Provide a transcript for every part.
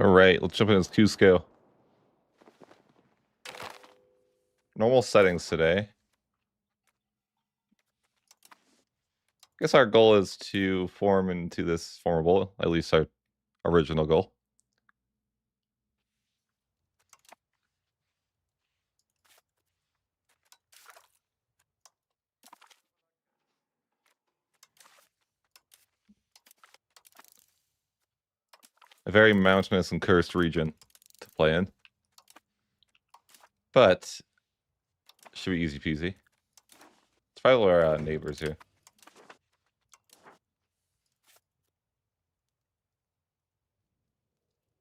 All right, let's jump in this Q scale. Normal settings today. I guess our goal is to form into this formable, at least our original goal. A very mountainous and cursed region to play in. But should be easy peasy. Let's follow our neighbors here.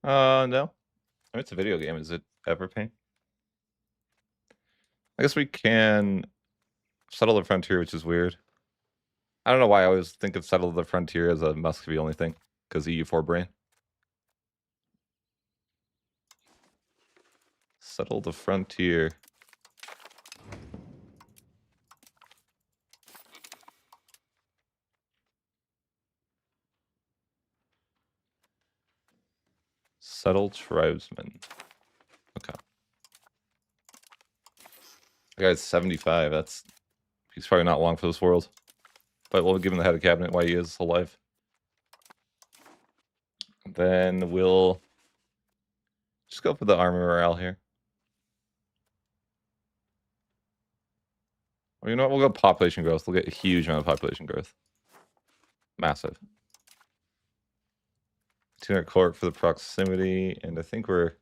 No. I mean, it's a video game. Is it ever pain? I guess we can settle the frontier, which is weird. I don't know why I always think of settle the frontier as a Muscovy only thing, because EU4 brain. Settle the frontier. Settle tribesmen. Okay. The guy's 75. He's probably not long for this world. But we'll give him the head of cabinet while he is alive. Then we'll just go for the army morale here. Well, you know what? We'll go population growth. We'll get a huge amount of population growth. Massive. 200 court for the proximity, and I think we're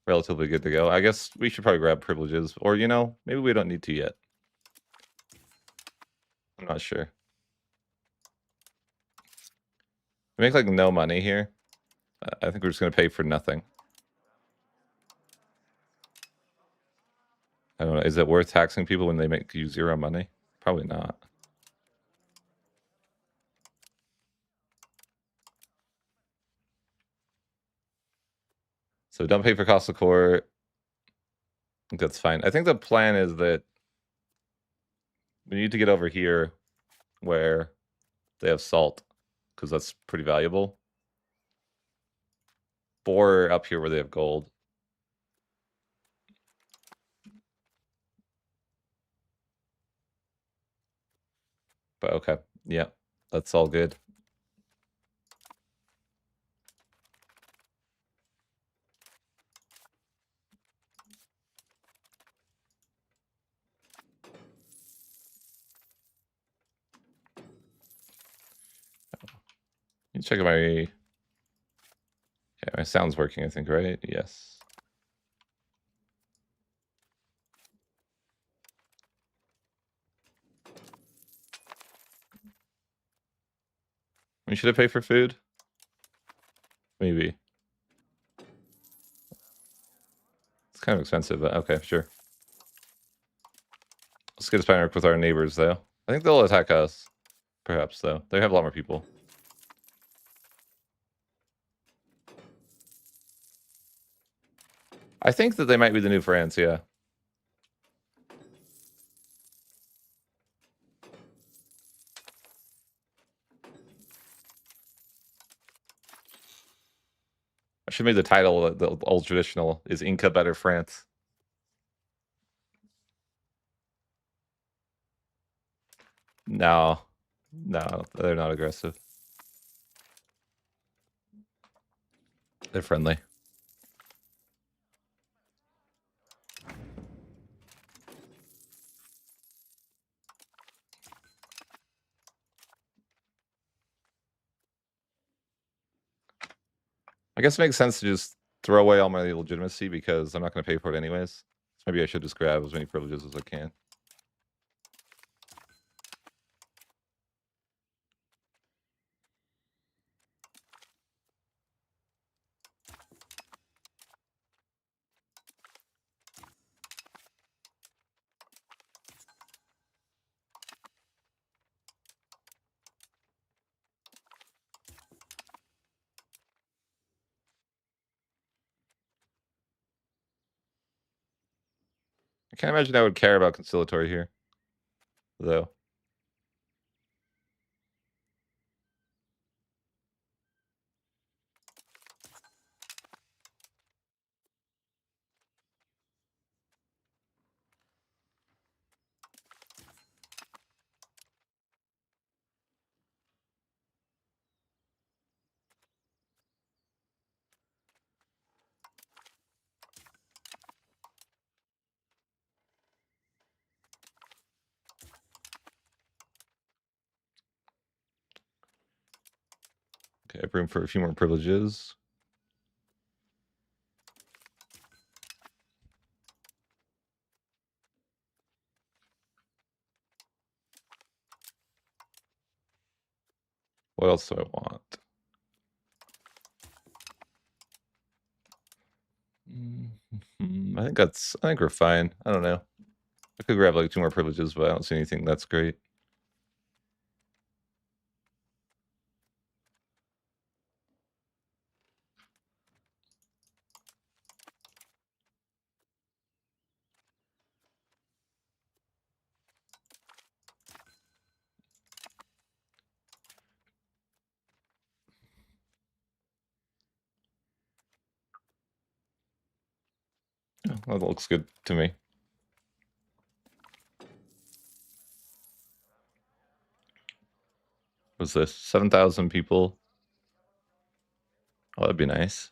relatively good to go. I guess we should probably grab privileges, or, you know, maybe we don't need to yet. I'm not sure. We make, like, no money here. I think we're just going to pay for nothing. I don't know. Is it worth taxing people when they make you zero money? Probably not. So don't pay for cost of court. I think that's fine. I think the plan is that we need to get over here where they have salt, because that's pretty valuable. Or up here where they have gold. But okay, yeah, that's all good. You check my... Okay, my sound's working, I think, right? Yes. Should I pay for food? Maybe. It's kind of expensive, but okay, sure. Let's get a spine arc with our neighbors, though. I think they'll attack us. Perhaps, though. They have a lot more people. I think that they might be the new France, yeah. I should make the title, the old traditional, is Inca better France? No. No, they're not aggressive. They're friendly. I guess it makes sense to just throw away all my legitimacy because I'm not going to pay for it anyways. So maybe I should just grab as many privileges as I can. I can't imagine I would care about conciliatory here, though. Okay, I have room for a few more privileges. What else do I want? I think we're fine. I don't know. I could grab like 2 more privileges, but I don't see anything that's great. Yeah, that looks good to me. What's this? 7,000 people? Oh, that'd be nice.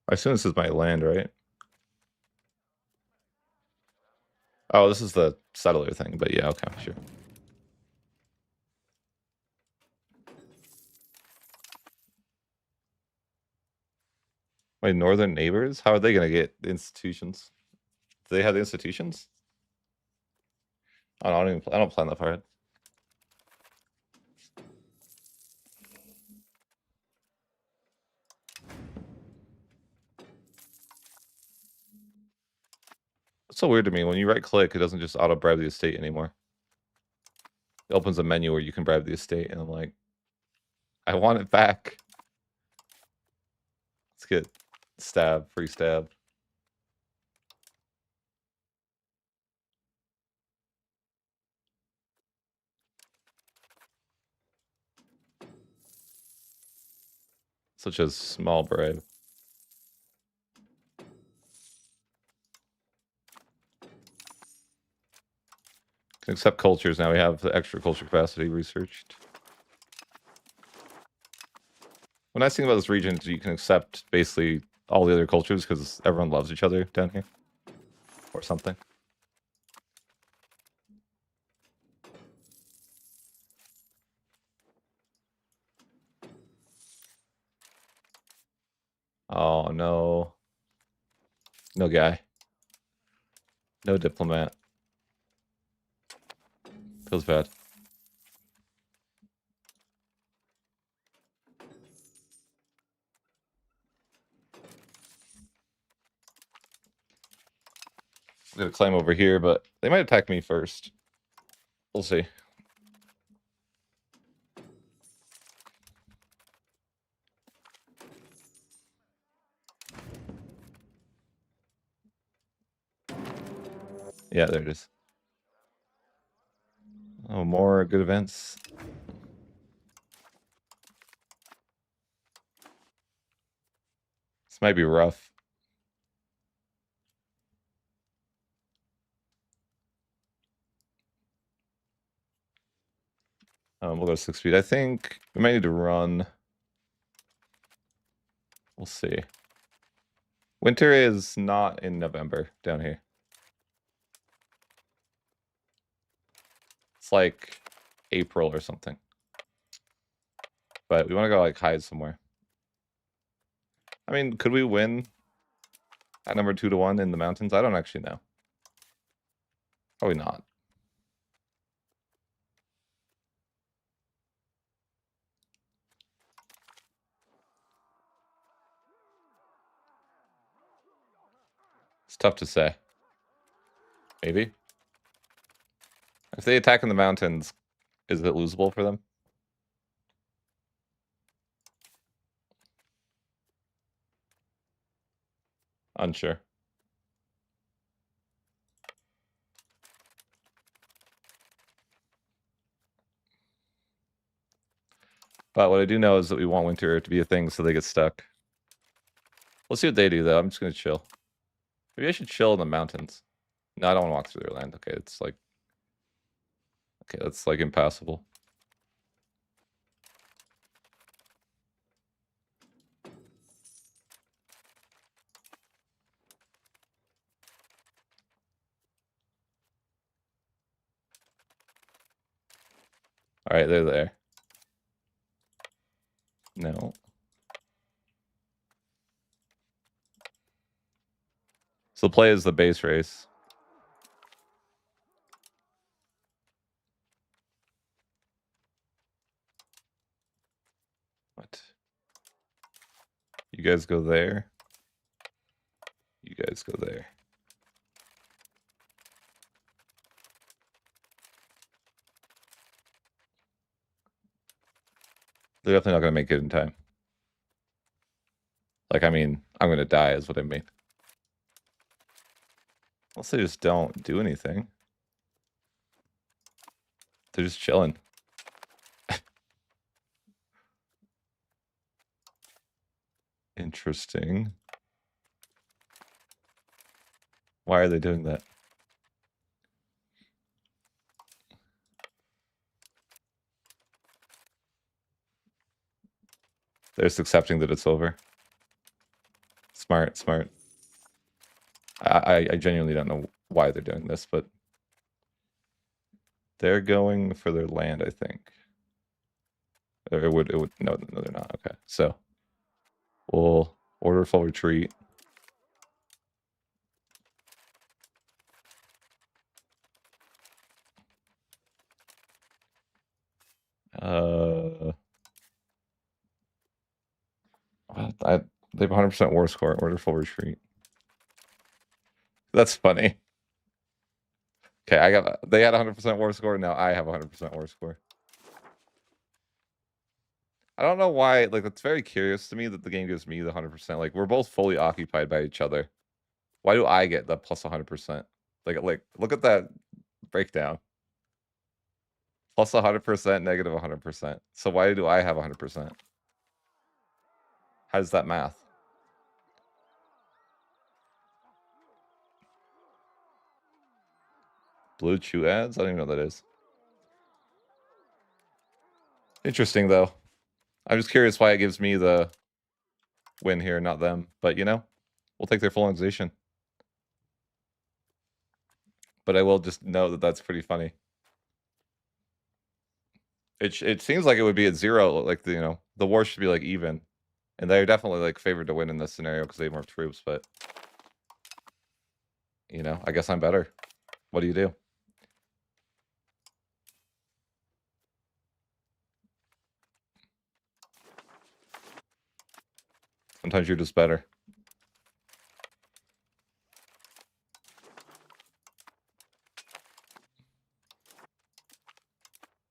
I assume this is my land, right? Oh, this is the settler thing, but yeah, okay, sure. My northern neighbors? How are they gonna get the institutions? Do they have the institutions? I don't plan that far ahead. It's so weird to me. When you right click, it doesn't just auto bribe the estate anymore. It opens a menu where you can bribe the estate, and I'm like, I want it back. Let's get stab, free stab. Such a small bribe. Can accept cultures now. We have the extra culture capacity researched. What nice thing about this region is you can accept basically all the other cultures because everyone loves each other down here. Or something. Oh no. No guy. No diplomat. Feels bad. I'm gonna climb over here, but they might attack me first. We'll see. Yeah, there it is. Oh, more good events. This might be rough. We'll go 6 speed. I think we might need to run. We'll see. Winter is not in November down here. It's like April or something. But we want to go like hide somewhere. I mean, could we win at number 2-1 in the mountains? I don't actually know. Probably not. It's tough to say. Maybe. If they attack in the mountains, is it losable for them? Unsure. But what I do know is that we want winter to be a thing so they get stuck. We'll see what they do, though. I'm just going to chill. Maybe I should chill in the mountains. No, I don't want to walk through their land. Okay, it's like... Okay, that's like impassable. Alright, they're there. No. So the play is the base race. What? You guys go there. You guys go there. They're definitely not going to make it in time. Like, I mean, I'm going to die is what I mean. Unless they just don't do anything. They're just chilling. Interesting. Why are they doing that? They're just accepting that it's over. Smart, smart. I genuinely don't know why they're doing this, but they're going for their land, I think. Or it would no, they're not. Okay. So we'll order full retreat. They have 100% war score. Order full retreat. That's funny. Okay, they had 100% war score. Now I have 100% war score. I don't know why. Like, it's very curious to me that the game gives me the 100%. Like, we're both fully occupied by each other. Why do I get the plus 100%? Like, look at that breakdown. Plus 100%, negative 100%. So why do I have 100%? How does that math? Blue Chew ads? I don't even know what that is. Interesting, though. I'm just curious why it gives me the win here, not them. But, you know, we'll take their full annexation. But I will just know that that's pretty funny. It seems like it would be at 0, like, you know, the war should be, like, even. And they're definitely, like, favored to win in this scenario because they have more troops, but... You know, I guess I'm better. What do you do? Sometimes you're just better.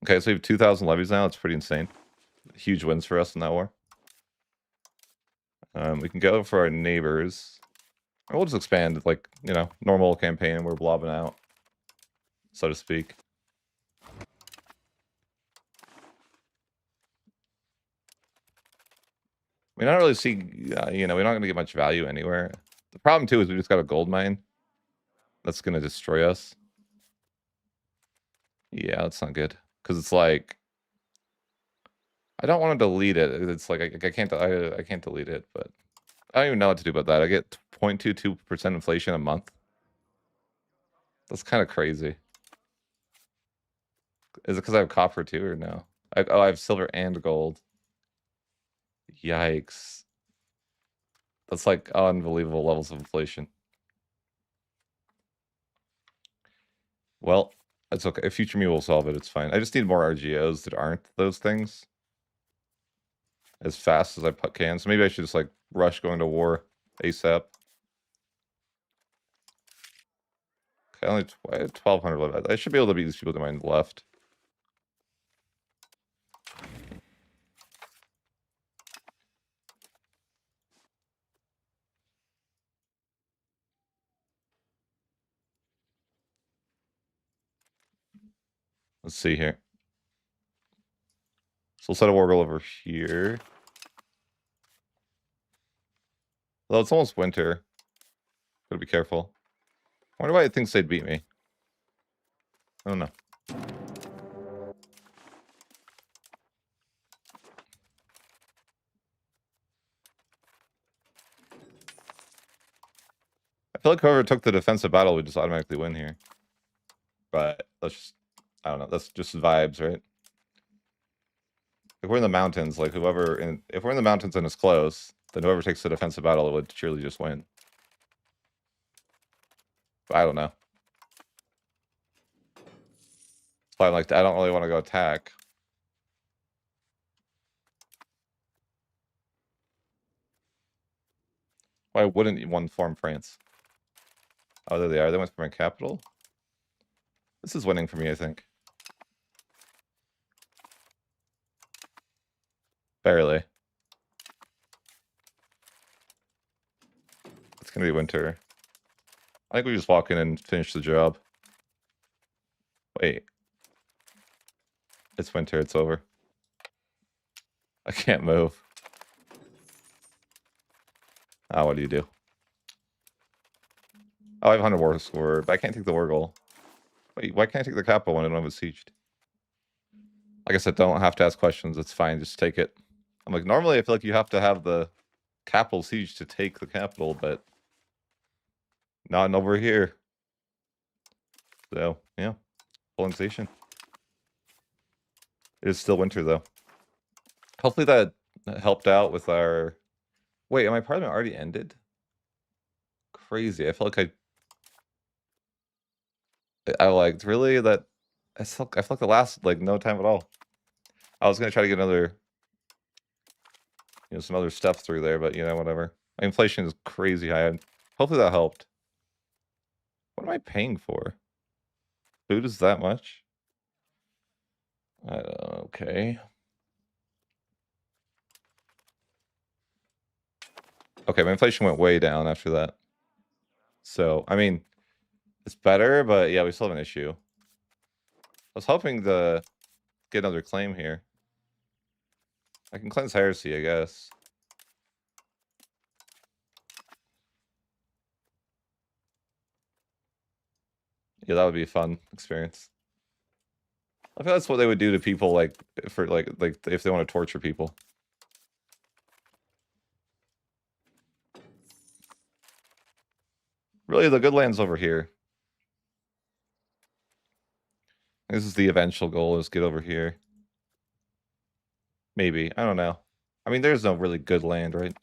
Okay, so we have 2,000 levies now. It's pretty insane. Huge wins for us in that war. We can go for our neighbors. Or we'll just expand, like, you know, normal campaign. We're blobbing out, so to speak. We don't really see, you know, we're not going to get much value anywhere. The problem, too, is we just got a gold mine. That's going to destroy us. Yeah, that's not good. Because it's like... I don't want to delete it. It's like, I can't delete it, but... I don't even know what to do about that. I get 0.22% inflation a month. That's kind of crazy. Is it because I have copper too, or no? I have silver and gold. Yikes. That's like unbelievable levels of inflation. Well, that's okay. Future me will solve it. It's fine. I just need more RGOs that aren't those things. As fast as I can. So maybe I should just like rush going to war ASAP. Okay, only 1,200 left. I should be able to beat these people to my left. Let's see here. So we'll set a war goal over here. Well, it's almost winter. Gotta be careful. I wonder why it thinks they'd beat me. I don't know. I feel like whoever took the defensive battle would just automatically win here. But let's just, I don't know. That's just vibes, right? If we're in the mountains, like if we're in the mountains and it's close, then whoever takes the defensive battle would surely just win. But I don't know. So I'm like, I don't really want to go attack. Why wouldn't one form France? Oh, there they are. They went for my capital. This is winning for me, I think. Barely. It's gonna be winter. I think we just walk in and finish the job. Wait. It's winter, it's over. I can't move. Oh, what do you do? Oh, I have 100 war score, but I can't take the war goal. Wait, why can't I take the capital when I don't have it sieged? Like I said, don't have to ask questions. It's fine. Just take it. I'm like, normally I feel like you have to have the capital siege to take the capital, but not over here. So, yeah. Colonization. It is still winter, though. Hopefully that helped out with our... Wait, my parliament already ended? Crazy. I felt like I liked, really? That... I felt like the last, like, no time at all. I was going to try to get another... You know, some other stuff through there, but, you know, whatever. Inflation is crazy high. Hopefully that helped. What am I paying for? Food is that much? Okay. Okay, my inflation went way down after that. So, I mean, it's better, but yeah, we still have an issue. I was hoping to get another claim here. I can cleanse heresy, I guess. Yeah, that would be a fun experience. I feel that's what they would do to people, like, for, like if they want to torture people. Really, the good land's over here. This is the eventual goal, is get over here. Maybe. I don't know. I mean, there's no really good land, right?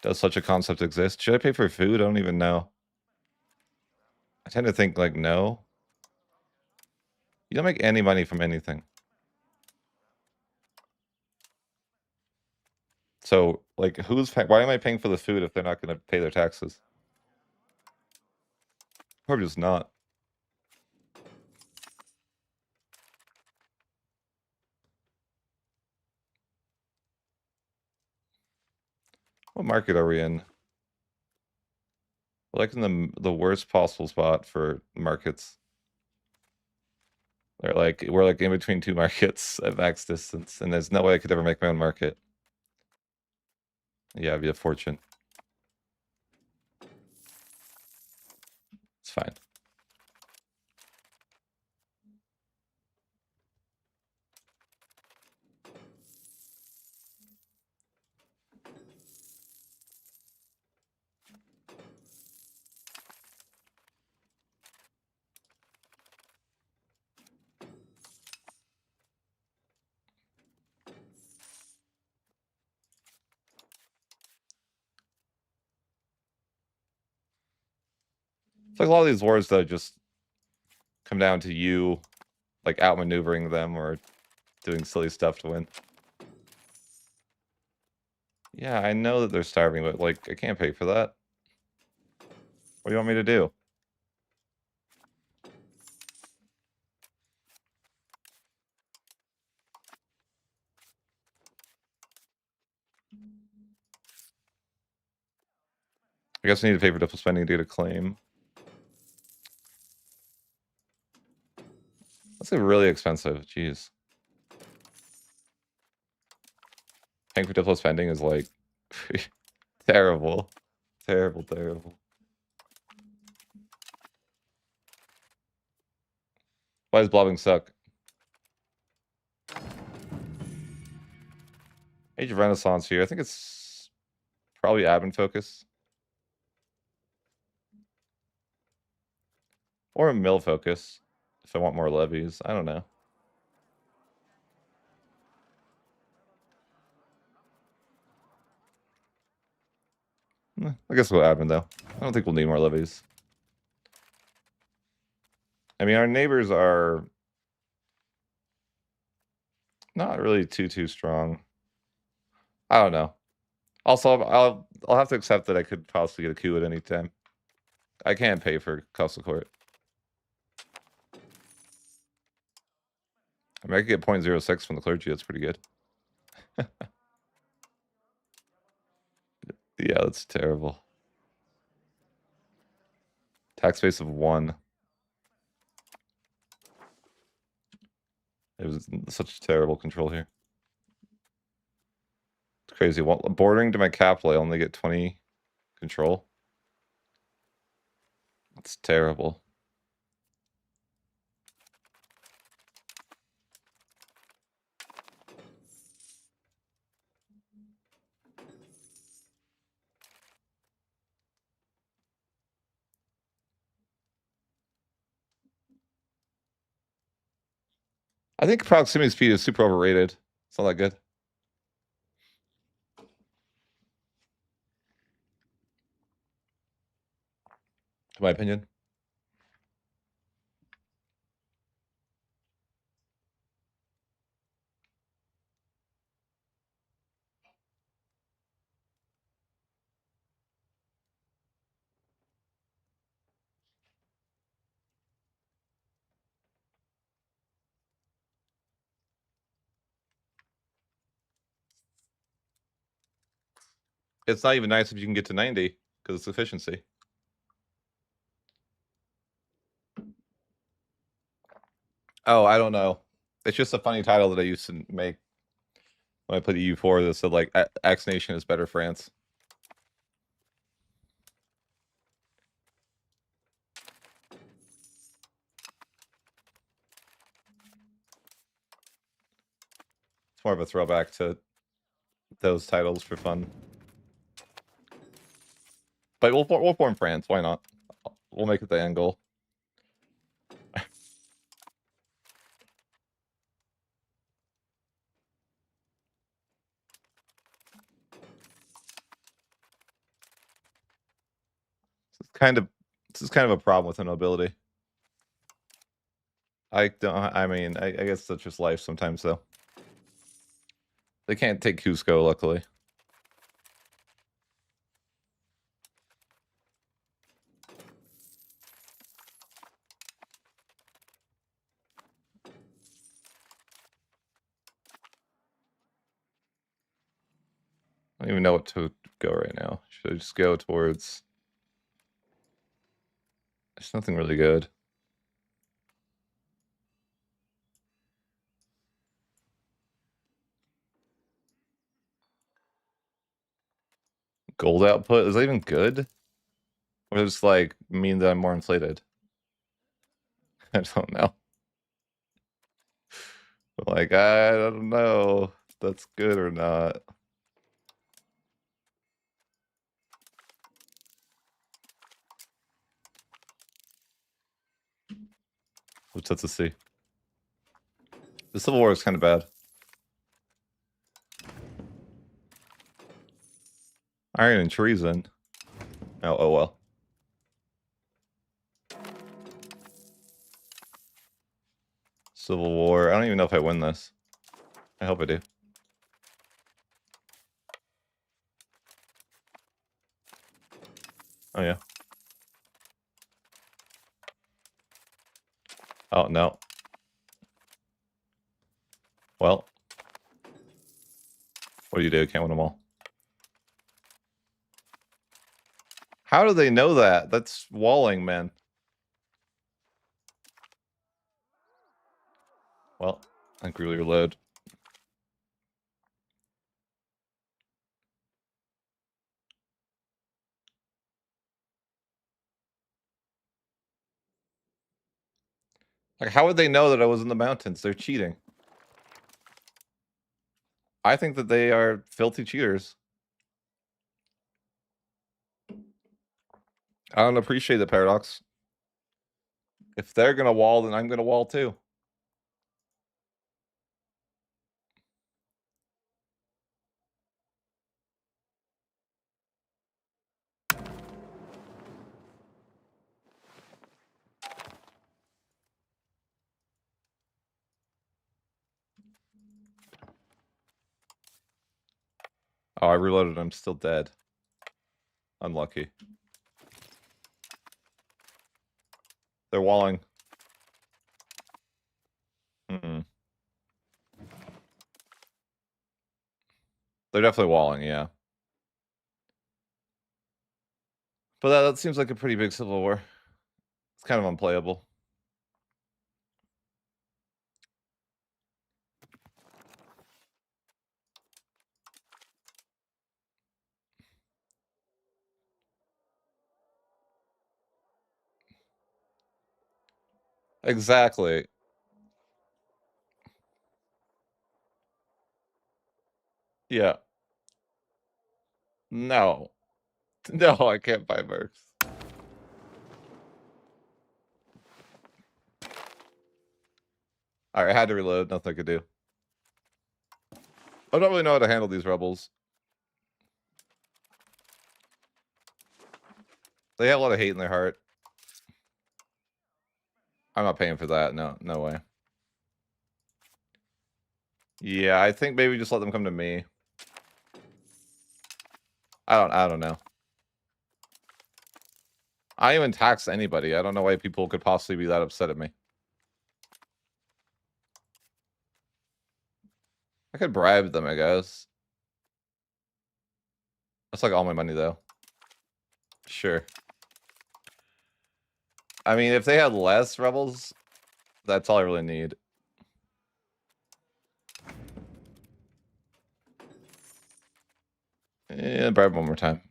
Does such a concept exist? Should I pay for food? I don't even know. I tend to think, like, no. You don't make any money from anything. So, like, why am I paying for the food if they're not going to pay their taxes? Or just not. What market are we in? We're like in the worst possible spot for markets. We're like in between two markets at max distance, and there's no way I could ever make my own market. Yeah, it'd be a fortune. It's fine. It's like a lot of these wars that just come down to you, like, outmaneuvering them or doing silly stuff to win. Yeah, I know that they're starving, but, like, I can't pay for that. What do you want me to do? I guess I need to pay for double spending to get a claim. That's like really expensive. Jeez. Paying for double spending is like terrible. Terrible, terrible. Why does blobbing suck? Age of Renaissance here. I think it's probably admin focus. Or a mill focus. If I want more levies. I don't know. I guess we'll admin though. I don't think we'll need more levies. I mean, our neighbors are not really too strong. I don't know. Also, I'll have to accept that I could possibly get a coup at any time. I can't pay for Castle Court. I mean, I could get 0.06 from the clergy. That's pretty good. Yeah, that's terrible. Tax base of 1. It was such terrible control here. It's crazy. Well, bordering to my capital, I only get 20 control. It's terrible. I think proximity speed is super overrated. It's not that good. In my opinion. It's not even nice if you can get to 90 because it's efficiency. Oh, I don't know. It's just a funny title that I used to make when I played EU4 that said like X Nation is better France. It's more of a throwback to those titles for fun. But we'll form France. Why not? We'll make it the end goal. This is kind of a problem with the nobility. I mean, I guess that's just life sometimes, though. They can't take Cusco, luckily. I don't even know what to go right now. Should I just go towards... There's nothing really good. Gold output? Is that even good? Or does it like mean that I'm more inflated? I don't know. Like, I don't know if that's good or not. Let's have to see. The Civil War is kind of bad. Iron and treason. Oh well. Civil War. I don't even know if I win this. I hope I do. Oh yeah. Oh no. Well. What do you do? Can't win them all. How do they know that? That's walling, man. Well, I think really reload. Like, how would they know that I was in the mountains? They're cheating. I think that they are filthy cheaters. I don't appreciate the paradox. If they're gonna wall, then I'm gonna wall too. Oh, I reloaded. I'm still dead. Unlucky. They're walling. Mm-mm. They're definitely walling, yeah. But that seems like a pretty big civil war. It's kind of unplayable. Exactly. Yeah. No. No, I can't buy mercs. Alright, I had to reload. Nothing I could do. I don't really know how to handle these rebels. They have a lot of hate in their heart. I'm not paying for that. No, no way. Yeah, I think maybe just let them come to me. I don't know. I even tax anybody. I don't know why people could possibly be that upset at me. I could bribe them, I guess. That's like all my money, though. Sure. I mean, if they had less rebels, that's all I really need. Yeah, bribe one more time.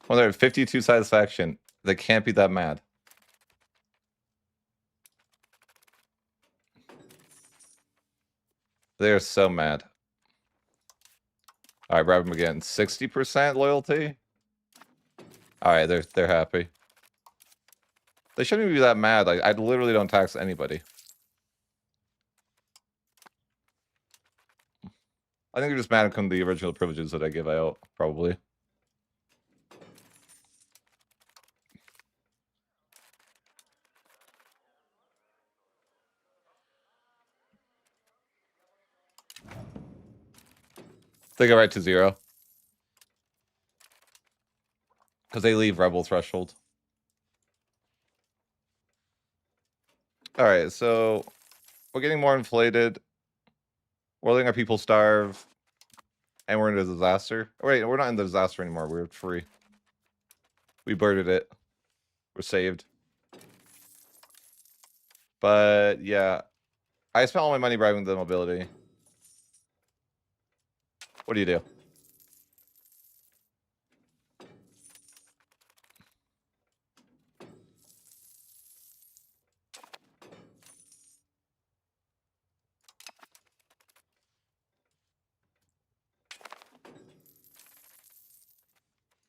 Well, they're at 52 satisfaction. They can't be that mad. They are so mad. All right, bribe them again. 60% loyalty. All right, they're happy. They shouldn't be that mad. Like, I literally don't tax anybody. I think they're just mad at the original privileges that I give out, probably. They go right to 0. Because they leave rebel threshold. All right, so we're getting more inflated. We're letting our people starve. And we're in a disaster. Wait, we're not in the disaster anymore. We're free. We birded it. We're saved. But yeah, I spent all my money bribing the mobility. What do you do?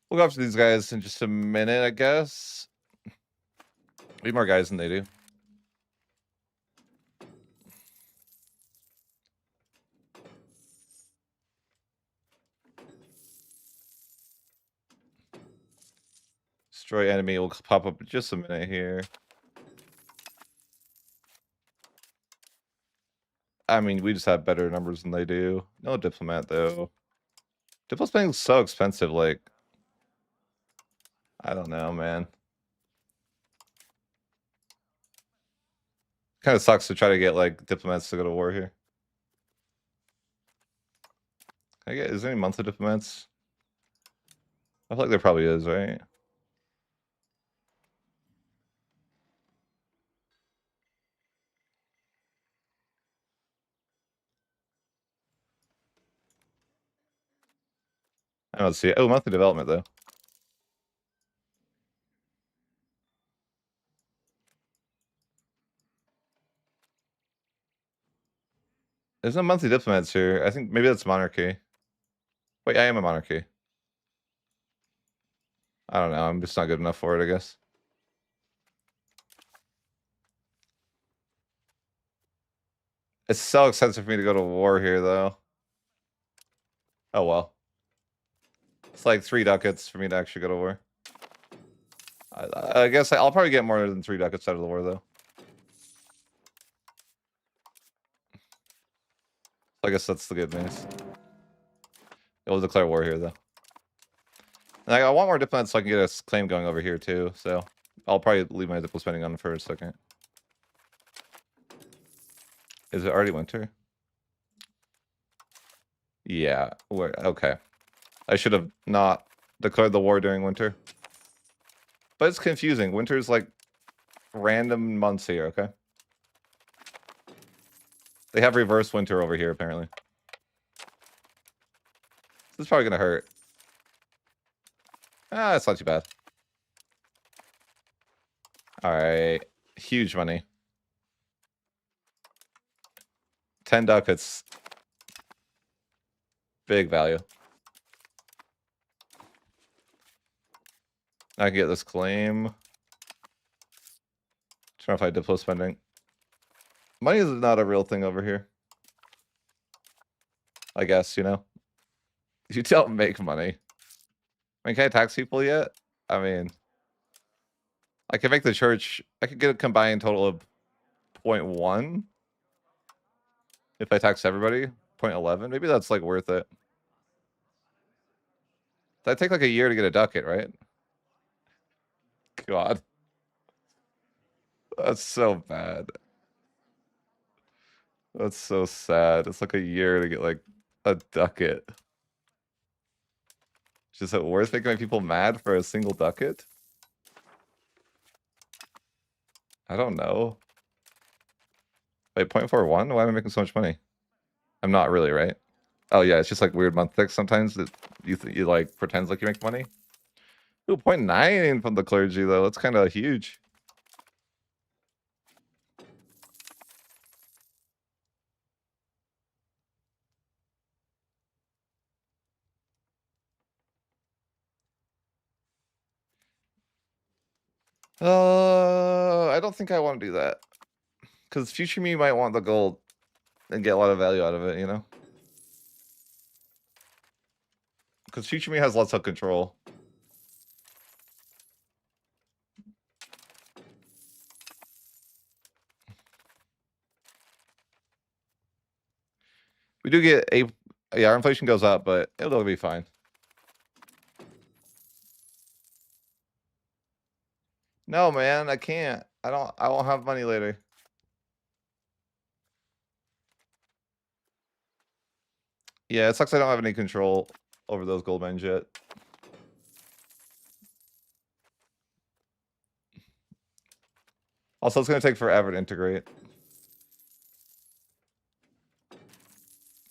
We'll go after these guys in just a minute, I guess. We have more guys than they do. Destroy enemy will pop up in just a minute here. I mean, we just have better numbers than they do. No diplomat, though. Diplomat's being so expensive, like... I don't know, man. Kind of sucks to try to get, like, diplomats to go to war here. Is there any monthly diplomats? I feel like there probably is, right? I don't see it. Oh, monthly development, though. There's no monthly diplomats here. I think maybe that's monarchy. Wait, I am a monarchy. I don't know. I'm just not good enough for it, I guess. It's so expensive for me to go to war here, though. Oh, well. It's like 3 ducats for me to actually go to war. I guess I'll probably get more than 3 ducats out of the war, though. I guess that's the good news. It will declare war here, though. And I want more diplomats so I can get a claim going over here, too. So I'll probably leave my diplo spending on for a second. Is it already winter? Yeah. Okay. I should have not declared the war during winter. But it's confusing. Winter's like random months here, okay? They have reverse winter over here, apparently. This is probably gonna hurt. Ah, it's not too bad. Alright. Huge money. 10 ducats. Big value. I can get this claim. Trying to find diplo spending. Money is not a real thing over here. I guess, you know? You don't make money. I mean, can I tax people yet? I mean, I can make the church... I could get a combined total of 0.1. If I tax everybody. 0.11. Maybe that's, like, worth it. That'd take, like, a year to get a ducat, right? God. That's so bad. That's so sad. It's like a year to get like a ducat. Is it worth making people mad for a single ducat? I don't know. Wait, 0.41? Why am I making so much money? I'm not really, right? Oh yeah, it's just like weird month ticks sometimes that you like pretends like you make money. Ooh, 0.9 from the clergy though. That's kind of huge. I don't think I want to do that. Because future me might want the gold and get a lot of value out of it, you know? Because future me has lots of control. We do get a... Yeah, our inflation goes up, but it'll be fine. No, man, I can't. I won't have money later. Yeah, it sucks I don't have any control over those gold mines yet. Also, it's going to take forever to integrate.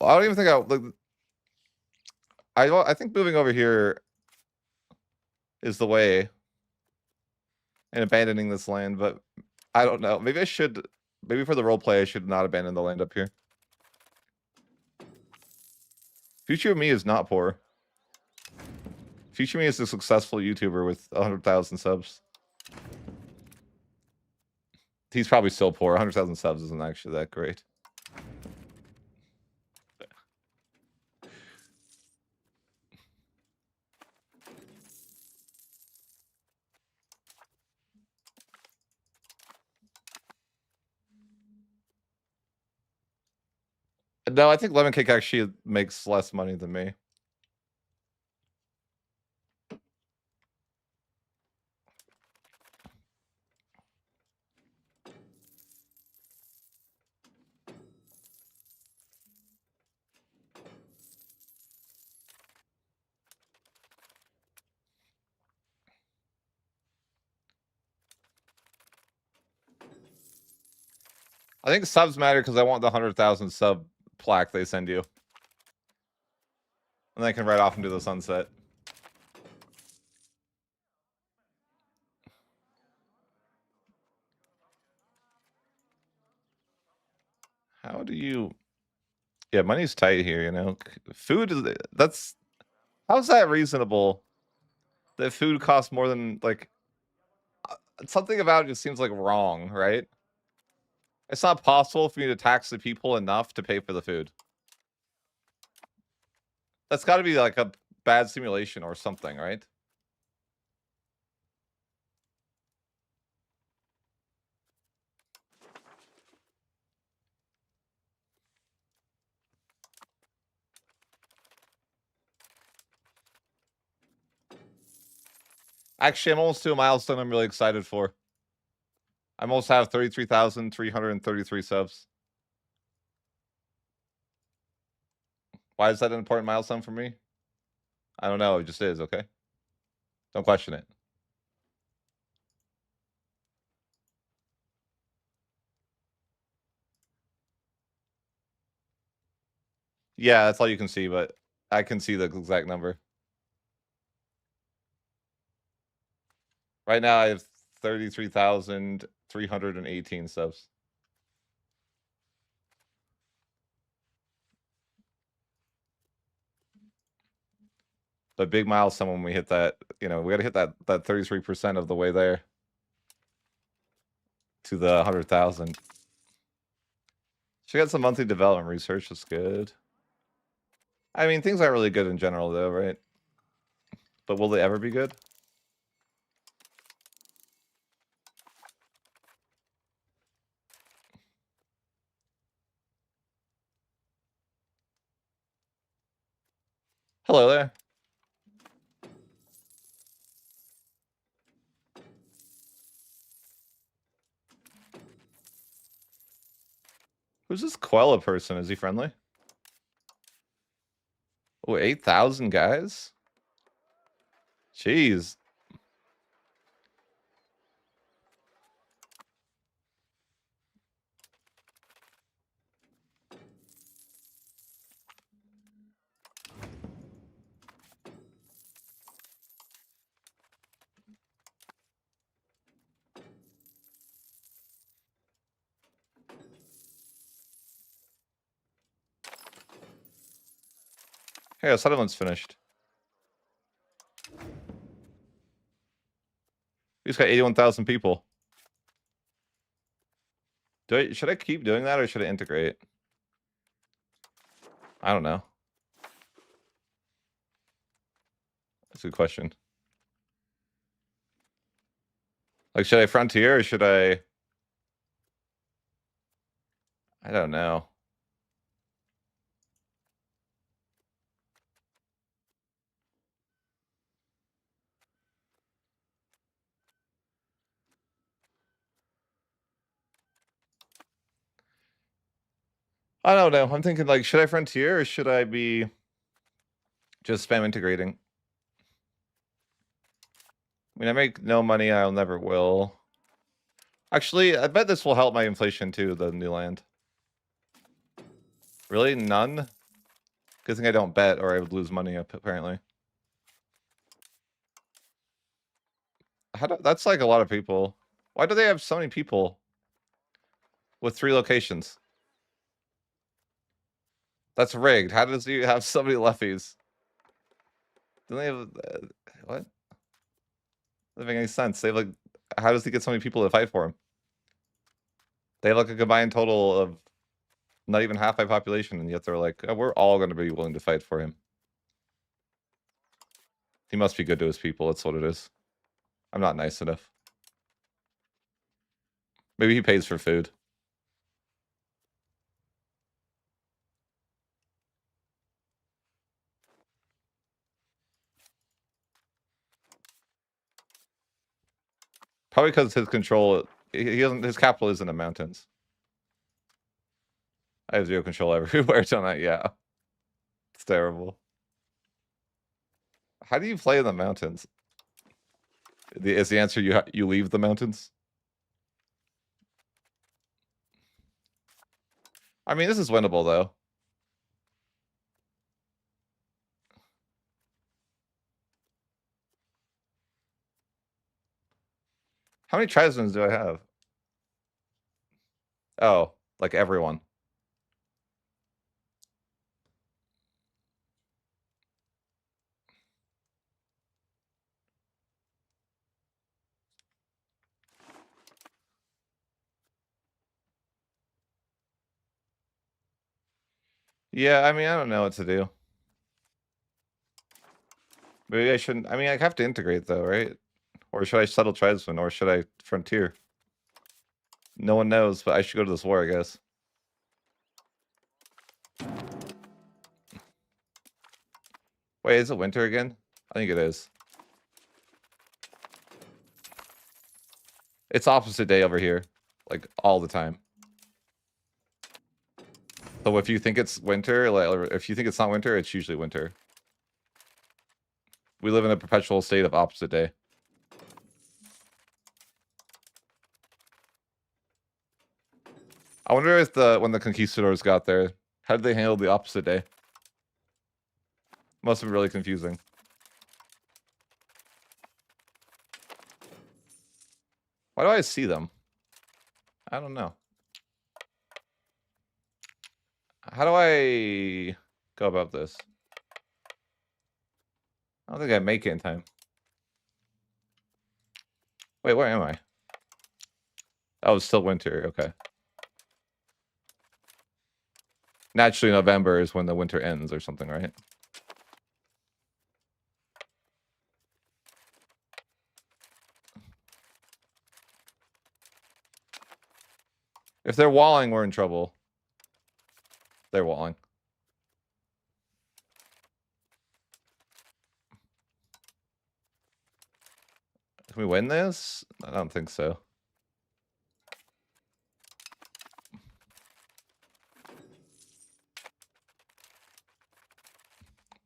Well, I don't even think I think moving over here is the way and abandoning this land, but I don't know. Maybe I should... Maybe for the roleplay, I should not abandon the land up here. Future me is not poor. Future me is a successful YouTuber with 100,000 subs. He's probably still poor. 100,000 subs isn't actually that great. No, I think Lemon Cake actually makes less money than me. I think subs matter because I want the 100,000 sub plaque they send you. And then I can ride off into the sunset. How do you... Yeah, money's tight here, you know? Food is... That's... How's that reasonable? That food costs more than, like... Something about it just seems like wrong, right? It's not possible for me to tax the people enough to pay for the food. That's got to be like a bad simulation or something, right? Actually, I'm almost to a milestone I'm really excited for. I almost have 33,333 subs. Why is that an important milestone for me? I don't know. It just is, okay? Don't question it. Yeah, that's all you can see, but I can see the exact number. Right now, I have 33,318 subs. But big milestone when we hit that, you know, we got to hit that 33% of the way there to the 100,000. She got some monthly development research. That's good. I mean, things aren't really good in general, though, right? But will they ever be good? Hello there. Who's this Quella person? Is he friendly? Oh, 8,000 guys? Jeez. Hey, our settlement's finished. He's got 81,000 people. Should I keep doing that or should I integrate? I don't know. That's a good question. Like, should I frontier or should I don't know. I don't know. I'm thinking, like, should I frontier or should I be just spam integrating? I mean, I make no money. I'll never will. Actually, I bet this will help my inflation too, the new land. Really? None? Good thing I don't bet or I would lose money, apparently. That's like a lot of people. Why do they have so many people with 3 locations? That's rigged. How does he have so many lefties? Don't they have what? Doesn't make any sense. They have like, how does he get so many people to fight for him? They have like a combined total of not even half my population, and yet they're like, oh, we're all going to be willing to fight for him. He must be good to his people. That's what it is. I'm not nice enough. Maybe he pays for food. Probably because his control, he doesn't. His capital is in the mountains. I have 0 control everywhere on that. Yeah, it's terrible. How do you play in the mountains? Is the answer you leave the mountains? I mean, this is winnable though. How many tribesmen do I have? Oh, like everyone. Yeah, I mean, I don't know what to do. Maybe I shouldn't. I mean, I have to integrate though, right? Or should I settle tribesmen, or should I frontier? No one knows, but I should go to this war, I guess. Wait, is it winter again? I think it is. It's opposite day over here, like all the time. So if you think it's winter, like if you think it's not winter, it's usually winter. We live in a perpetual state of opposite day. I wonder if when the conquistadors got there, how did they handle the opposite day? Must have been really confusing. Why do I see them? I don't know. How do I go about this? I don't think I make it in time. Wait, where am I? Oh, it's still winter. Okay. Naturally, November is when the winter ends or something, right? If they're walling, we're in trouble. They're walling. Can we win this? I don't think so.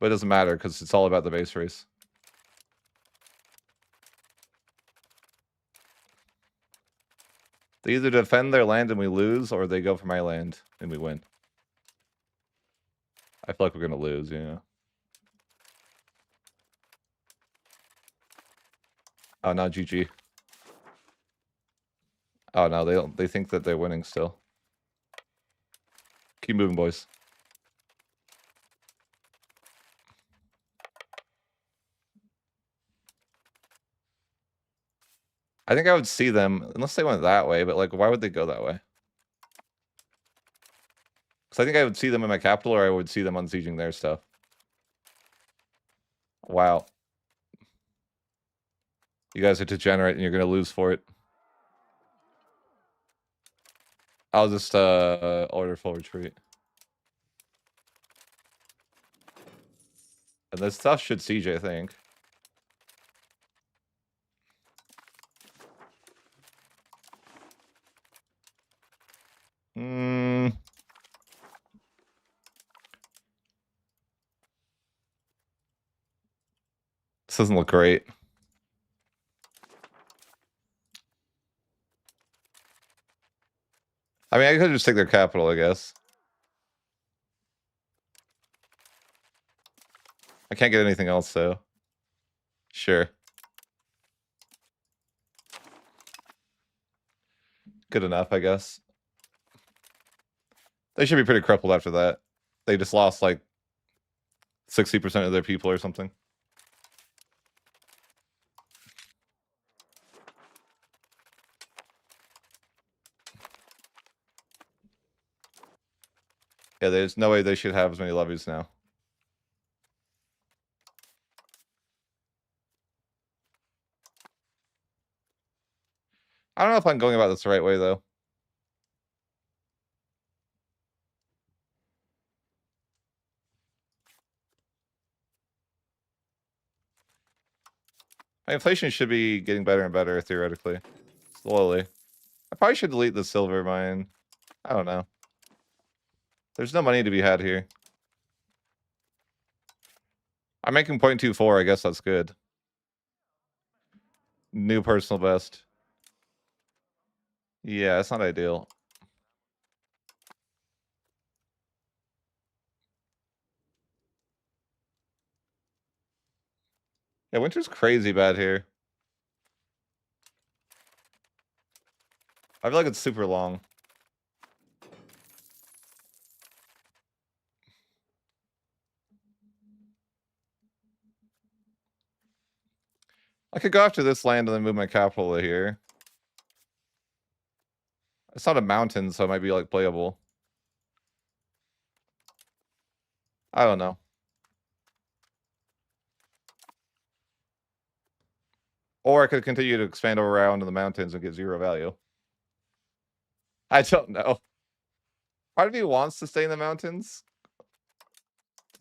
But it doesn't matter because it's all about the base race. They either defend their land and we lose, or they go for my land and we win. I feel like we're gonna lose, yeah. Oh, no, GG. Oh, no, they don't. They think that they're winning still. Keep moving, boys. I think I would see them, unless they went that way, but, like, why would they go that way? Because I think I would see them in my capital, or I would see them unsieging their stuff. Wow. You guys are degenerate, and you're gonna lose for it. I'll just, order full retreat. And this stuff should siege, I think. This doesn't look great. I mean, I could just take their capital, I guess. I can't get anything else, though. Sure. Good enough, I guess. They should be pretty crippled after that. They just lost, like, 60% of their people or something. Yeah, there's no way they should have as many levies now. I don't know if I'm going about this the right way, though. My inflation should be getting better and better, theoretically. Slowly. I probably should delete the silver mine. I don't know. There's no money to be had here. I'm making 0.24. I guess that's good. New personal best. Yeah, it's not ideal. Yeah, winter's crazy bad here. I feel like it's super long. I could go after this land and then move my capital to here. It's not a mountain, so it might be, like, playable. I don't know. Or I could continue to expand around in the mountains and get 0 value. I don't know. Part of me wants to stay in the mountains,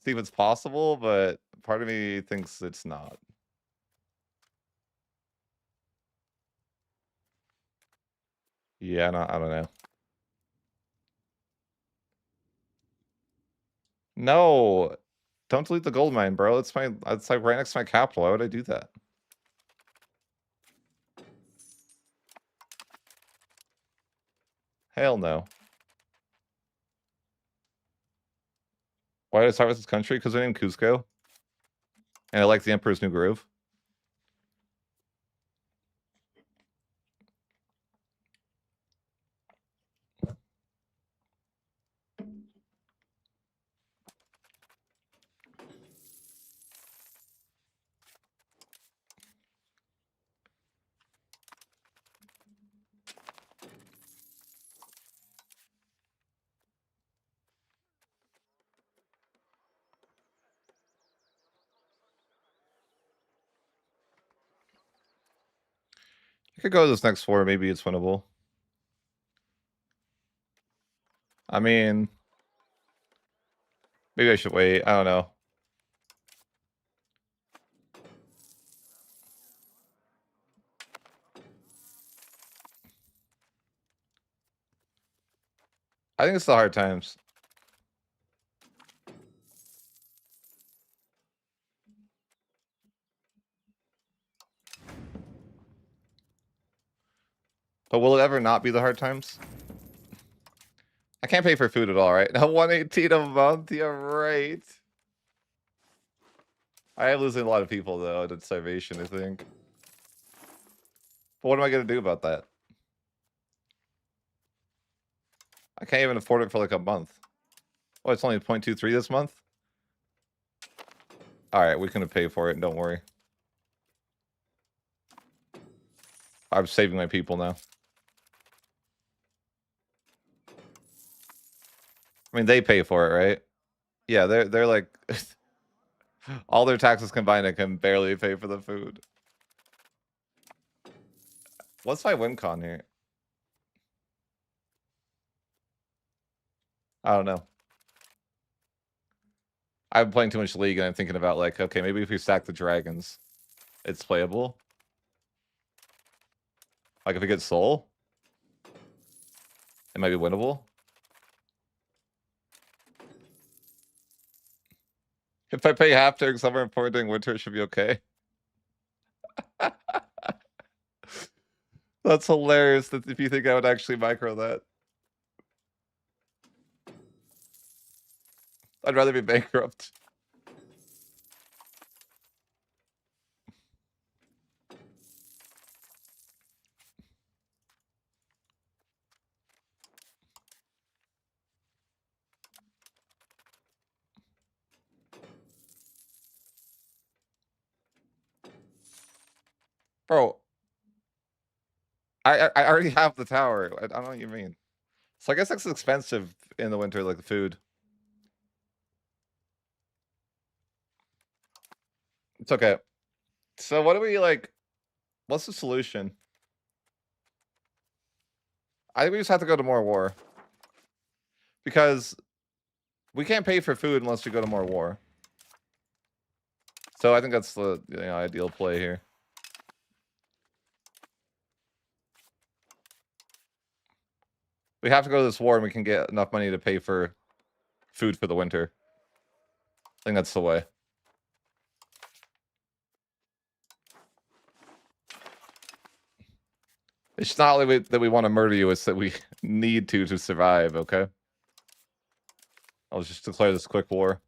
see if it's possible, but part of me thinks it's not. Yeah, I don't know. No! Don't delete the gold mine, bro. It's like right next to my capital. Why would I do that? Hell no. Why did I start with this country? Because I named Cusco. And I like the Emperor's New Groove. I could go to this next floor. Maybe it's winnable. I mean, maybe I should wait. I don't know. I think it's the hard times. But will it ever not be the hard times? I can't pay for food at all, right? Now 118 a month, you're right. I am losing a lot of people though to starvation, I think. But what am I gonna do about that? I can't even afford it for like a month. Oh, it's only 0.23 this month? Alright, we can pay for it, don't worry. I'm saving my people now. I mean, they pay for it, right? Yeah, they're like... all their taxes combined, I can barely pay for the food. What's my win con here? I don't know. I'm playing too much League and I'm thinking about like, okay, maybe if we stack the dragons, it's playable. Like if we get Soul, it might be winnable. If I pay half during summer and pour during winter, it should be okay. That's hilarious that if you think I would actually micro that. I'd rather be bankrupt. Bro, I already have the tower. I don't know what you mean. So I guess it's expensive in the winter, like the food. It's okay. So what do we like? What's the solution? I think we just have to go to more war. Because we can't pay for food unless we go to more war. So I think that's the ideal play here. We have to go to this war and we can get enough money to pay for food for the winter. I think that's the way. It's not like that we want to murder you, it's that we need to survive, okay? I'll just declare this quick war.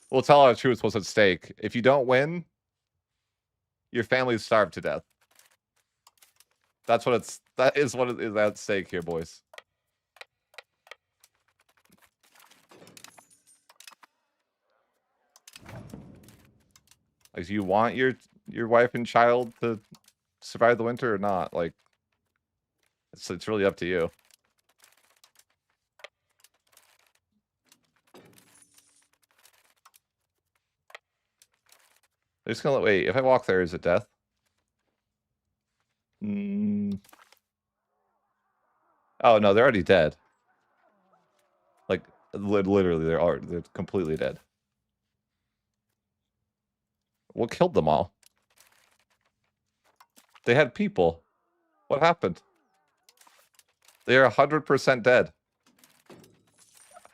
We'll tell our troops what's at stake. If you don't win, your family's starved to death. That is what is at stake here, boys. Like, do you want your wife and child to survive the winter or not? Like, it's really up to you. They're just gonna wait. If I walk there, is it death? Oh no, they're already dead. Like literally, they're completely dead. What killed them all? They had people. What happened? They are 100% dead.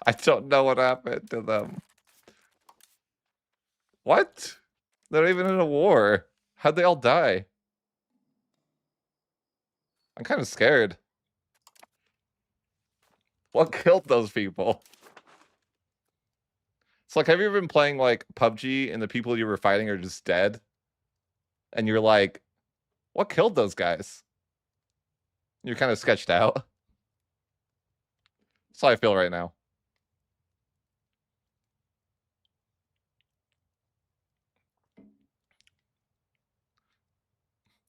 I don't know what happened to them. What? They're even in a war. How'd they all die? I'm kind of scared. What killed those people? It's like, have you ever been playing like PUBG and the people you were fighting are just dead? And you're like, what killed those guys? You're kind of sketched out. That's how I feel right now.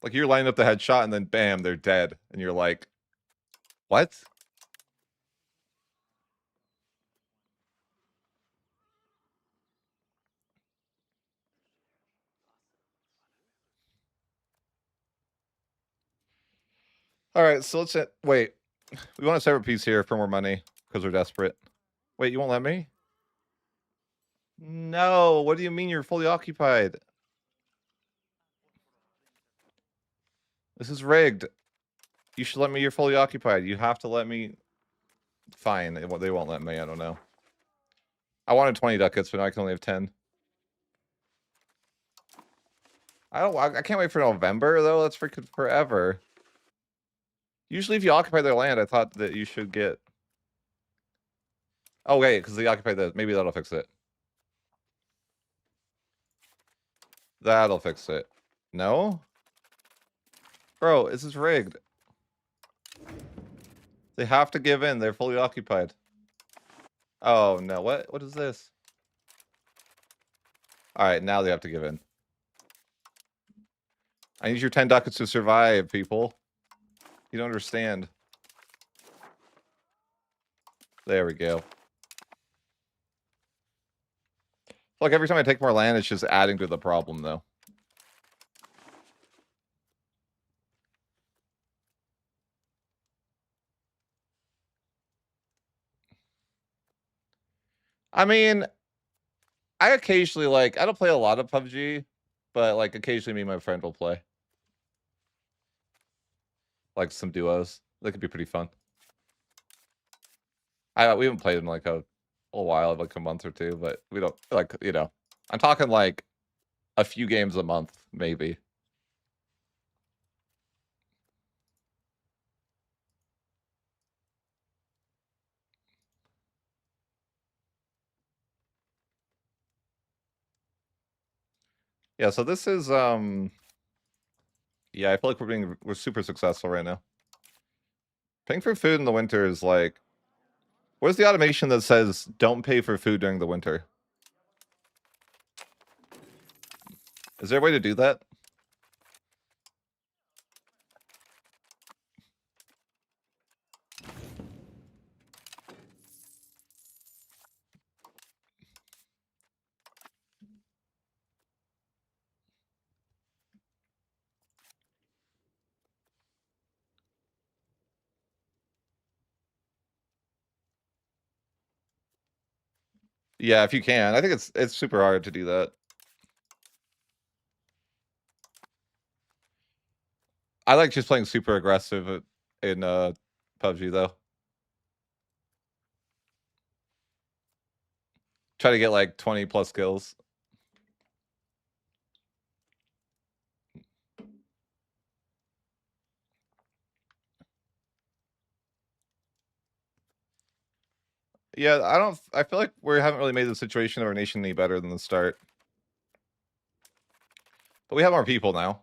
Like you're lining up the headshot and then bam, they're dead. And you're like, what? All right, so let's wait. We want a separate piece here for more money because we're desperate. Wait, you won't let me? No, what do you mean you're fully occupied? This is rigged. You should let me, you're fully occupied. You have to let me. Fine, they won't let me, I don't know. I wanted 20 ducats, but now I can only have 10. I can't wait for November though. That's freaking forever. Usually, if you occupy their land, I thought that you should get. Oh wait, because they occupy the. Maybe that'll fix it. That'll fix it. No, bro, this is rigged. They have to give in. They're fully occupied. Oh no! What is this? All right, now they have to give in. I need your 10 ducats to survive, people. You don't understand. There we go. Look, every time I take more land, it's just adding to the problem, though. I mean, I occasionally, like, I don't play a lot of PUBG, but, like, occasionally me and my friend will play. Like, some duos. That could be pretty fun. We haven't played in, like, a while, like a month or two, but we don't, like, you know. I'm talking, like, a few games a month, maybe. Yeah, so this is, yeah, I feel like we're super successful right now. Paying for food in the winter is like, where's the automation that says don't pay for food during the winter? Is there a way to do that? Yeah, if you can. I think it's super hard to do that. I like just playing super aggressive in PUBG though. Try to get like 20 plus kills. Yeah, I feel like we haven't really made the situation of our nation any better than the start. But we have more people now.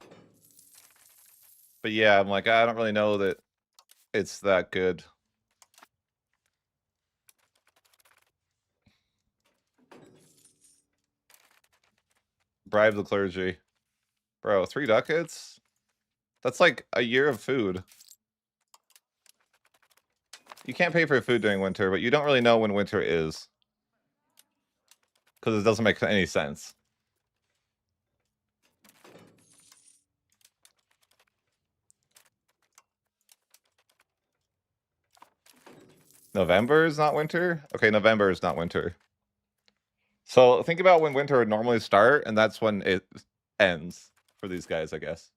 But yeah, I'm like, I don't really know that it's that good. Bribe the clergy. Bro, 3 ducats? That's like a year of food. You can't pay for food during winter, but you don't really know when winter is. Because it doesn't make any sense. November is not winter? Okay, November is not winter. So think about when winter would normally start, and that's when it ends for these guys, I guess.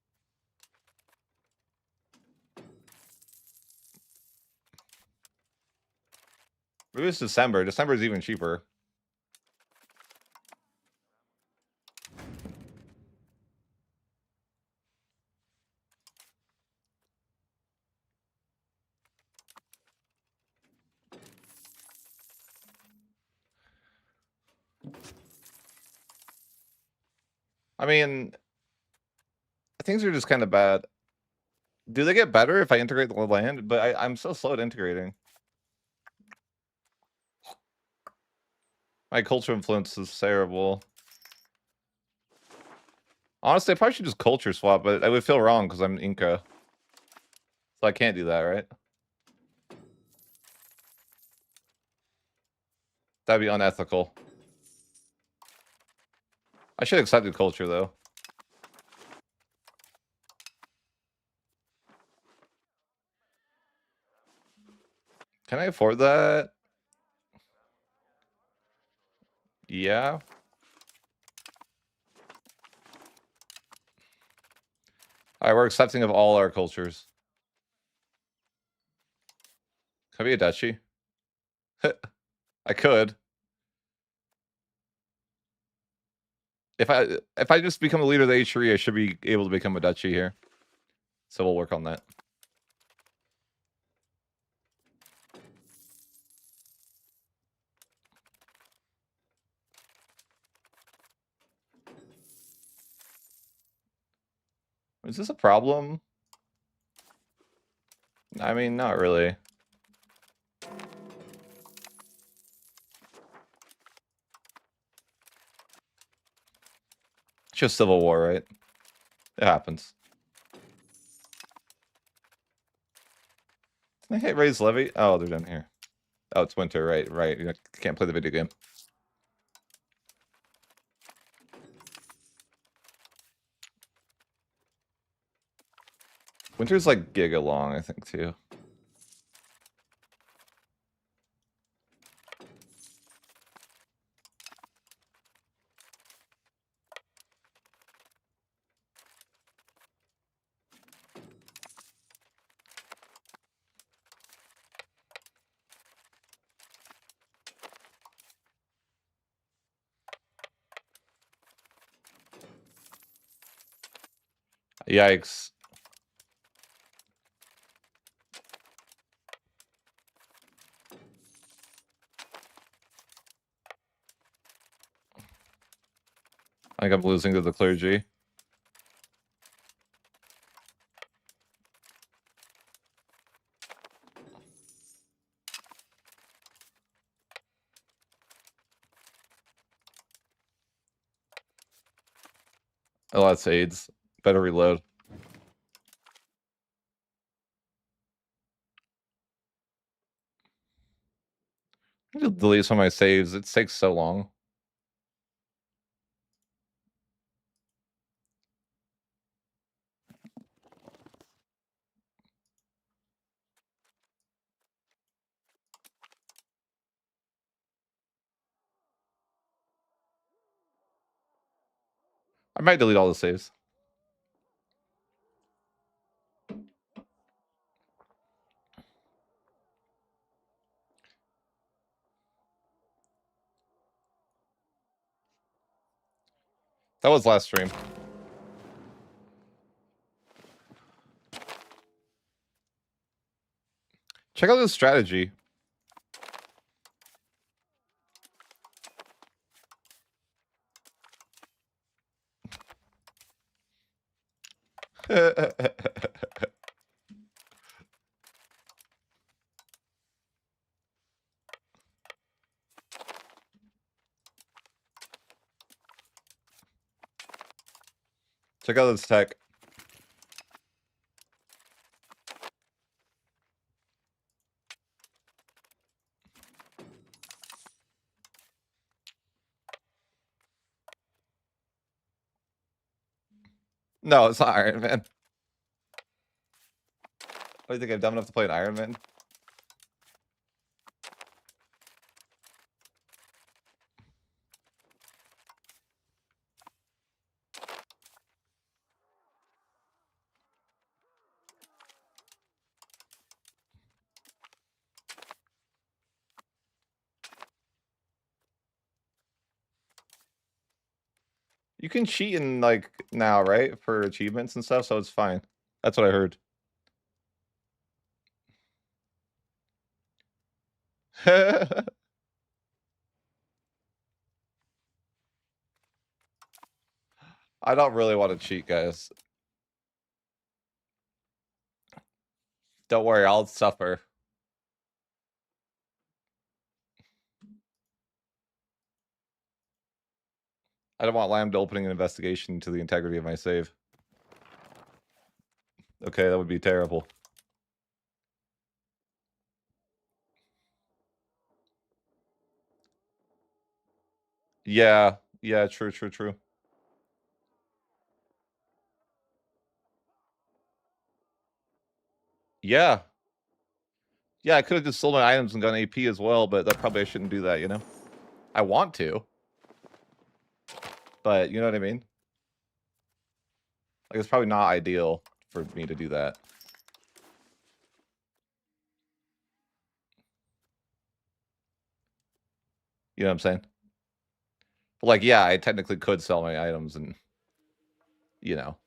Maybe it's December. December is even cheaper. I mean, things are just kind of bad. Do they get better if I integrate the land? But I'm so slow at integrating. My culture influence is terrible. Honestly, I probably should just culture swap, but I would feel wrong because I'm Inca. So I can't do that, right? That'd be unethical. I should accept the culture, though. Can I afford that? Yeah. Alright, we're accepting of all our cultures. Can I be a duchy? I could. If I just become the leader of the H3, I should be able to become a duchy here. So we'll work on that. Is this a problem? I mean, not really. It's just civil war, right? It happens. Can I hit raise levy? Oh, they're down here. Oh, it's winter, right, right. You can't play the video game. Winter's like giga long, I think, too. Yikes. I think I'm losing to the clergy. Oh, that's AIDS. Better reload. I need to delete some of my saves. It takes so long. I might delete all the saves. That was last stream. Check out this strategy. Check out this tech. No, it's not Iron Man. What do you think? I'm dumb enough to play an Iron Man? You can cheat in like now, right? For achievements and stuff, so it's fine. That's what I heard. I don't really want to cheat, guys. Don't worry, I'll suffer. I don't want Lambda opening an investigation into the integrity of my save. Okay, that would be terrible. Yeah, yeah, true. Yeah. Yeah, I could have just sold my items and gotten AP as well, but that probably I shouldn't do that, you know? I want to. But you know what I mean? Like, it's probably not ideal for me to do that. You know what I'm saying? Like, yeah, I technically could sell my items and, you know,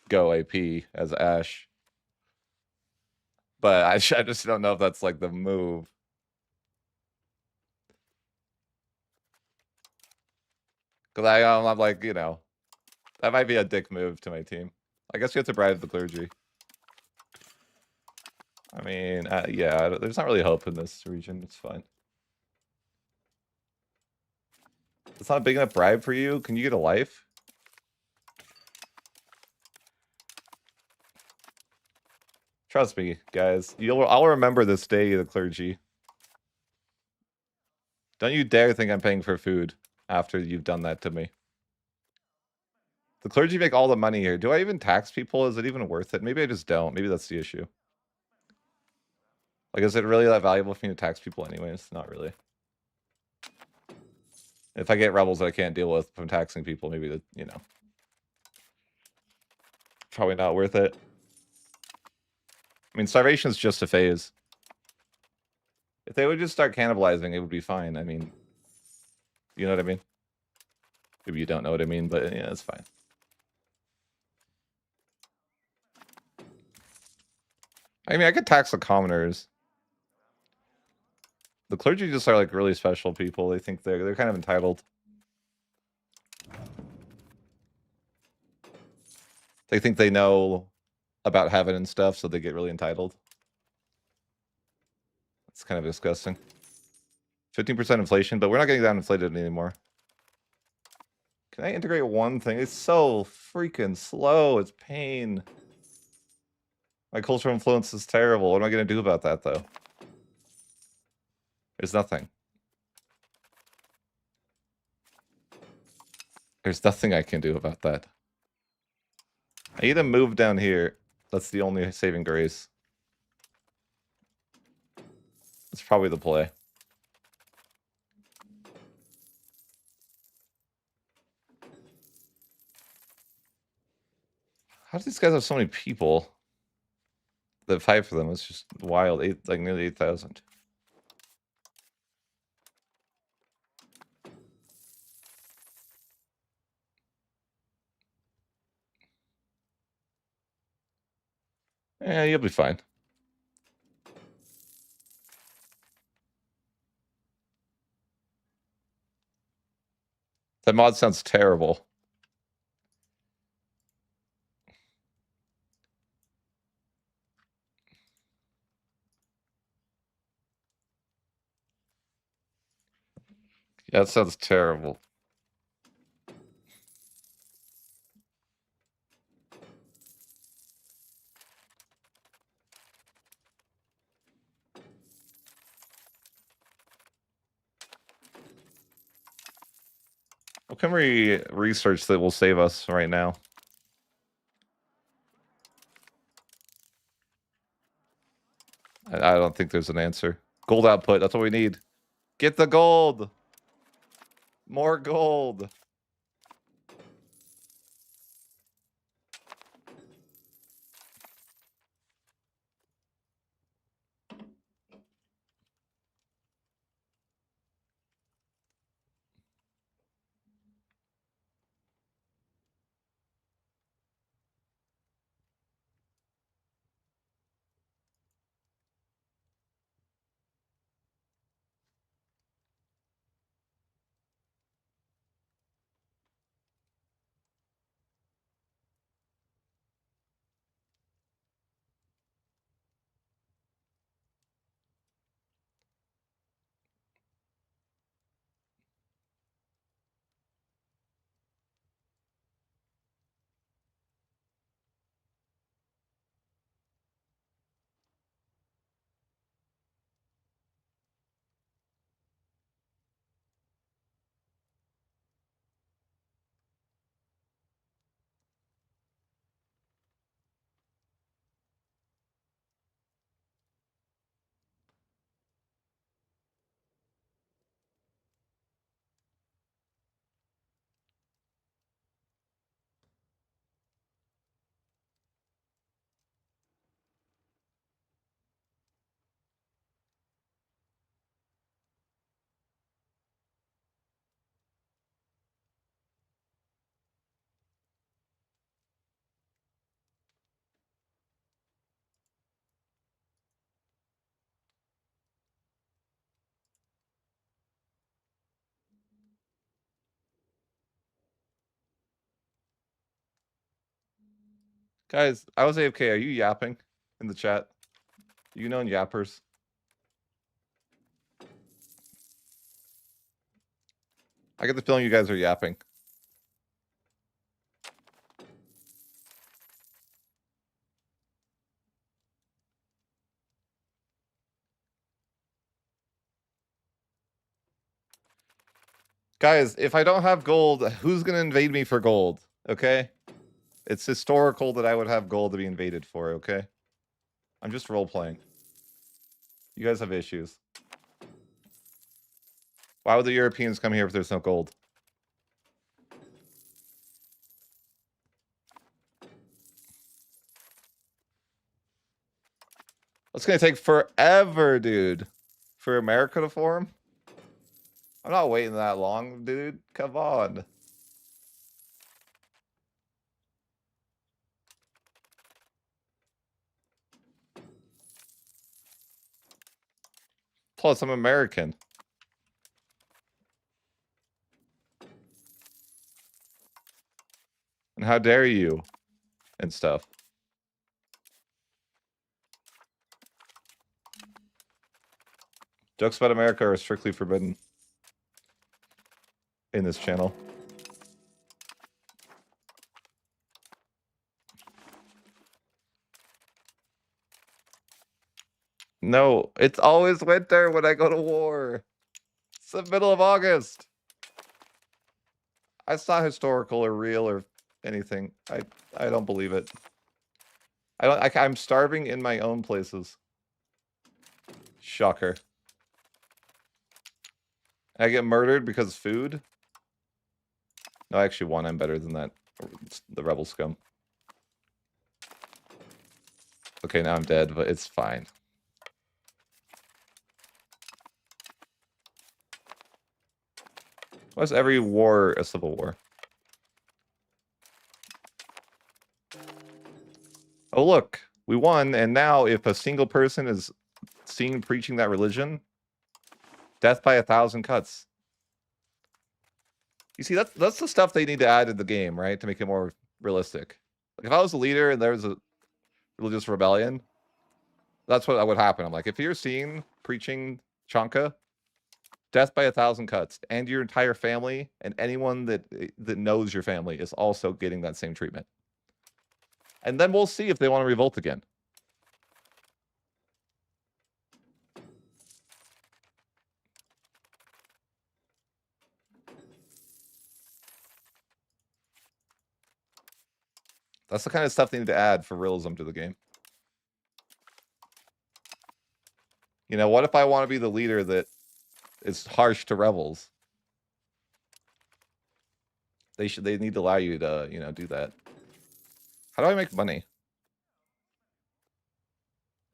go AP as Ash. But I just don't know if that's like the move. Because I'm like, you know, that might be a dick move to my team. I guess you have to bribe the clergy. I mean, yeah, there's not really hope in this region. It's fine. It's not a big enough bribe for you. Can you get a life? Trust me, guys. I'll remember this day, the clergy. Don't you dare think I'm paying for food after you've done that to me. The clergy make all the money here. Do I even tax people? Is it even worth it? Maybe I just don't. Maybe that's the issue. Like, is it really that valuable for me to tax people anyways? Not really. If I get rebels that I can't deal with from taxing people, maybe that, you know. Probably not worth it. I mean, starvation is just a phase. If they would just start cannibalizing, it would be fine. I mean, you know what I mean? Maybe you don't know what I mean, but yeah, it's fine. I mean, I could tax the commoners. The clergy just are like really special people. They think they're kind of entitled. They think they know about heaven and stuff, so they get really entitled. It's kind of disgusting. 15% inflation, but we're not getting that inflated anymore. Can I integrate one thing? It's so freaking slow. It's pain. My cultural influence is terrible. What am I going to do about that, though? There's nothing. There's nothing I can do about that. I need to move down here. That's the only saving grace. That's probably the play. How do these guys have so many people that fight for them? It's just wild. Like nearly 8,000. Yeah, you'll be fine. That mod sounds terrible. Yeah, that sounds terrible. What can we research that will save us right now? I don't think there's an answer. Gold output, that's what we need. Get the gold! More gold! Guys, I was AFK. Are you yapping in the chat? You known yappers? I get the feeling you guys are yapping. Guys, if I don't have gold, who's gonna invade me for gold? Okay? It's historical that I would have gold to be invaded for, okay? I'm just role-playing. You guys have issues. Why would the Europeans come here if there's no gold? It's gonna take forever, dude. For America to form? I'm not waiting that long, dude. Come on. Plus, I'm American. And how dare you? And stuff. Jokes about America are strictly forbidden in this channel. No, it's always winter when I go to war. It's the middle of August. It's not historical or real or anything. I don't believe it. I'm starving in my own places. Shocker. I get murdered because of food? No, I actually won. I'm better than that. It's the rebel scum. Okay, now I'm dead, but it's fine. Why is every war a civil war? Oh, look, we won, and now if a single person is seen preaching that religion, death by 1,000 cuts. You see, that's the stuff they need to add in the game, right? To make it more realistic. Like, if I was a leader and there was a religious rebellion, that's what would happen. I'm like, if you're seen preaching Chanka, death by 1,000 cuts, and your entire family and anyone that knows your family is also getting that same treatment. And then we'll see if they want to revolt again. That's the kind of stuff they need to add for realism to the game. You know, what if I want to be the leader that is harsh to rebels? They need to allow you to, you know, do that. How do I make money?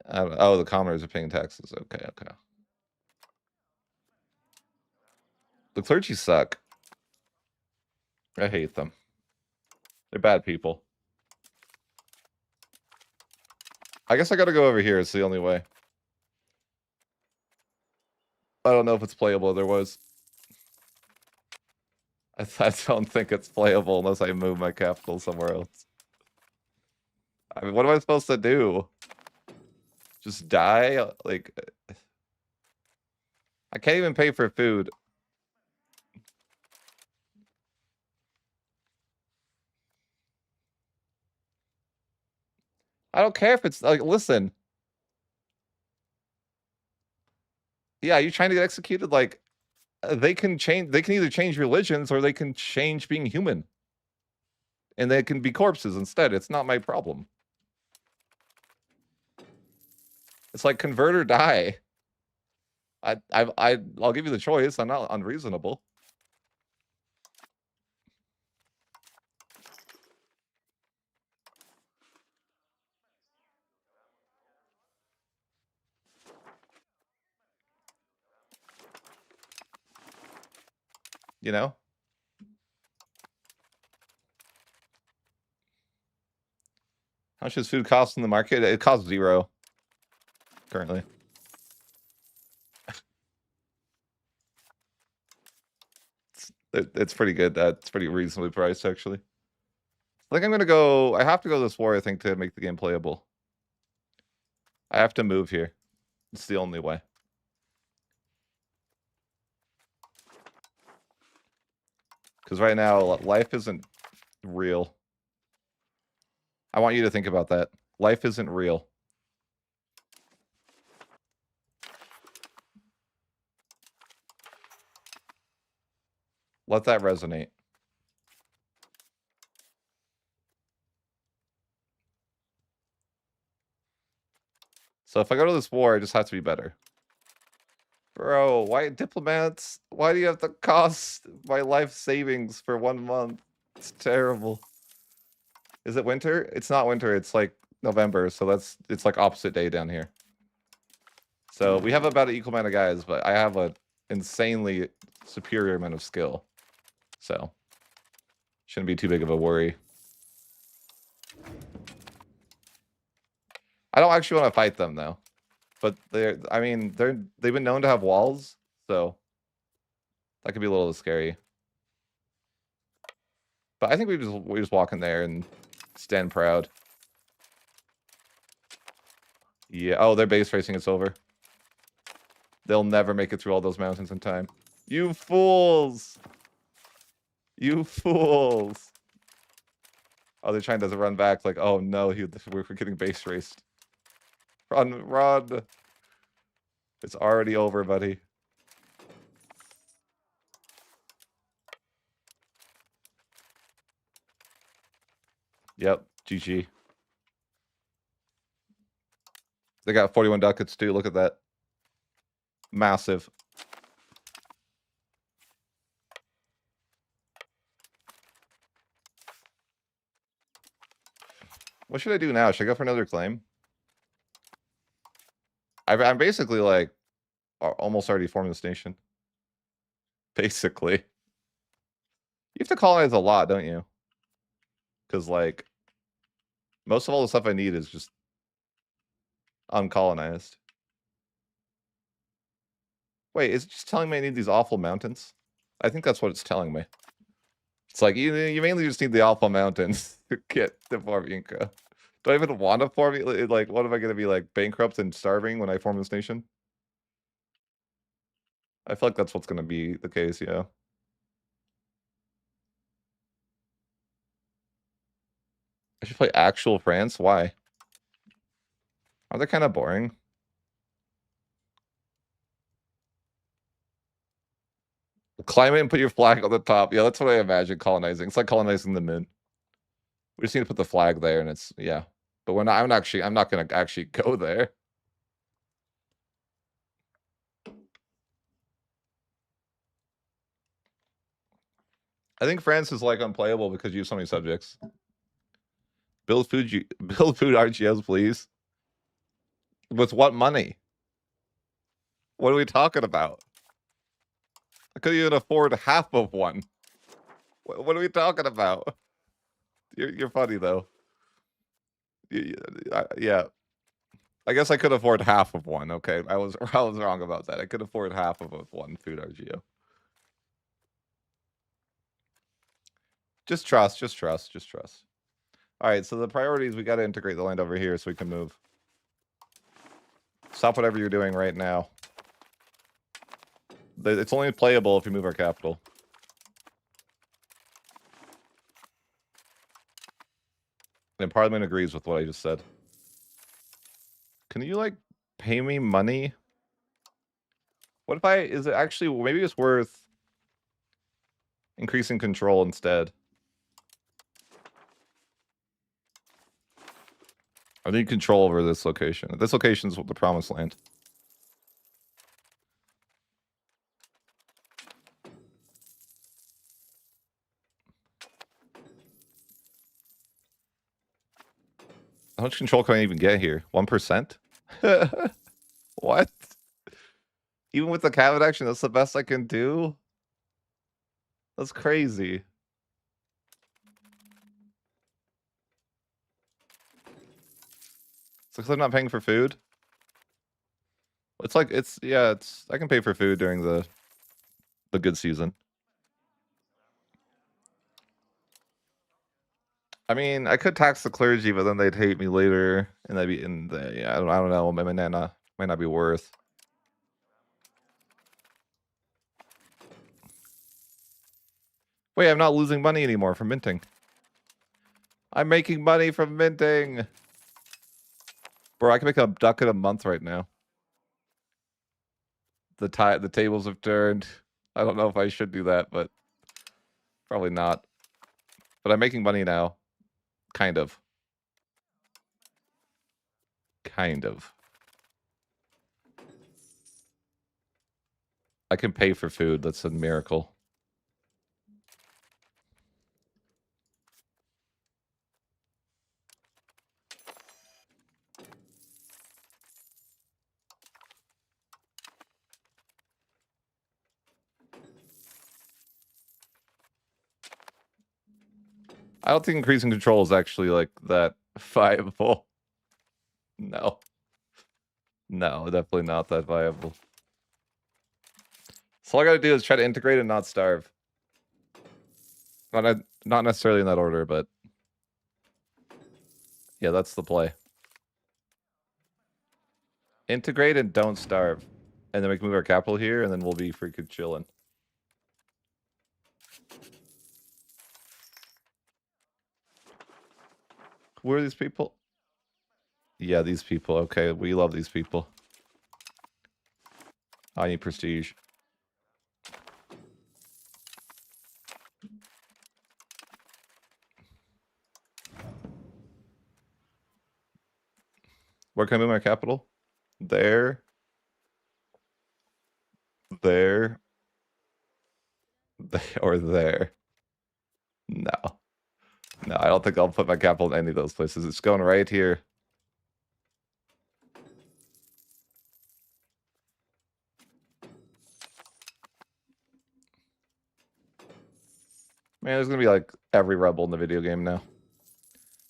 Oh, the commoners are paying taxes. Okay, okay. The clergy suck. I hate them. They're bad people. I guess I gotta go over here. It's the only way. I don't know if it's playable otherwise. I don't think it's playable unless I move my capital somewhere else. I mean, what am I supposed to do? Just die? Like, I can't even pay for food. I don't care if it's like, listen. Yeah, you're trying to get executed. Like, they can change. They can either change religions or they can change being human, and they can be corpses instead. It's not my problem. It's like convert or die. I'll give you the choice. I'm not unreasonable. You know? How much does food cost in the market? It costs 0 currently. It's pretty good. It's pretty reasonably priced, actually. I think I'm gonna go. I have to go this war, I think, to make the game playable. I have to move here. It's the only way. Because right now, life isn't real. I want you to think about that. Life isn't real. Let that resonate. So if I go to this war, I just have to be better. Bro, why diplomats? Why do you have to cost my life savings for 1 month? It's terrible. Is it winter? It's not winter, it's like November, so it's like opposite day down here. So we have about an equal amount of guys, but I have an insanely superior amount of skill. So shouldn't be too big of a worry. I don't actually want to fight them though. But they've been known to have walls, so that could be a little scary. But I think we just walk in there and stand proud. Yeah. Oh, they're base racing. It's over. They'll never make it through all those mountains in time. You fools! You fools! Oh, they're trying to run back. Like, oh no, we're getting base raced. Run, run! It's already over, buddy. Yep, GG. They got 41 ducats too. Look at that. Massive. What should I do now? Should I go for another claim? I'm basically like almost already formed this nation. Basically. You have to colonize a lot, don't you? Because like most of all the stuff I need is just uncolonized. Wait, is it just telling me I need these awful mountains? I think that's what it's telling me. It's like you mainly just need the awful mountains to get to form Inca. Do I even want to form it? Like, what am I going to be like bankrupt and starving when I form this nation? I feel like that's what's going to be the case, yeah. I should play actual France. Why? Are they kind of boring? Climb it and put your flag on the top. Yeah, that's what I imagine colonizing. It's like colonizing the moon. We just need to put the flag there, and it's yeah. But we're not. I'm not gonna actually go there. I think France is like unplayable because you have so many subjects. Build food RGS, please. With what money? What are we talking about? I couldn't even afford half of one. What are we talking about? You're funny though. Yeah. I guess I could afford half of one. Okay, I was wrong about that. I could afford half of one food RGO. Just trust. All right, so the priorities, we got to integrate the land over here so we can move. Stop whatever you're doing right now. It's only playable if we move our capital. And Parliament agrees with what I just said. Can you, like, pay me money? What if is it actually, maybe it's worth increasing control instead. I need control over this location. This location's the promised land. How much control can I even get here? 1%? What? Even with the cabinet action, that's the best I can do? That's crazy. It's because I'm not paying for food. It's like I can pay for food during the good season. I mean, I could tax the clergy, but then they'd hate me later, and that'd be yeah, I don't know. Might not be worth. Wait, I'm not losing money anymore from minting. I'm making money from minting. Bro, I can make a ducat a month right now. The tables have turned. I don't know if I should do that, but probably not. But I'm making money now. Kind of. Kind of. I can pay for food. That's a miracle. I don't think increasing control is actually like that viable. No. No, definitely not that viable. So all I gotta do is try to integrate and not starve. Not necessarily in that order, but yeah, that's the play. Integrate and don't starve. And then we can move our capital here, and then we'll be freaking chilling. Who are these people? Yeah, these people. Okay, we love these people. I need prestige. Where can I move my capital? There. There. Or there. No. No, I don't think I'll put my capital in any of those places. It's going right here. Man, there's gonna be like every rebel in the video game now.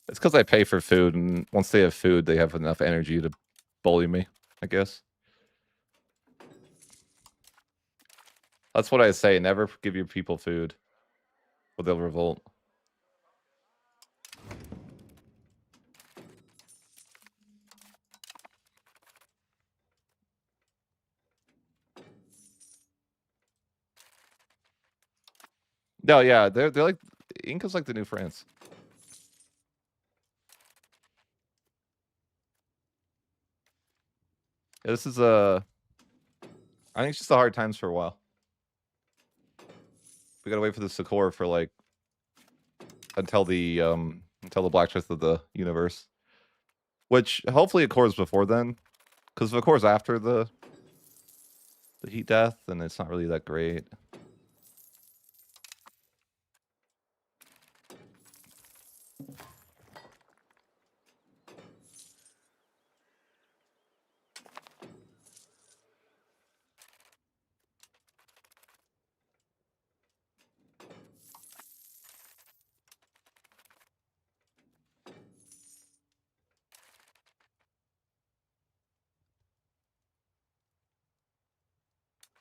It's because I pay for food, and once they have food, they have enough energy to bully me, I guess. That's what I say. Never give your people food, or they'll revolt. No, yeah, they're like Inca's like the new France. Yeah, this is I think it's just the hard times for a while. We gotta wait for the Succor for like until the Black Truth of the universe, which hopefully occurs before then, because if it occurs after the heat death, then it's not really that great.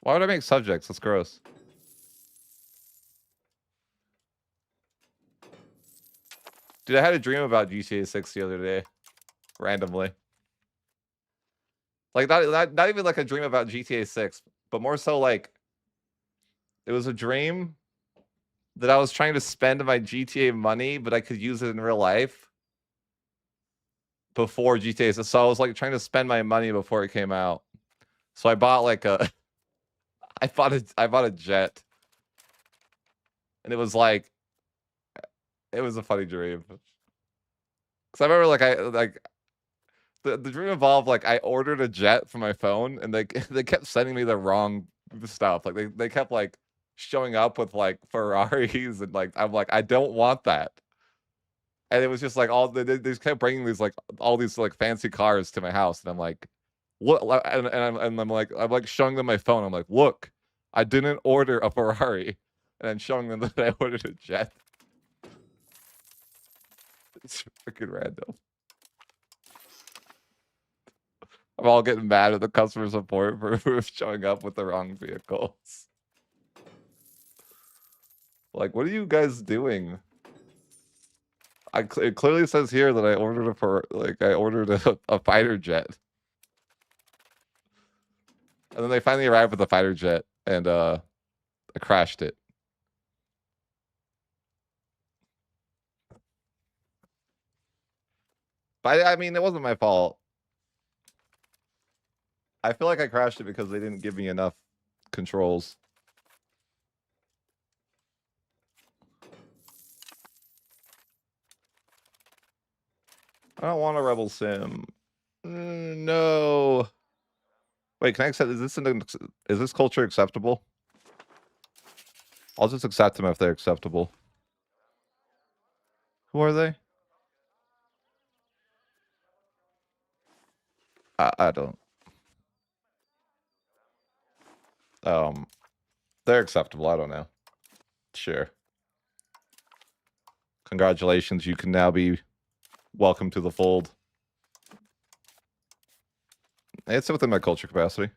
Why would I make subjects? That's gross. Dude, I had a dream about GTA 6 the other day, randomly. Like not even like a dream about GTA 6, but more so like it was a dream that I was trying to spend my GTA money, but I could use it in real life before GTA 6. So I was like trying to spend my money before it came out. So I bought like a I bought a jet. And it was like it was a funny dream. Cause I remember like the dream involved like I ordered a jet from my phone, and they they kept sending me the wrong stuff. Like they kept like showing up with like Ferraris, and like I'm like I don't want that. And it was just like all they just kept bringing these like all these like fancy cars to my house, and I'm like, what? And I'm like showing them my phone. I'm like, look, I didn't order a Ferrari, and I'm showing them that I ordered a jet. It's freaking random. I'm all getting mad at the customer support for showing up with the wrong vehicles. Like, what are you guys doing? It clearly says here that I ordered a fighter jet. And then they finally arrived with a fighter jet, and I crashed it. But I mean, it wasn't my fault. I feel like I crashed it because they didn't give me enough controls. I don't want a rebel sim. No. Wait, can I accept? Is this culture acceptable? I'll just accept them if they're acceptable. Who are they? I don't. They're acceptable. I don't know. Sure. Congratulations, you can now be welcome to the fold. It's within my culture capacity.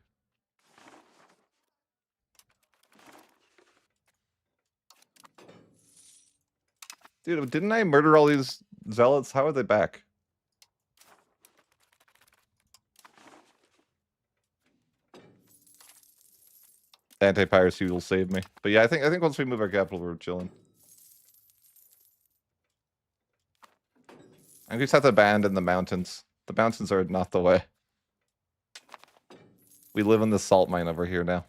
Dude, didn't I murder all these zealots? How are they back? Anti-piracy will save me. But yeah, I think once we move our capital, we're chilling. I just have to abandon the mountains. The mountains are not the way. We live in the salt mine over here now.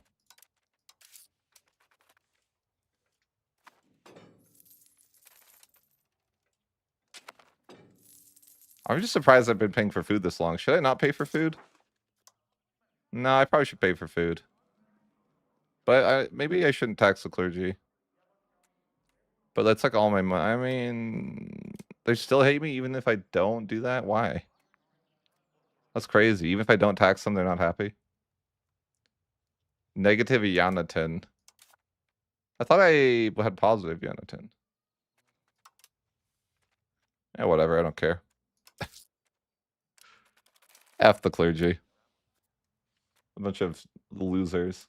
I'm just surprised I've been paying for food this long. Should I not pay for food? No, I probably should pay for food. But maybe I shouldn't tax the clergy. But that's like all my money. I mean, they still hate me even if I don't do that? Why? That's crazy. Even if I don't tax them, they're not happy. Negative Yanatin. I thought I had positive Yanatin. Yeah, whatever. I don't care. F the clergy. A bunch of losers.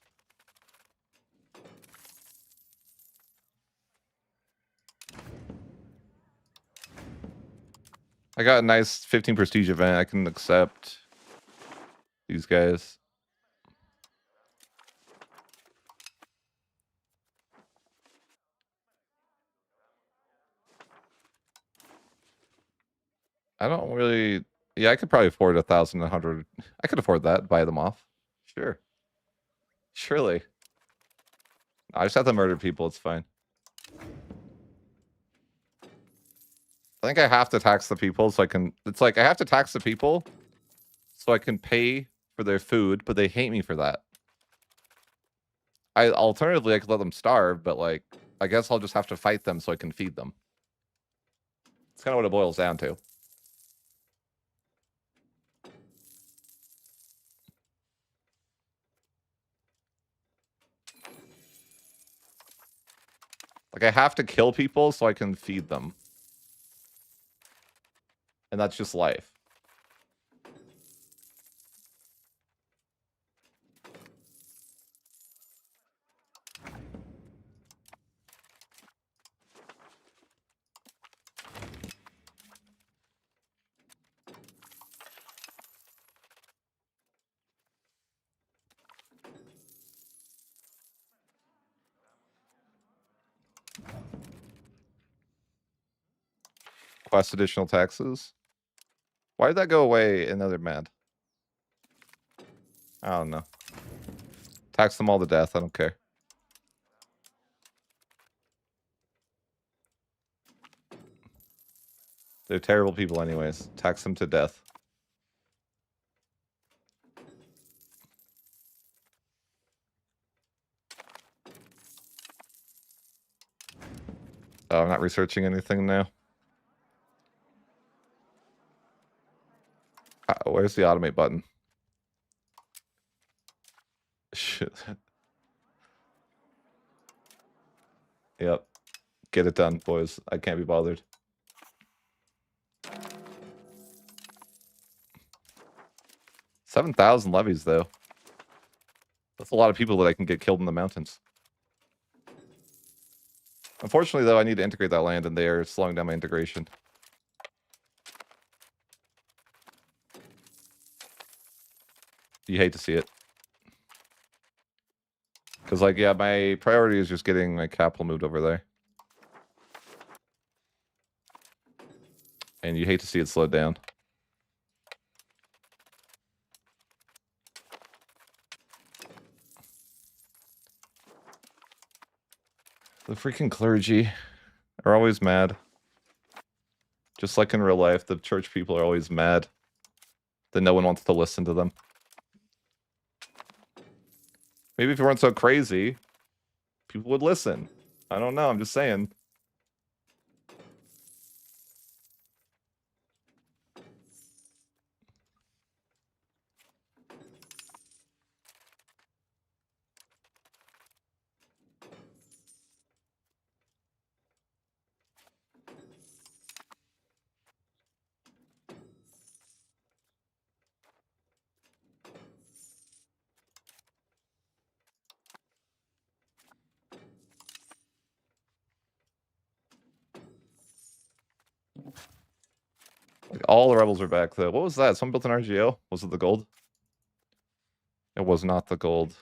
I got a nice 15 prestige event. I can accept these guys. I don't really... Yeah, I could probably afford 1,100. I could afford that. Buy them off. Sure. Surely. I just have to murder people. It's fine. I think I have to tax the people so I can... It's like, I have to tax the people so I can pay for their food, but they hate me for that. Alternatively, I could let them starve, but, like, I guess I'll just have to fight them so I can feed them. It's kind of what it boils down to. Like, I have to kill people so I can feed them. And that's just life. Quest additional taxes. Why did that go away and now they're mad? I don't know. Tax them all to death. I don't care. They're terrible people anyways. Tax them to death. Oh, I'm not researching anything now. Where's the automate button? Shit. Yep. Get it done, boys. I can't be bothered. $7,000 levies, though. That's a lot of people that I can get killed in the mountains. Unfortunately, though, I need to integrate that land, and they are slowing down my integration. You hate to see it. Because, like, yeah, my priority is just getting my capital moved over there. And you hate to see it slow down. The freaking clergy are always mad. Just like in real life, the church people are always mad that no one wants to listen to them. Maybe if you weren't so crazy, people would listen. I don't know, I'm just saying. Like, all the rebels are back, though. What was that? Someone built an RGO? Was it the gold? It was not the gold.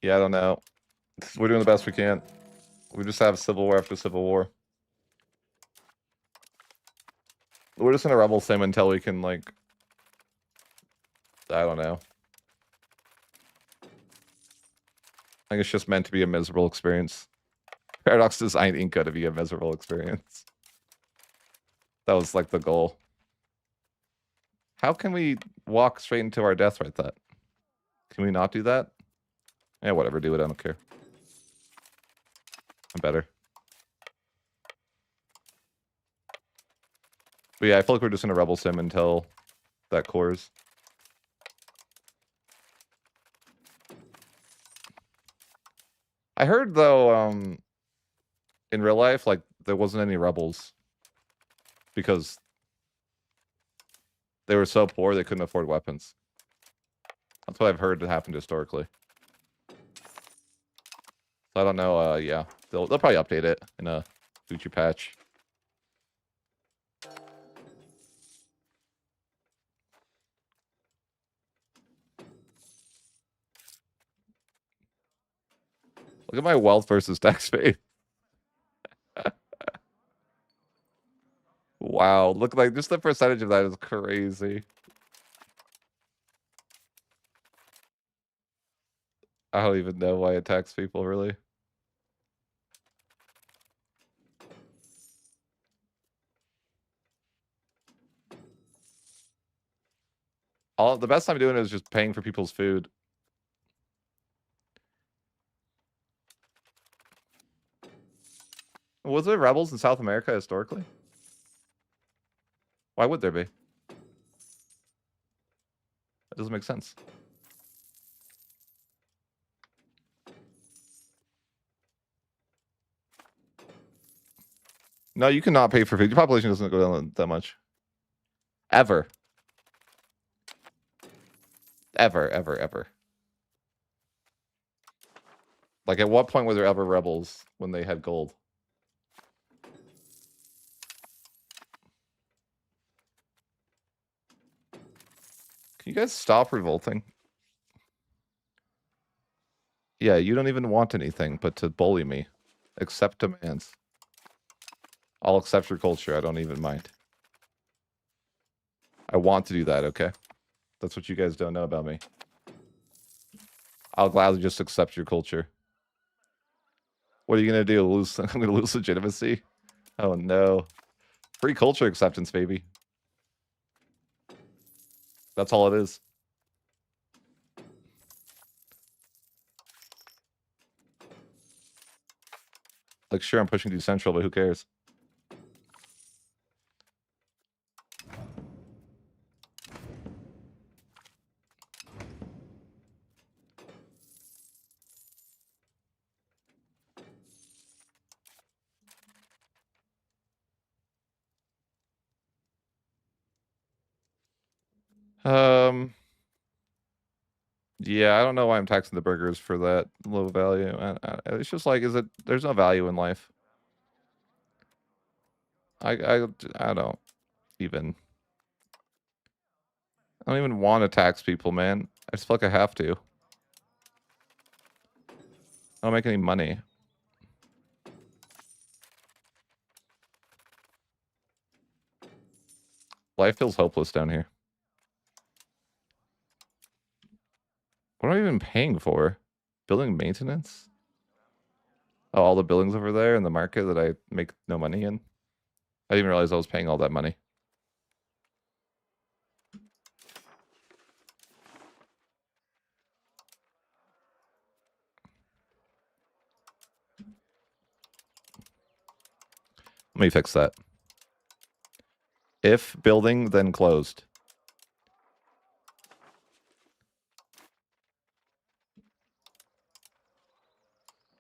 Yeah, I don't know. We're doing the best we can. We just have civil war after civil war. We're just in a rebel sim until we can, like... I don't know. I think it's just meant to be a miserable experience. Paradox designed Inca to be a miserable experience. That was, like, the goal. How can we walk straight into our death right that? Can we not do that? Yeah, whatever, do it, I don't care. I'm better. But yeah, I feel like we're just in a rebel sim until that cores. I heard, though, in real life, like, there wasn't any rebels. Because they were so poor they couldn't afford weapons. That's what I've heard happened historically. So I don't know, yeah. They'll probably update it in a future patch. Look at my wealth versus tax pay. Wow, look, like, just the percentage of that is crazy. I don't even know why it tax people, really. The best I'm doing is just paying for people's food. Was there rebels in South America historically? Why would there be? That doesn't make sense. No, you cannot pay for food. Your population doesn't go down that much. Ever. Ever, ever, ever. Like, at what point were there ever rebels when they had gold? Can you guys stop revolting? Yeah, you don't even want anything but to bully me. Accept demands. I'll accept your culture. I don't even mind. I want to do that, okay? That's what you guys don't know about me. I'll gladly just accept your culture. What are you going to do? Lose? I'm going to lose legitimacy? Oh, no. Free culture acceptance, baby. That's all it is. Like, sure, I'm pushing decentral, but who cares? Um, Yeah, I don't know why I'm taxing the burgers for that low value. It's just like, there's no value in life. I don't even. I don't even want to tax people, man. I just feel like I have to. I don't make any money. Life feels hopeless down here. What am I even paying for? Building maintenance? Oh, all the buildings over there in the market that I make no money in? I didn't even realize I was paying all that money. Let me fix that. If building, then closed.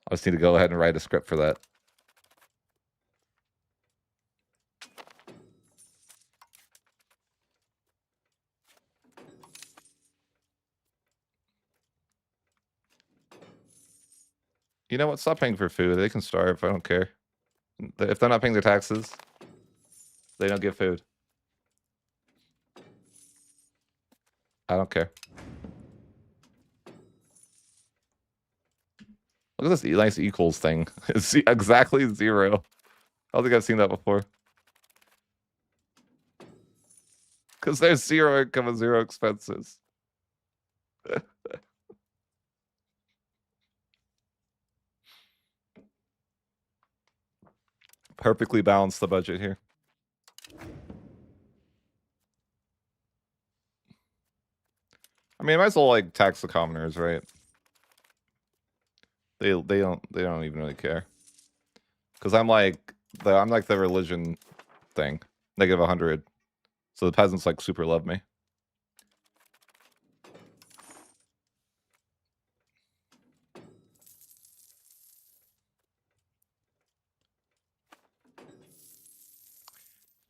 I just need to go ahead and write a script for that. You know what? Stop paying for food. They can starve. I don't care. If they're not paying their taxes, they don't get food. I don't care. Look at this nice equals thing. It's exactly 0. I don't think I've seen that before. Because there's 0 income and 0 expenses. Perfectly balanced the budget here. I mean, I might as well like tax the commoners, right? They don't even really care. Because I'm like the religion thing, -100. So the peasants like super love me.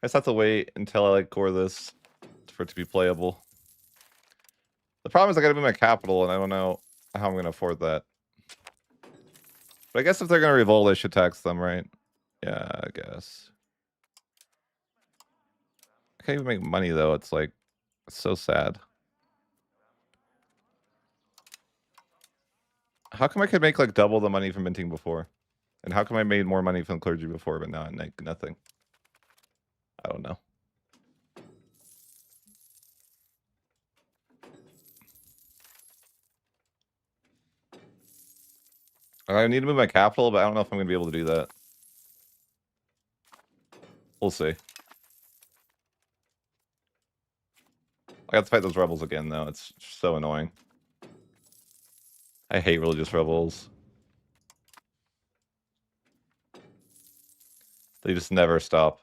I just have to wait until I like core this for it to be playable. The problem is I gotta move my capital, and I don't know how I'm gonna afford that. But I guess if they're gonna revolt, I should tax them, right? Yeah, I guess. I can't even make money though. It's like, it's so sad. How come I could make like double the money from minting before? And how come I made more money from clergy before, but now I make nothing? I don't know. I need to move my capital, but I don't know if I'm gonna be able to do that. We'll see. I have to fight those rebels again, though. It's so annoying. I hate religious rebels. They just never stop.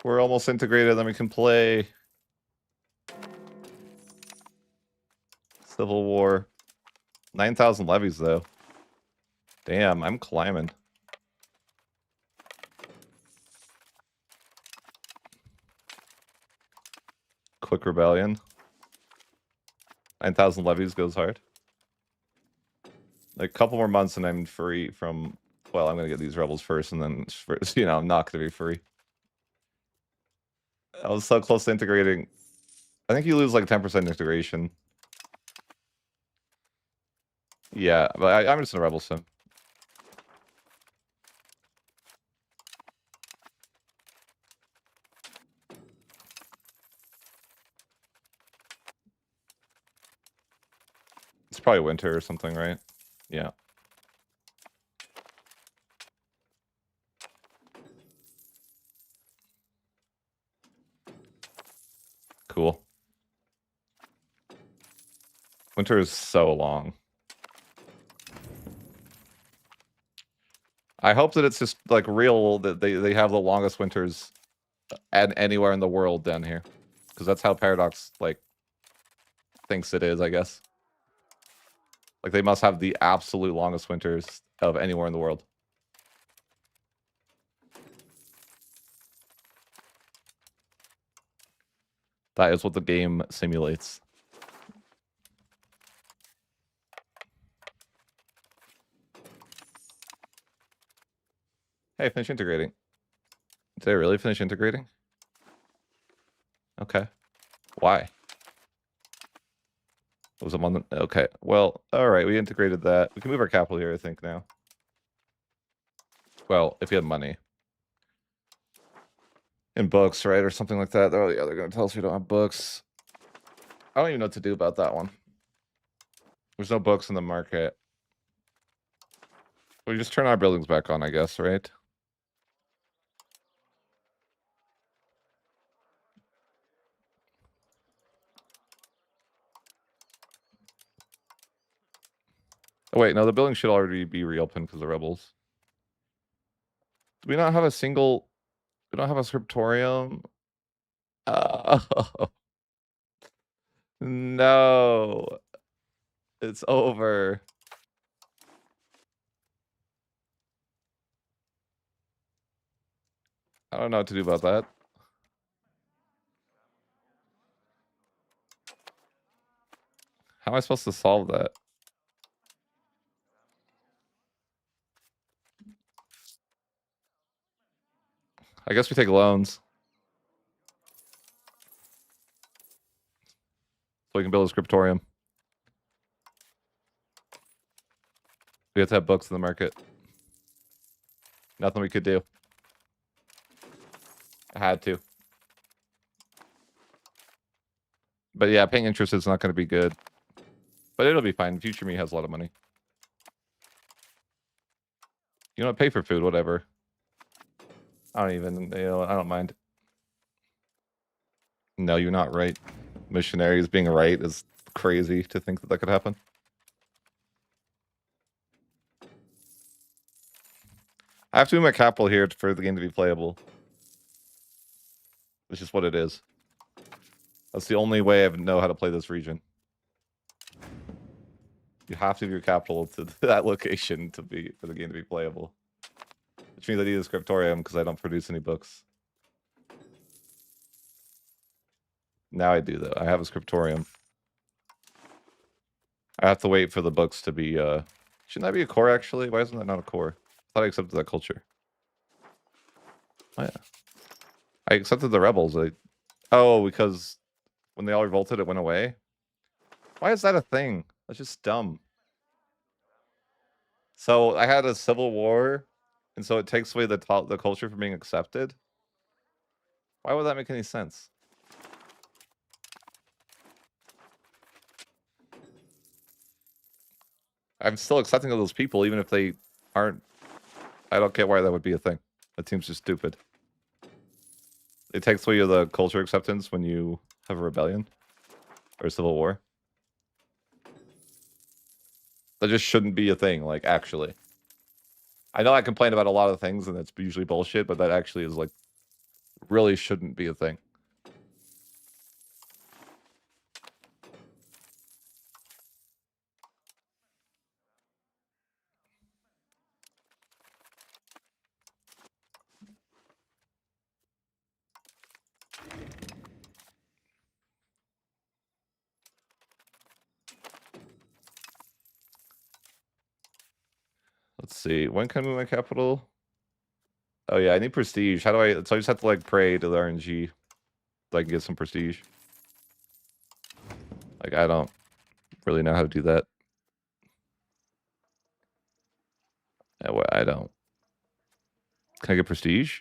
We're almost integrated, then we can play. Civil War. 9,000 levies, though. Damn, I'm climbing. Quick rebellion. 9,000 levies goes hard. Like, a couple more months and I'm free from... Well, I'm gonna get these rebels first, and then, you know, I'm not gonna be free. I was so close to integrating. I think you lose like 10% integration. Yeah, but I'm just in a rebel sim. It's probably winter or something, right? Yeah. Cool. Winter is so long. I hope that it's just like real that they have the longest winters and anywhere in the world down here, because that's how Paradox like thinks it is, I guess. Like they must have the absolute longest winters of anywhere in the world. That is what the game simulates. Hey, finish integrating. Did I really finish integrating? Okay. Why? Was it on the... Okay. Well, all right. We integrated that. We can move our capital here, I think, now. Well, if you have money. In books, right? Or something like that. Oh, yeah, they're going to tell us we don't have books. I don't even know what to do about that one. There's no books in the market. We just turn our buildings back on, I guess, right? Oh, wait, no, the building should already be reopened because of the rebels. Do we not have a single... We don't have a scriptorium? Oh, no. It's over. I don't know what to do about that. How am I supposed to solve that? I guess we take loans. So we can build a scriptorium. We have to have books in the market. Nothing we could do. I had to. But yeah, paying interest is not going to be good. But it'll be fine. Future me has a lot of money. You know what? Pay for food, whatever. I don't even, you know, I don't mind. No, you're not right. Missionaries being right is crazy to think that that could happen. I have to move my capital here for the game to be playable. It's just what it is. That's the only way I know how to play this region. You have to move your capital to that location for the game to be playable. Which means I need a scriptorium because I don't produce any books. Now I do though. I have a scriptorium. I have to wait for the books to be shouldn't that be a core actually? Why isn't that not a core? I thought I accepted that culture. Oh yeah. I accepted the rebels. Oh, because when they all revolted it went away? Why is that a thing? That's just dumb. So I had a civil war, and so it takes away the culture from being accepted. Why would that make any sense? I'm still accepting of those people, even if they aren't. I don't get why that would be a thing. That seems just stupid. It takes away the culture acceptance when you have a rebellion or a civil war. That just shouldn't be a thing, like, actually. I know I complain about a lot of things, and that's usually bullshit, but that actually is, like, really shouldn't be a thing. Let's see. When can I move my capital? Oh yeah, I need prestige. How do I... So I just have to, like, pray to the RNG so I can get some prestige. Like, I don't really know how to do that. I don't. Can I get prestige?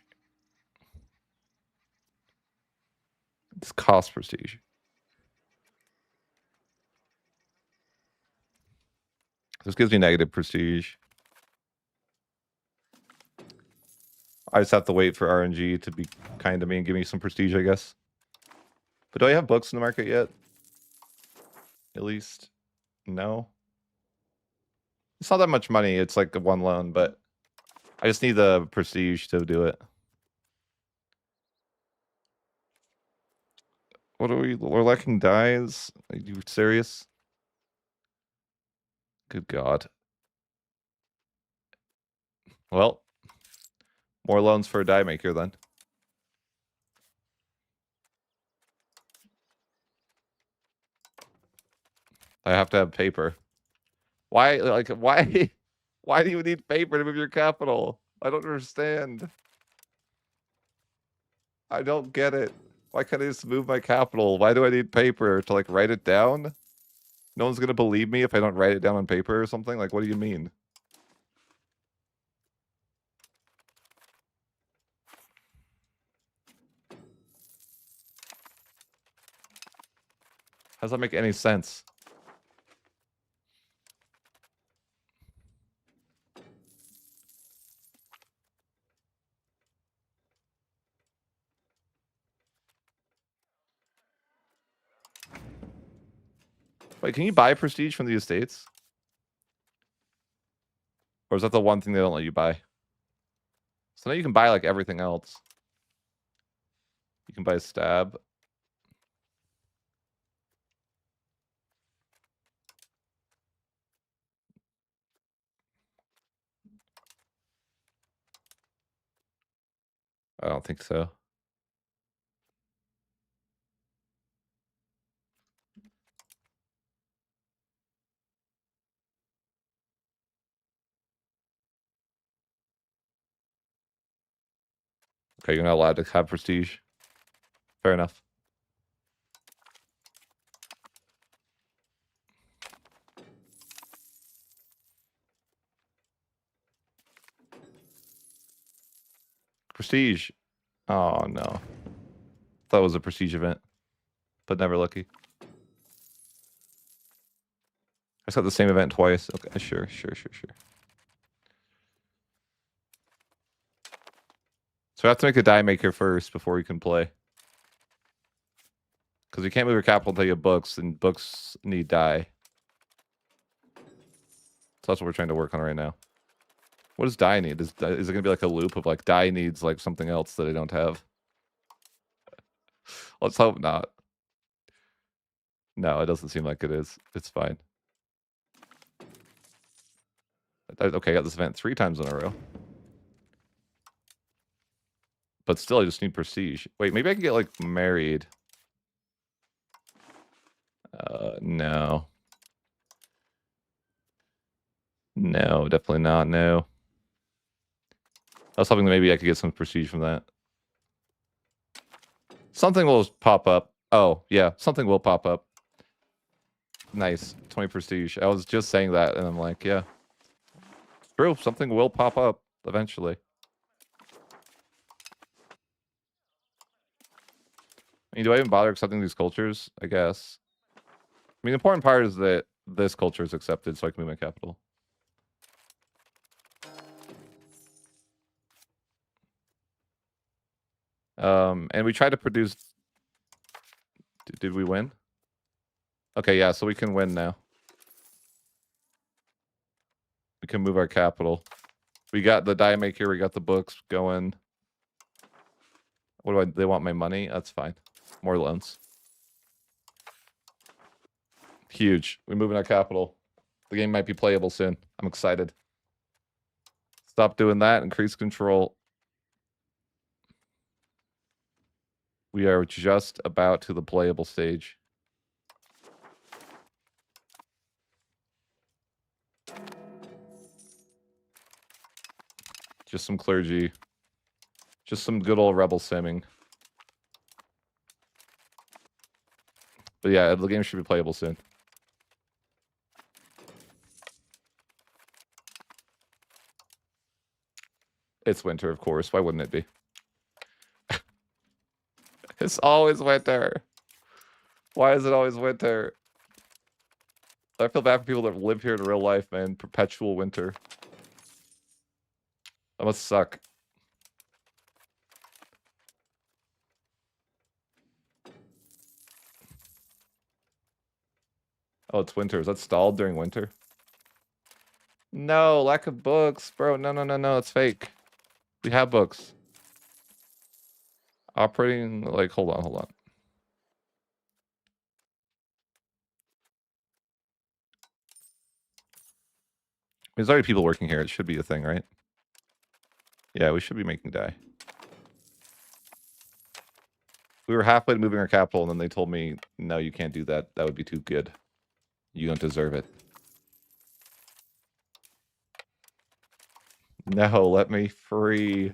This costs prestige. This gives me negative prestige. I just have to wait for RNG to be kind to me and give me some prestige, I guess. But do I have books in the market yet? At least? No. It's not that much money. It's like one loan, but I just need the prestige to do it. What are we? We're lacking dies? Are you serious? Good God. Well, more loans for a die maker then. I have to have paper. Why, like, why, why do you need paper to move your capital? I don't understand. I don't get it. Why can't I just move my capital? Why do I need paper to, like, write it down? No one's gonna believe me if I don't write it down on paper or something? Like, what do you mean? How does that make any sense? Wait, can you buy prestige from the estates? Or is that the one thing they don't let you buy? So now you can buy, like, everything else. You can buy a stab. I don't think so. Okay, you're not allowed to have prestige. Fair enough. Prestige. Oh, no. That was a prestige event, but never lucky. I saw the same event twice. Okay, sure. So we have to make a die maker first before we can play. Because we can't move your capital until you have books, and books need die. So that's what we're trying to work on right now. What does die need? Is it going to be like a loop of, like, die needs, like, something else that I don't have? Let's hope not. No, it doesn't seem like it is. It's fine. Okay, I got this event 3 times in a row. But still, I just need prestige. Wait, maybe I can get, like, married. No. No, definitely not, no. I was hoping that maybe I could get some prestige from that. Something will pop up. Oh, yeah, something will pop up. Nice, 20 prestige. I was just saying that, and I'm like, yeah. It's true, something will pop up eventually. I mean, do I even bother accepting these cultures? I guess. I mean, the important part is that this culture is accepted, so I can move my capital. And we tried to produce... Did we win? Okay, yeah, so we can win now. We can move our capital. We got the die maker, we got the books going. What do they want my money? That's fine. More loans. Huge. We're moving our capital. The game might be playable soon. I'm excited. Stop doing that. Increase control. We are just about to the playable stage. Just some clergy. Just some good old rebel simming. But yeah, the game should be playable soon. It's winter, of course. Why wouldn't it be? It's always winter. Why is it always winter? I feel bad for people that live here in real life, man. Perpetual winter. That must suck. Oh, it's winter. Is that stalled during winter? No, lack of books. Bro, no. It's fake. We have books. Operating, like, hold on. There's already people working here. It should be a thing, right? Yeah, we should be making dye. We were halfway to moving our capital, and then they told me, no, you can't do that. That would be too good. You don't deserve it. No, let me free.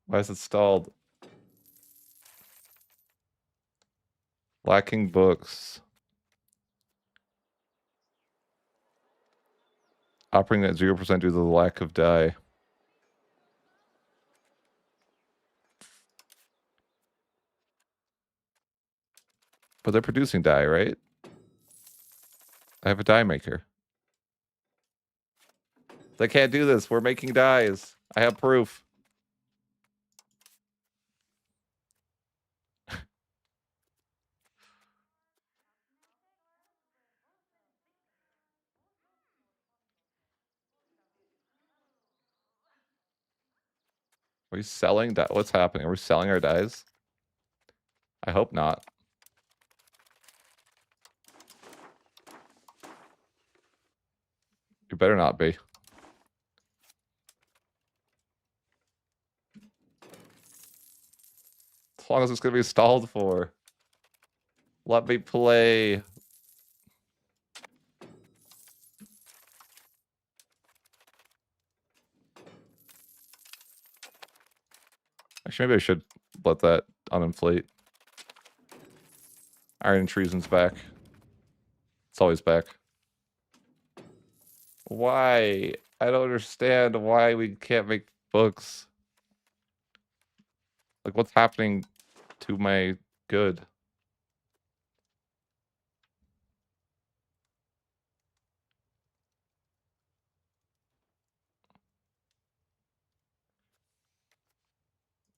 Why is it stalled? Lacking books. Operating at 0% due to the lack of dye. But they're producing dye, right? I have a dye maker. They can't do this. We're making dyes. I have proof. Are we selling dye? What's happening? Are we selling our dyes? I hope not. You better not be. As long as it's going to be stalled for. Let me play. Actually, maybe I should let that uninflate. Iron and Treason's back. It's always back. Why? I don't understand why we can't make books. Like, what's happening to my good?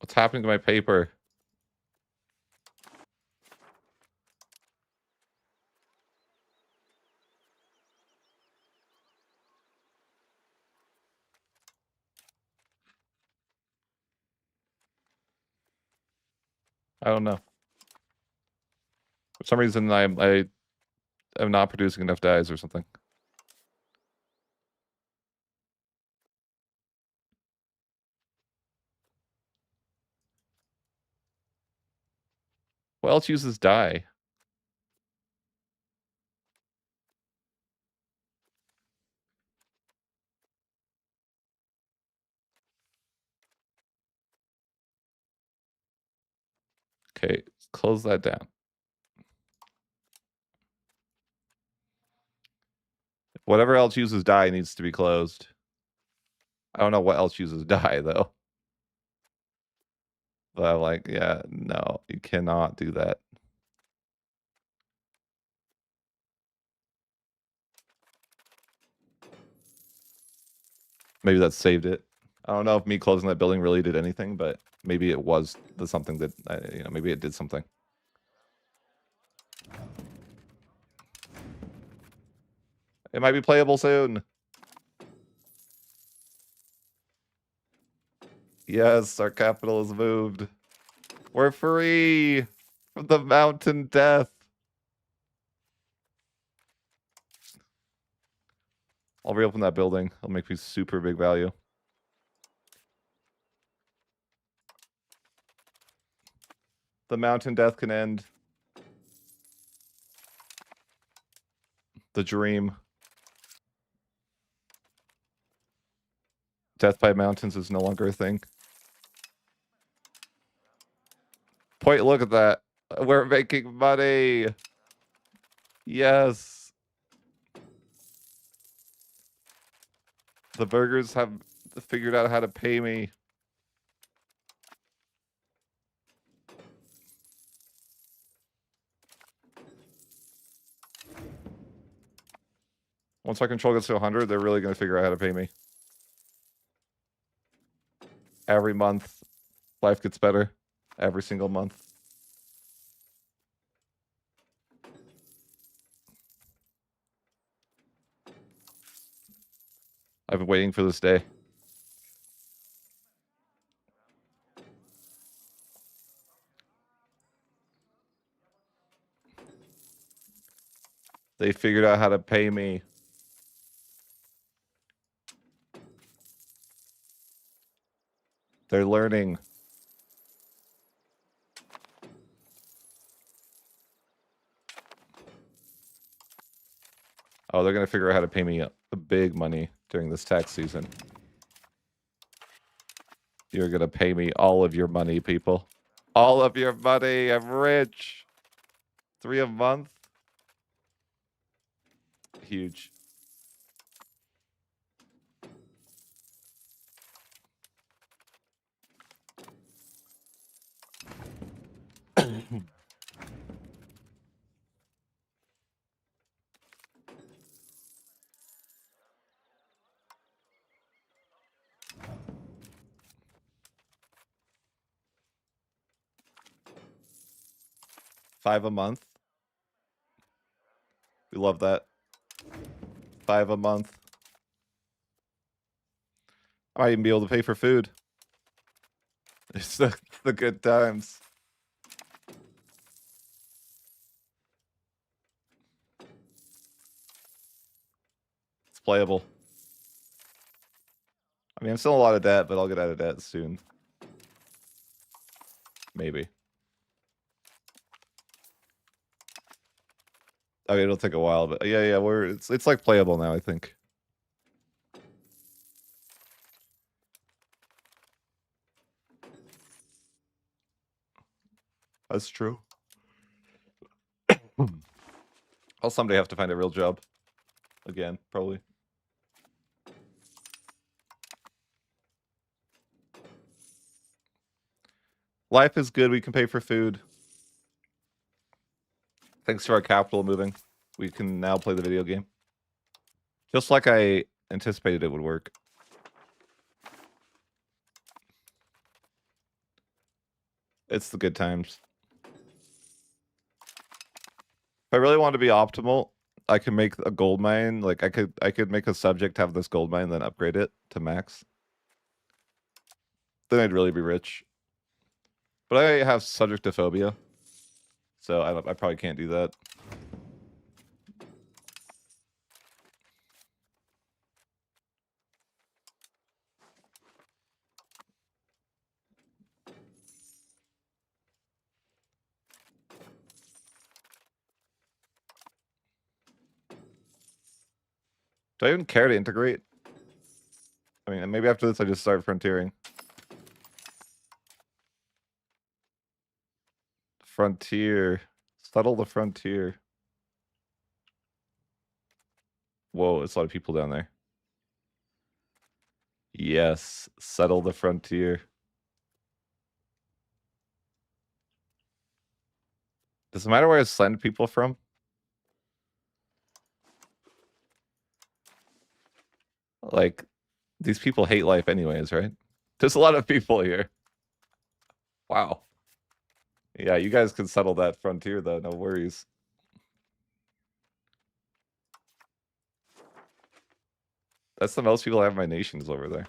What's happening to my paper? I don't know. For some reason, I am not producing enough dyes or something. What else uses dye? Okay, close that down. Whatever else uses dye needs to be closed. I don't know what else uses dye, though. But I'm like, yeah, no, you cannot do that. Maybe that saved it. I don't know if me closing that building really did anything, but maybe it was something that, maybe it did something. It might be playable soon. Yes, our capital is moved. We're free from the mountain death. I'll reopen that building. It'll make me super big value. The mountain death can end. The dream. Death by mountains is no longer a thing. Point, look at that. We're making money. Yes. The burgers have figured out how to pay me. Once our control gets to 100, they're really going to figure out how to pay me. Every month, life gets better. Every single month. I've been waiting for this day. They figured out how to pay me. They're learning. Oh, they're gonna figure out how to pay me the big money during this tax season. You're gonna pay me all of your money, people. All of your money. I'm rich. 3 a month. Huge. $5 a month. We love that. $5 a month. I might even be able to pay for food. It's the good times. It's playable. I mean, I'm still in a lot of debt, but I'll get out of debt soon. Maybe. I mean, it'll take a while, but yeah, it's like playable now, I think. That's true. I'll someday have to find a real job. Again, probably. Life is good. We can pay for food. Thanks to our capital moving, we can now play the video game. Just like I anticipated it would work. It's the good times. If I really want to be optimal, I can make a gold mine. Like I could make a subject have this gold mine, then upgrade it to max. Then I'd really be rich. But I have subjectophobia, so I probably can't do that. Do I even care to integrate? I mean, maybe after this I just start frontiering. Frontier. Settle the frontier. Whoa, there's a lot of people down there. Yes, settle the frontier. Does it matter where I send people from? Like, these people hate life anyways, right? There's a lot of people here. Wow. Yeah, you guys can settle that frontier though, no worries. That's the most people I have my nations over there.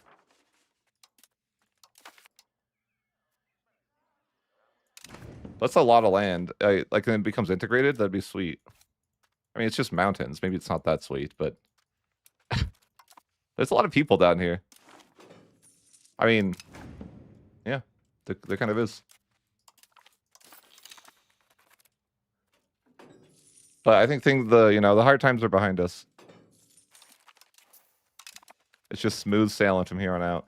That's a lot of land. Like, when it becomes integrated, that'd be sweet. I mean, it's just mountains. Maybe it's not that sweet, but there's a lot of people down here. I mean, yeah, there kind of is. But I think the hard times are behind us. It's just smooth sailing from here on out.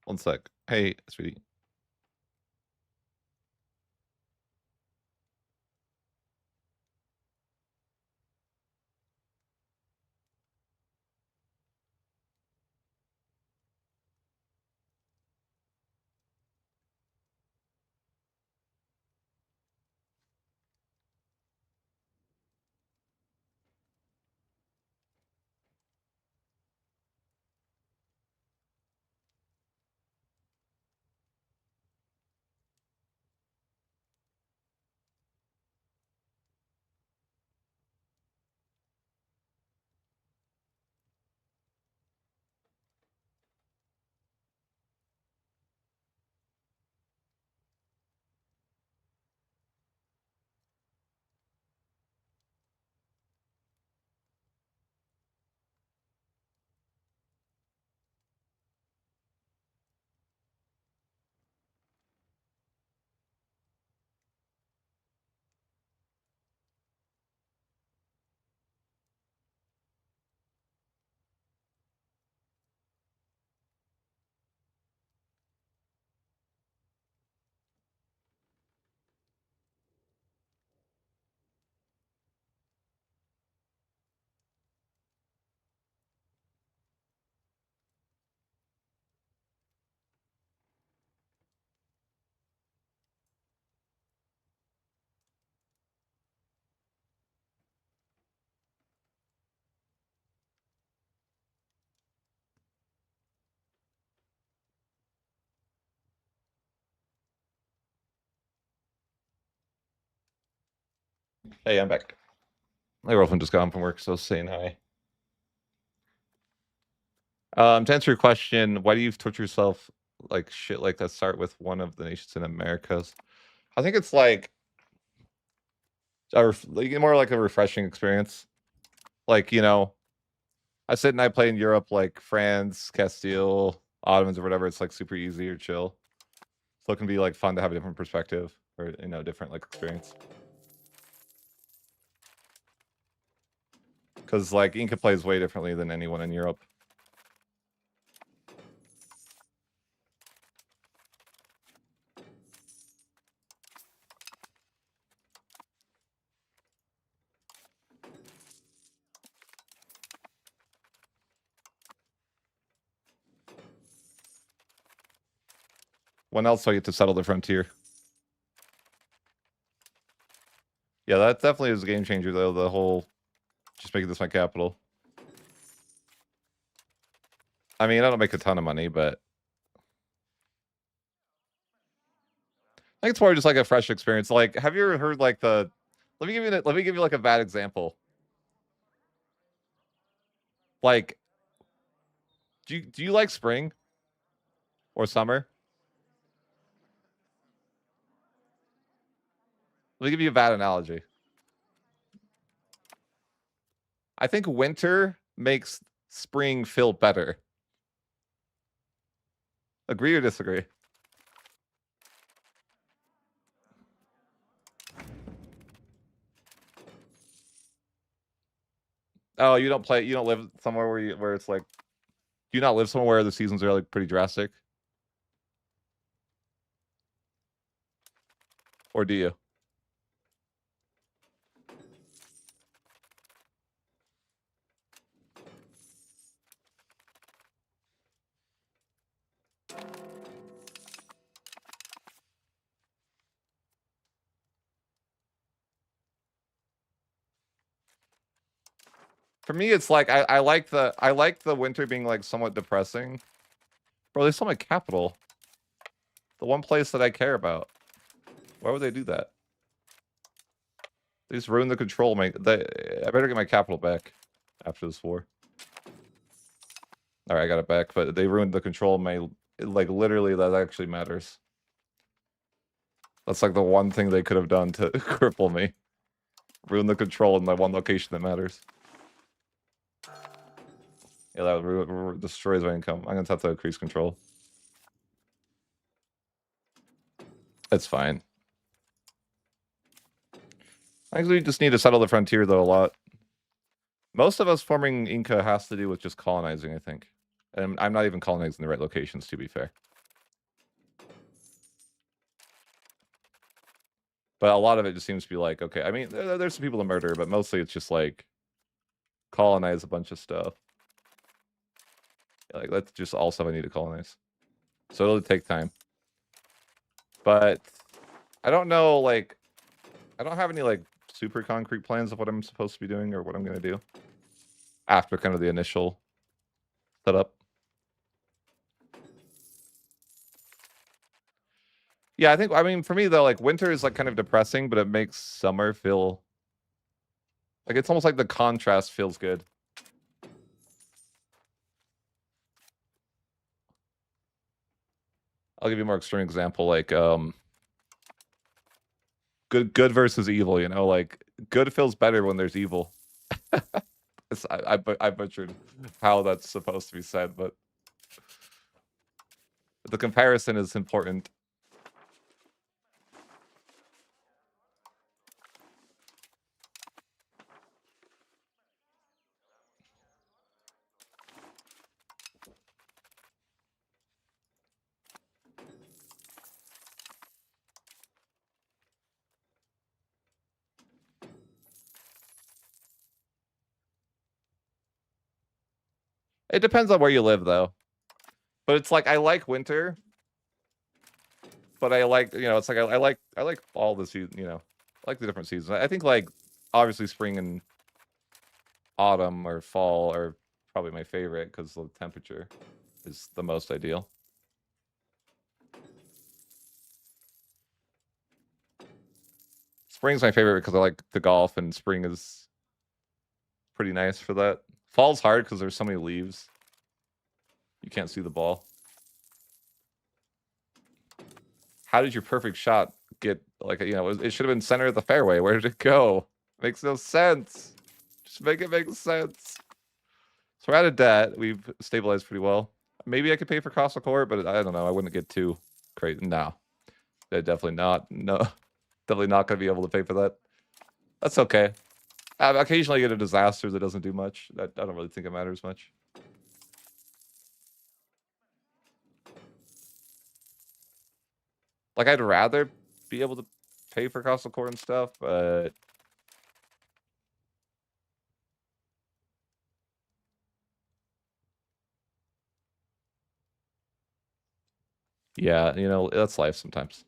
One sec. Hey, sweetie. Hey, I'm back. My girlfriend just got home from work, so saying hi. To answer your question, why do you torture yourself like shit like that? Start with one of the nations in Americas. I think it's like more like a refreshing experience. Like, I sit and I play in Europe, like France, Castile, Ottomans, or whatever. It's like super easy or chill. So it can be like fun to have a different perspective or different like experience. Because like Inca plays way differently than anyone in Europe. When else do I get to settle the frontier? Yeah, that definitely is a game changer though. The whole just making this my capital. I mean, I don't make a ton of money, but I think it's more just like a fresh experience. Like, have you ever heard like the? Let me give you like a bad example. Like, do you like spring or summer? Let me give you a bad analogy. I think winter makes spring feel better. Agree or disagree? Oh, you don't play. You don't live somewhere where it's like. Do you not live somewhere where the seasons are like pretty drastic? Or do you? For me, it's like I like the winter being like somewhat depressing. Bro, they stole my capital. The one place that I care about. Why would they do that? They just ruined the control. I better get my capital back after this war. All right, I got it back, but they ruined the control of my, like, literally that actually matters. That's like the one thing they could have done to cripple me. Ruin the control in my one location that matters. Yeah, that destroys my income. I'm gonna have to increase control. It's fine. I think we just need to settle the frontier, though, a lot. Most of us forming Inca has to do with just colonizing, I think. And I'm not even colonizing the right locations, to be fair. But a lot of it just seems to be like, okay, I mean, there's some people to murder, but mostly it's just like colonize a bunch of stuff. Like, that's just all stuff I need to colonize. So it'll take time. But I don't know, like, I don't have any, like, super concrete plans of what I'm supposed to be doing or what I'm going to do after kind of the initial setup. Yeah, I mean, for me, though, like, winter is, like, kind of depressing, but it makes summer feel... Like, it's almost like the contrast feels good. I'll give you a more extreme example, like, good versus evil, like, good feels better when there's evil. I butchered how that's supposed to be said, but the comparison is important. It depends on where you live, though. But it's like I like winter, but I like it's like I like all the season. I like the different seasons. I think like obviously spring and autumn or fall are probably my favorite because the temperature is the most ideal. Spring's my favorite because I like the golf, and spring is pretty nice for that. Fall's hard because there's so many leaves. You can't see the ball. How did your perfect shot get, like, you know, it should have been center of the fairway. Where did it go? Makes no sense. Just make it make sense. So we're out of debt. We've stabilized pretty well. Maybe I could pay for Castle Court, but I don't know. I wouldn't get too crazy. No. Definitely not. No. Definitely not going to be able to pay for that. That's okay. Occasionally I get a disaster that doesn't do much. I don't really think it matters much. Like, I'd rather be able to pay for Castle Court and stuff, but yeah, you know, that's life sometimes.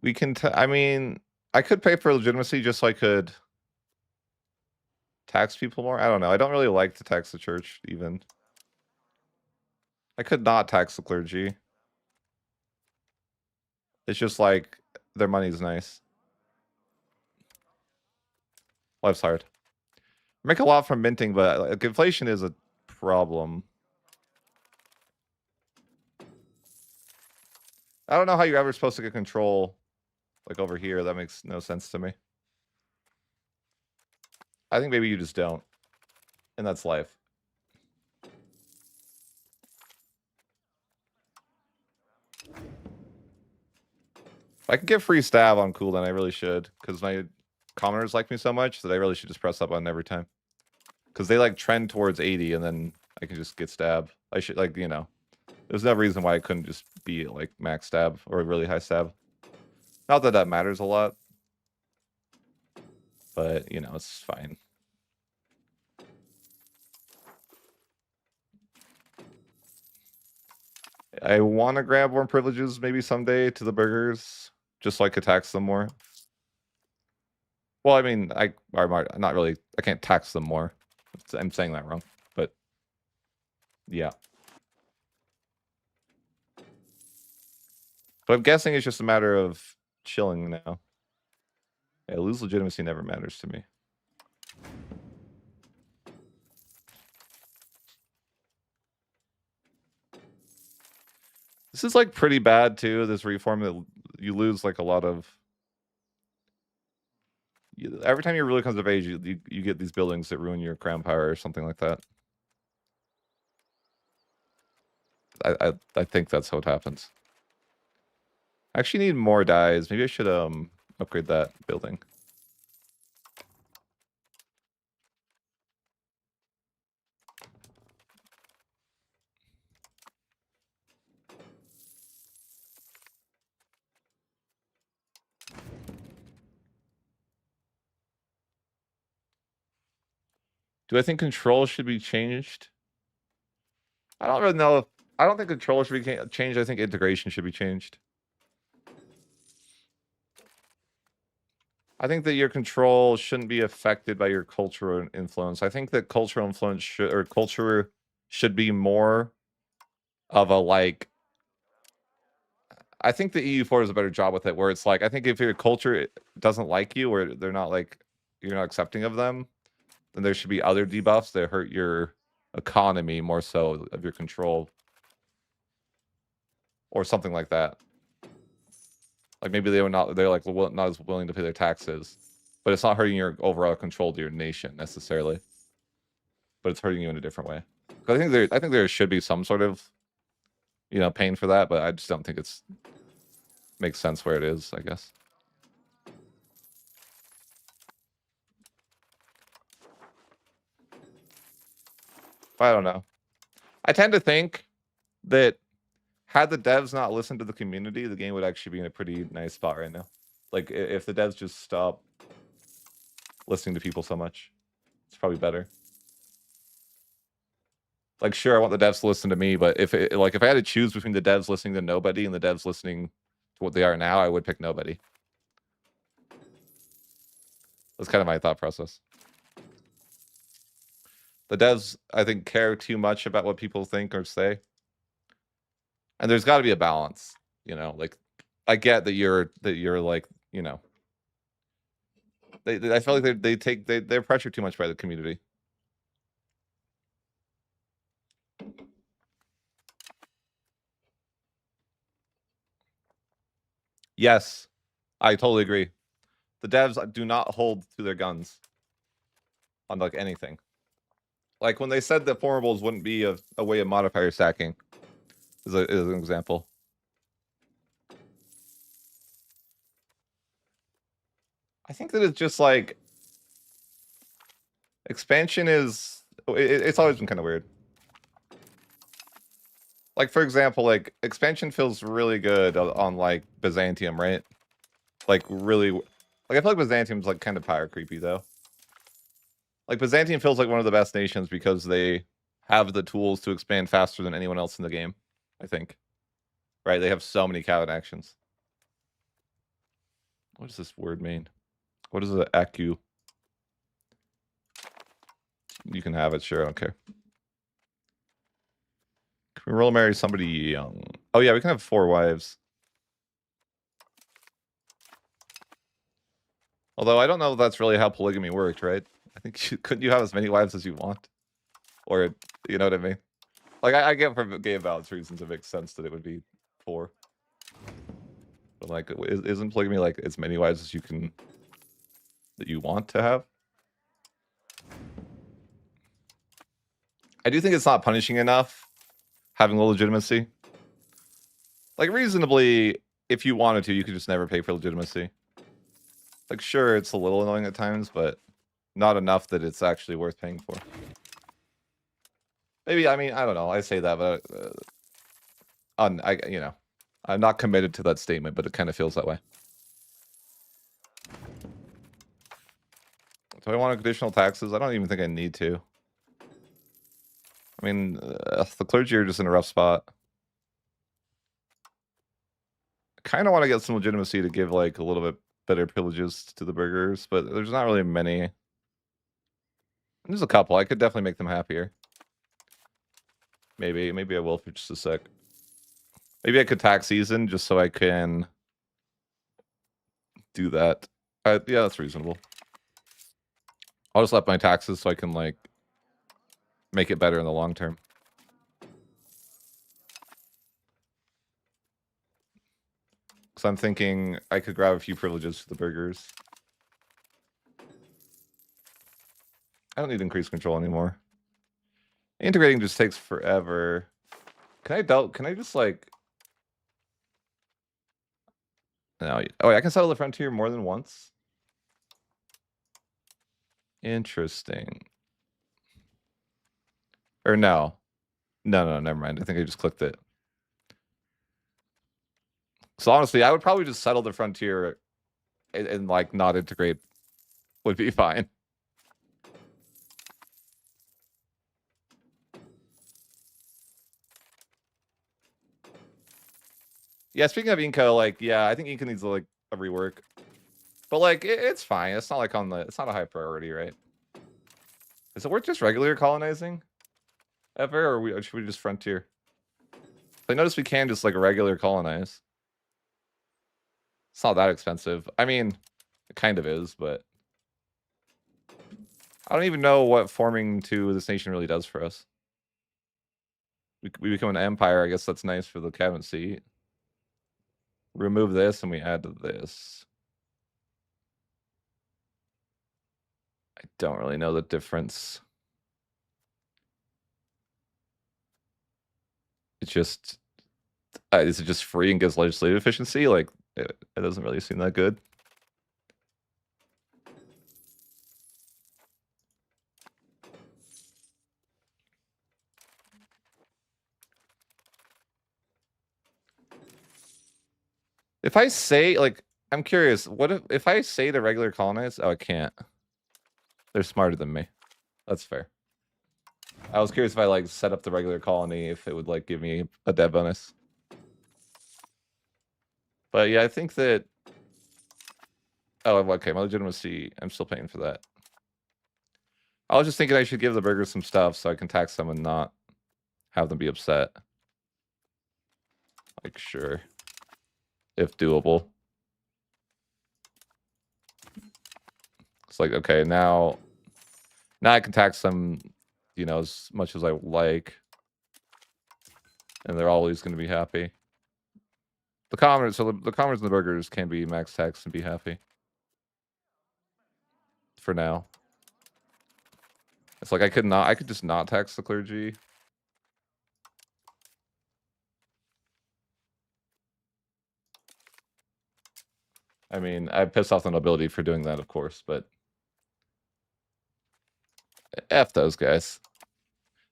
We can, I mean, I could pay for legitimacy just so I could tax people more. I don't know. I don't really like to tax the church, even. I could not tax the clergy. It's just like, their money's nice. Life's hard. Make a lot from minting, but like, inflation is a problem. I don't know how you're ever supposed to get control, like, over here. That makes no sense to me. I think maybe you just don't. And that's life. If I can get free stab on cooldown, I really should. Because my commoners like me so much that I really should just press up on every time. Because they, like, trend towards 80, and then I can just get stab. I should, like, you know. There's no reason why I couldn't just be, like, max stab or really high stab. Not that that matters a lot. But, you know, it's fine. I want to grab more privileges maybe someday to the burgers, just so I could tax them more. Well, I mean, not really. I can't tax them more. I'm saying that wrong, but yeah. But I'm guessing it's just a matter of chilling now. Yeah, lose legitimacy never matters to me. This is, like, pretty bad too, this reform, that you lose, like, a lot of... Every time your ruler comes of age, you get these buildings that ruin your crown power or something like that. I think that's how it happens. I actually need more dyes. Maybe I should upgrade that building. Do I think control should be changed? I don't really know if... I don't think control should be changed. I think integration should be changed. I think that your control shouldn't be affected by your cultural influence. I think that cultural influence culture should be more of a, like... I think the EU4 does a better job with it, where it's like, I think if your culture doesn't like you, or they're not, like, you're not accepting of them, then there should be other debuffs that hurt your economy more so of your control. Or something like that. Like, maybe they're not as willing to pay their taxes, but it's not hurting your overall control to your nation necessarily. But it's hurting you in a different way. I think there should be some sort of, you know, pain for that, but I just don't think it's makes sense where it is, I guess. I don't know. I tend to think that had the devs not listened to the community, the game would actually be in a pretty nice spot right now. Like, if the devs just stop listening to people so much, it's probably better. Like, sure, I want the devs to listen to me, but if I had to choose between the devs listening to nobody and the devs listening to what they are now, I would pick nobody. That's kind of my thought process. The devs, I think, care too much about what people think or say. And there's got to be a balance, you know. Like, I get that you're like, you know, I feel like they're pressured too much by the community. Yes, I totally agree. The devs do not hold to their guns on like anything. Like when they said that formables wouldn't be a way of modifier stacking, is an example. I think that it's just like expansion is. It's always been kind of weird. Like for example, like expansion feels really good on like Byzantium, right? Like really, like I feel like Byzantium's like kind of power creepy though. Like Byzantium feels like one of the best nations because they have the tools to expand faster than anyone else in the game. I think, right? They have so many cabinet actions. What does this word mean? What is the acu? You can have it, sure. I don't care. Can we roll marry somebody young? Oh yeah, we can have 4 wives. Although I don't know if that's really how polygamy worked, right? I think couldn't you have as many wives as you want? Or, you know what I mean? Like, I get for gay balance reasons it makes sense that it would be 4. But like, isn't polygamy like as many wives as you can, that you want to have? I do think it's not punishing enough, having low legitimacy. Like, reasonably, if you wanted to, you could just never pay for legitimacy. Like, sure, it's a little annoying at times, but not enough that it's actually worth paying for. Maybe, I mean, I don't know. I say that, but you know, I'm not committed to that statement, but it kind of feels that way. Do I want additional taxes? I don't even think I need to. I mean, the clergy are just in a rough spot. I kind of want to get some legitimacy to give like a little bit better privileges to the burghers, but there's not really many. There's a couple. I could definitely make them happier. Maybe I will for just a sec. Maybe I could tax season just so I can do that. Yeah, that's reasonable. I'll just up my taxes so I can like make it better in the long term. Because I'm thinking I could grab a few privileges for the burghers. I don't need increased control anymore. Integrating just takes forever. Can I just like... No. Oh, I can settle the frontier more than once? Interesting. Or no. No, never mind. I think I just clicked it. So honestly, I would probably just settle the frontier and like not integrate would be fine. Yeah, speaking of Inca, like, yeah, I think Inca needs like a rework. But like, it's fine. It's not like it's not a high priority, right? Is it worth just regular colonizing? Ever, or should we just frontier? I notice we can just like regular colonize. It's not that expensive. I mean, it kind of is, but I don't even know what forming to this nation really does for us. We become an empire. I guess that's nice for the cabinet seat. Remove this and we add this. I don't really know the difference. It's just, is it just free and gives legislative efficiency? Like, it doesn't really seem that good. If I say, like, I'm curious, what if I say to regular colonize? Oh, I can't. They're smarter than me. That's fair. I was curious if I, like, set up the regular colony, if it would, like, give me a dev bonus. But, yeah, I think that... Oh, okay, my legitimacy, I'm still paying for that. I was just thinking I should give the burgers some stuff so I can tax them and not have them be upset. Like, sure. If doable. It's like, okay, now I can tax them, you know, as much as I like. And they're always going to be happy. The commoners and the burgers can be max tax and be happy. For now. It's like I could just not tax the clergy. I mean, I pissed off the nobility for doing that, of course, but F those guys.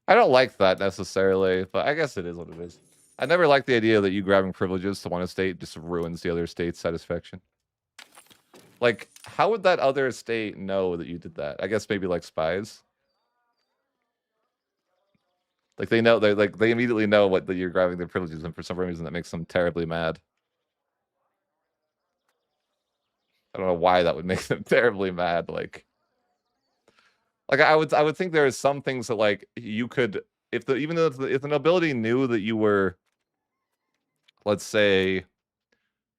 I don't like that necessarily, but I guess it is what it is. I never liked the idea that you grabbing privileges to one estate just ruins the other estate's satisfaction. Like, how would that other estate know that you did that? I guess maybe like spies. Like they know, they immediately know that you're grabbing their privileges, and for some reason that makes them terribly mad. I don't know why that would make them terribly mad. Like I would think there is some things that like you could, if the nobility knew that you were, let's say,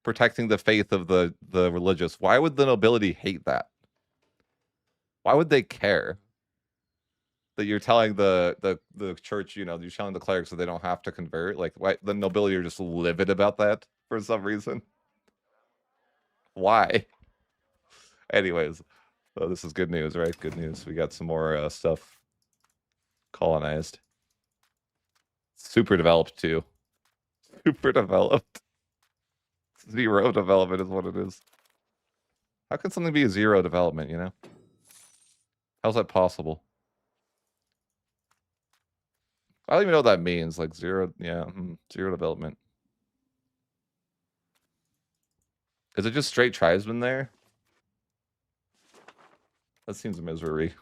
protecting the faith of the religious, why would the nobility hate that? Why would they care that you're telling the church, you know, you're telling the clerics that they don't have to convert? Like, why the nobility are just livid about that for some reason? Why? Anyways, so this is good news, right? Good news. We got some more stuff colonized. Super developed too. Super developed. 0 development is what it is. How can something be a 0 development, you know? How's that possible? I don't even know what that means. Like 0, yeah, 0 development. Is it just straight tribesmen there? That seems a misery.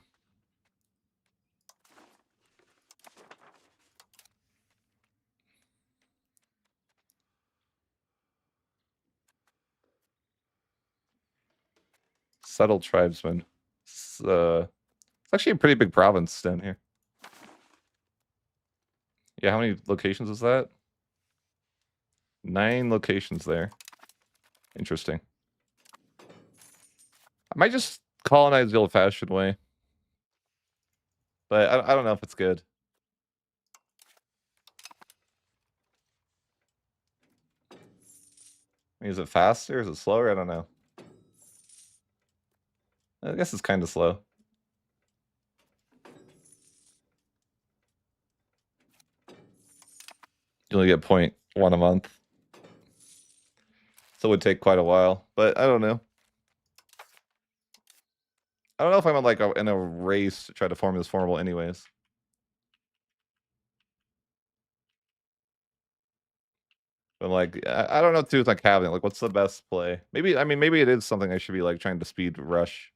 Settled tribesmen. It's actually a pretty big province down here. Yeah, how many locations is that? 9 locations there. Interesting. I might just colonize the old-fashioned way. But I don't know if it's good. I mean, is it faster? Is it slower? I don't know. I guess it's kind of slow. You only get 0.1 a month. So it would take quite a while. But I don't know. I don't know if I'm like in a race to try to form this formable anyways. But like, I don't know too with like cabinet. Like, what's the best play? Maybe, I mean, maybe it is something I should be like trying to speed rush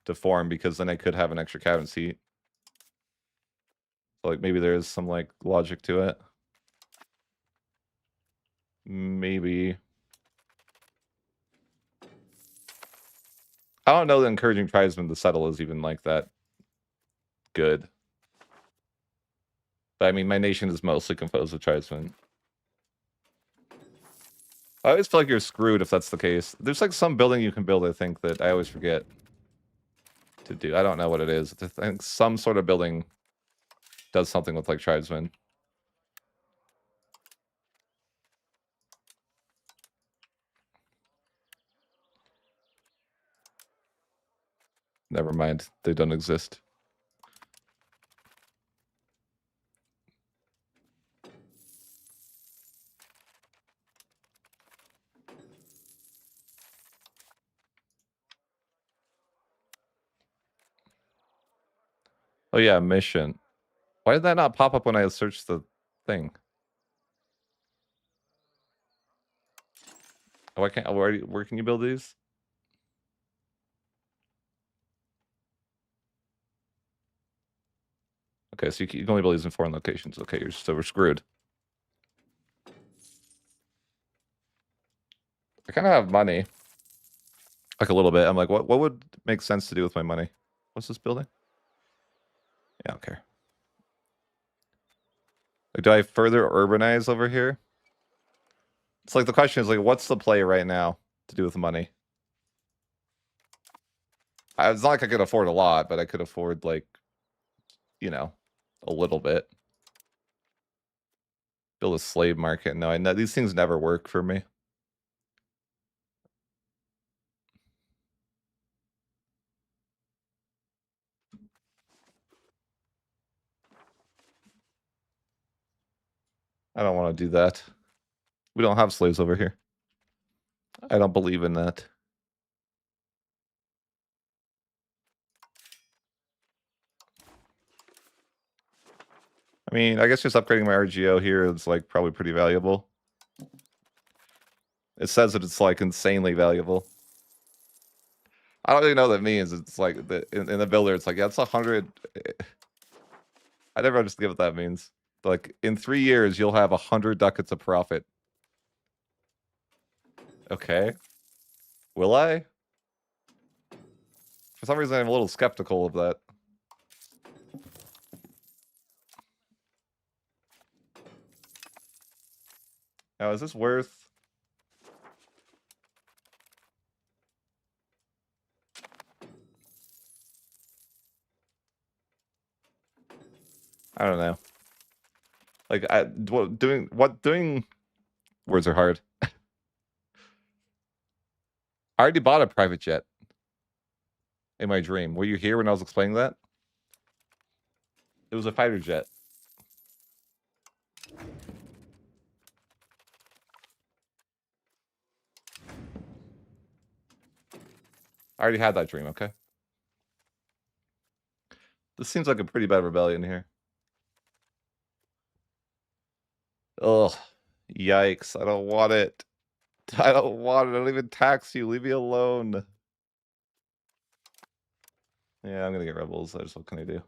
to form, because then I could have an extra cabinet seat. So like maybe there is some like logic to it. Maybe. I don't know that encouraging tribesmen to settle is even like that good. But I mean, my nation is mostly composed of tribesmen. I always feel like you're screwed if that's the case. There's like some building you can build, I think, that I always forget to do. I don't know what it is. I think some sort of building does something with like tribesmen. Never mind. They don't exist. Oh yeah, mission. Why did that not pop up when I searched the thing? Why can't, where can you build these? Okay, so you can only build these in foreign locations. Okay, we're screwed. I kind of have money. Like a little bit. I'm like, what would make sense to do with my money? What's this building? Yeah, I don't care. Like, do I further urbanize over here? It's like the question is like, what's the play right now to do with money? It's not like I could afford a lot, but I could afford like, you know, a little bit. Build a slave market. No, I know these things never work for me. I don't want to do that. We don't have slaves over here. I don't believe in that. I mean, I guess just upgrading my RGO here is like probably pretty valuable. It says that it's like insanely valuable. I don't really know what that means. It's like in the builder, it's like, yeah, it's 100. I never understand what that means. Like in 3 years, you'll have 100 ducats of profit. Okay. Will I? For some reason, I'm a little skeptical of that. Now, is this worth? I don't know. Like, doing words are hard. I already bought a private jet in my dream. Were you here when I was explaining that? It was a fighter jet. I already had that dream, okay? This seems like a pretty bad rebellion here. Ugh. Yikes. I don't want it. I don't want it. I don't even tax you. Leave me alone. Yeah, I'm gonna get rebels. What can I do?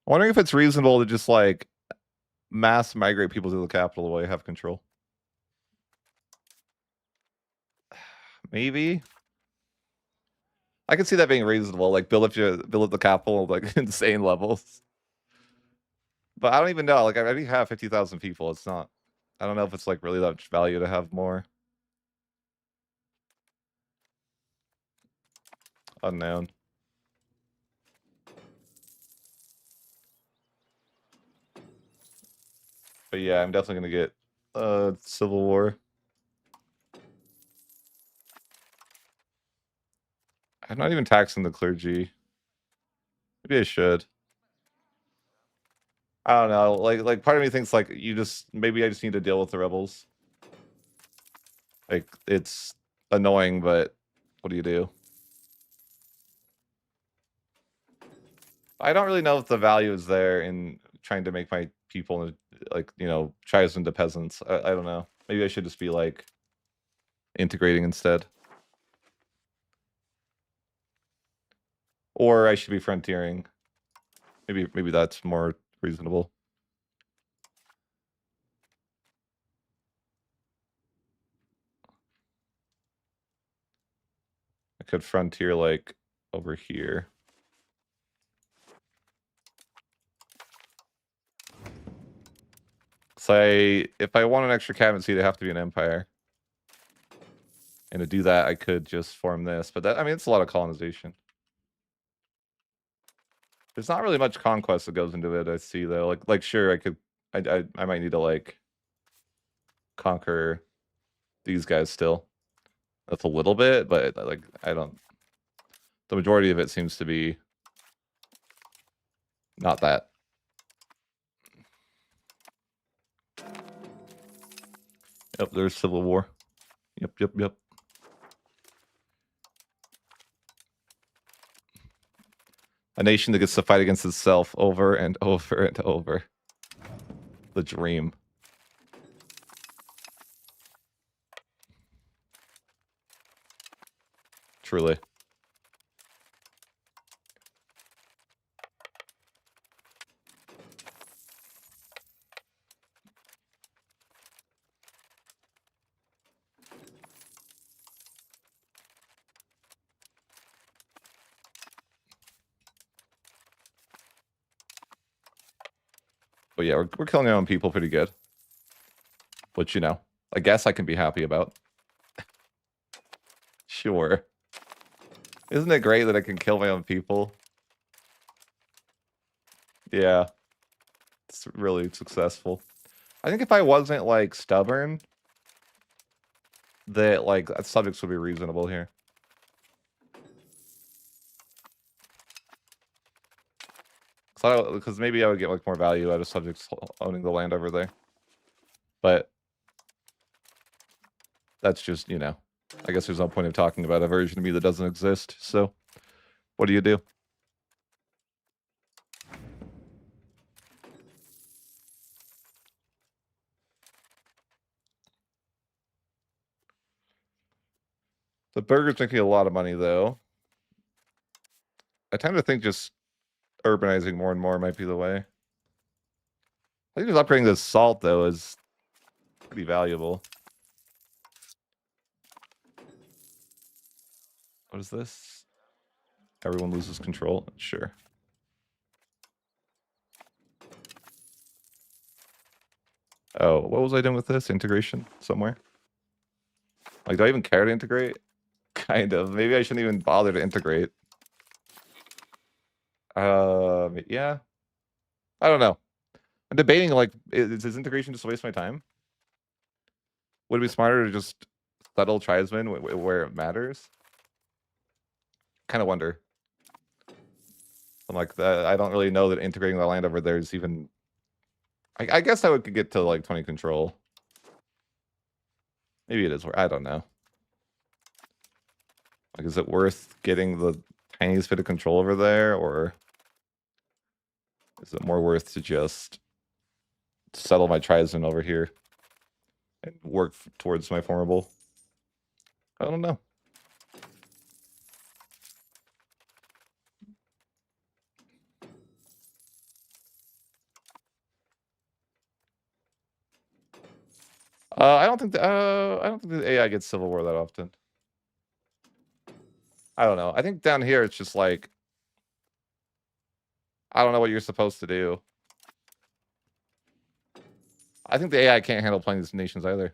I'm wondering if it's reasonable to just like mass migrate people to the capital while you have control. Maybe. I can see that being reasonable. Like build up the capital like insane levels. But I don't even know. Like I already have 50,000 people. It's not. I don't know if it's like really that much value to have more. Unknown. But yeah, I'm definitely gonna get Civil War. I'm not even taxing the clergy. Maybe I should. I don't know. Like part of me thinks like maybe I just need to deal with the rebels. Like it's annoying, but what do you do? I don't really know if the value is there in trying to make my people like, you know, tribes into peasants. I don't know. Maybe I should just be like integrating instead. Or I should be frontiering. Maybe that's more reasonable. I could frontier like over here. Say if I want an extra cabinet seat, I have to be an empire. And to do that, I could just form this. But that, I mean, it's a lot of colonization. There's not really much conquest that goes into it. I see though. Like sure, I might need to like conquer these guys still. That's a little bit, but like I don't. The majority of it seems to be not that. Yep, there's civil war. Yep. A nation that gets to fight against itself over and over and over. The dream. Truly. But yeah, we're killing our own people pretty good. Which, you know, I guess I can be happy about. Sure. Isn't it great that I can kill my own people? Yeah. It's really successful. I think if I wasn't, like, stubborn, that, like, subjects would be reasonable here. Because maybe I would get, like, more value out of subjects owning the land over there. But that's just, you know, I guess there's no point of talking about a version of me that doesn't exist. So what do you do? The burgers make me a lot of money, though. I tend to think just urbanizing more and more might be the way. I think just upgrading the salt, though, is pretty valuable. What is this? Everyone loses control? Sure. Oh, what was I doing with this? Integration somewhere? Like, do I even care to integrate? Kind of. Maybe I shouldn't even bother to integrate. Yeah. I don't know. I'm debating, like, is integration just a waste of my time? Would it be smarter to just settle tribesmen where it matters? Kind of wonder. I'm like, I don't really know that integrating the land over there is even... I guess I would get to, like, 20 control. Maybe it is. I don't know. Like, is it worth getting the tiniest bit of control over there, or is it more worth to just settle my tribesmen over here and work towards my formable? I don't know. I don't think the AI gets civil war that often. I don't know. I think down here it's just like, I don't know what you're supposed to do. I think the AI can't handle playing these nations either.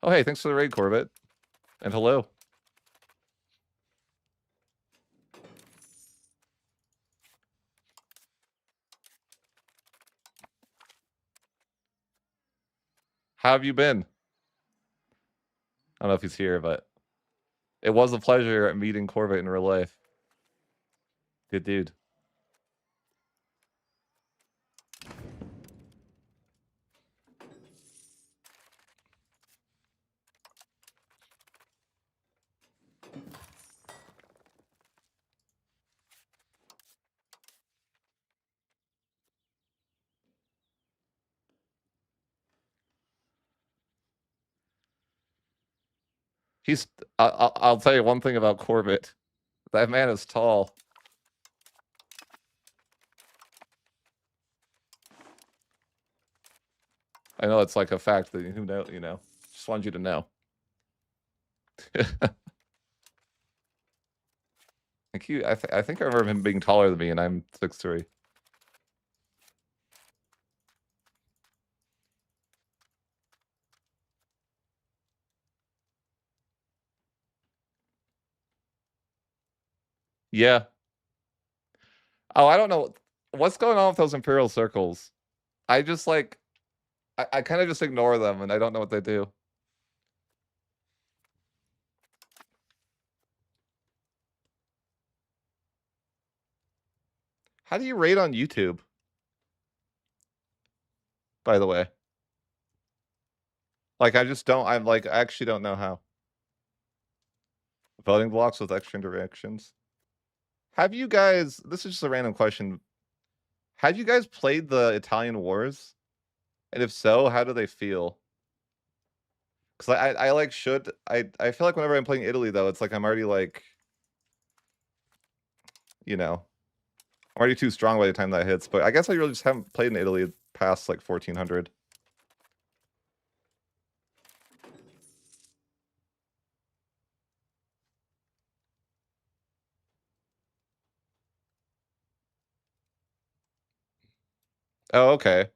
Oh, hey, thanks for the raid, Corbett. And hello. How have you been? I don't know if he's here, but it was a pleasure meeting Corbett in real life. Good dude. He's. I'll tell you one thing about Corbett. That man is tall. I know it's like a fact that who know, you know. Just wanted you to know. Thank you. I think I remember him being taller than me, and I'm 6'3". Yeah. Oh, I don't know what's going on with those imperial circles. I just like, I kind of just ignore them, and I don't know what they do. How do you rate on YouTube? By the way, like I just don't. I'm like I actually don't know how. Voting blocks with extra interactions. Have you guys? This is just a random question. Have you guys played the Italian Wars? And if so, how do they feel? Because I like should I feel like whenever I'm playing Italy though, it's like I'm already like, you know, I'm already too strong by the time that hits. But I guess I really just haven't played in Italy past like 1400. Oh, okay.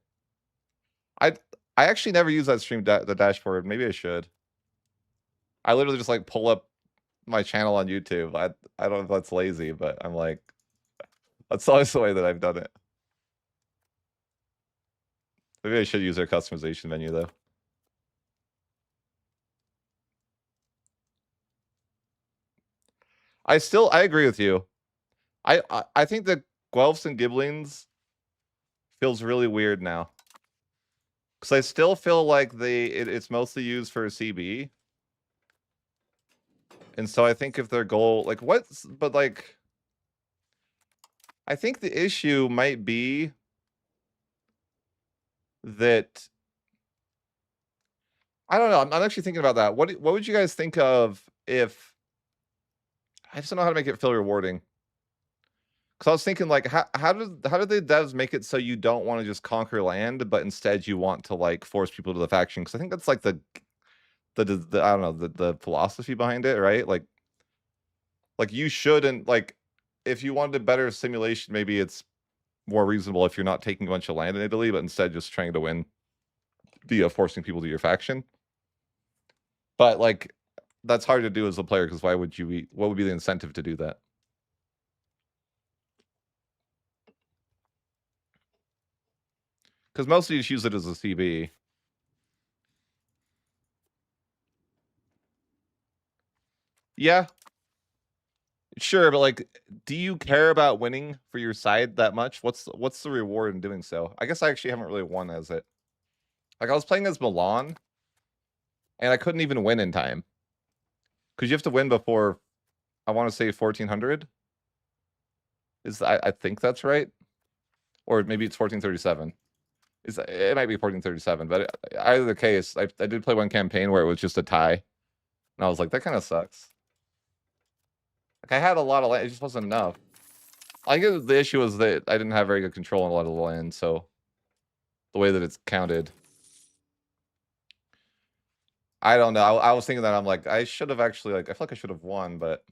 I actually never use that stream the dashboard. Maybe I should. I literally just like pull up my channel on YouTube. I don't know if that's lazy, but I'm like, that's always the way that I've done it. Maybe I should use their customization menu though. I agree with you. I think the Guelphs and Giblings feels really weird now. Because I still feel like it's mostly used for CB. And so I think if their goal, like but like, I think the issue might be that, I don't know, I'm actually thinking about that. What would you guys think of if, I just don't know how to make it feel rewarding. Because I was thinking, like, how did the devs make it so you don't want to just conquer land, but instead you want to like force people to the faction? Because I think that's like the I don't know, the philosophy behind it, right? Like you shouldn't, like, if you wanted a better simulation, maybe it's more reasonable if you're not taking a bunch of land in Italy, but instead just trying to win via forcing people to your faction. But like, that's hard to do as a player, because why would you what would be the incentive to do that? Because mostly you just use it as a CB. Yeah, sure, but like, do you care about winning for your side that much? What's the reward in doing so? I guess I actually haven't really won as it. Like, I was playing as Milan, and I couldn't even win in time. Because you have to win before, I want to say 1400. I think that's right. Or maybe it's 1437. It might be 1437, but either the case, I did play one campaign where it was just a tie. And I was like, that kind of sucks. Like, I had a lot of land, it just wasn't enough. I guess the issue was that I didn't have very good control on a lot of the land, so the way that it's counted, I don't know. I was thinking that, I'm like, I should have actually, like, I feel like I should have won, but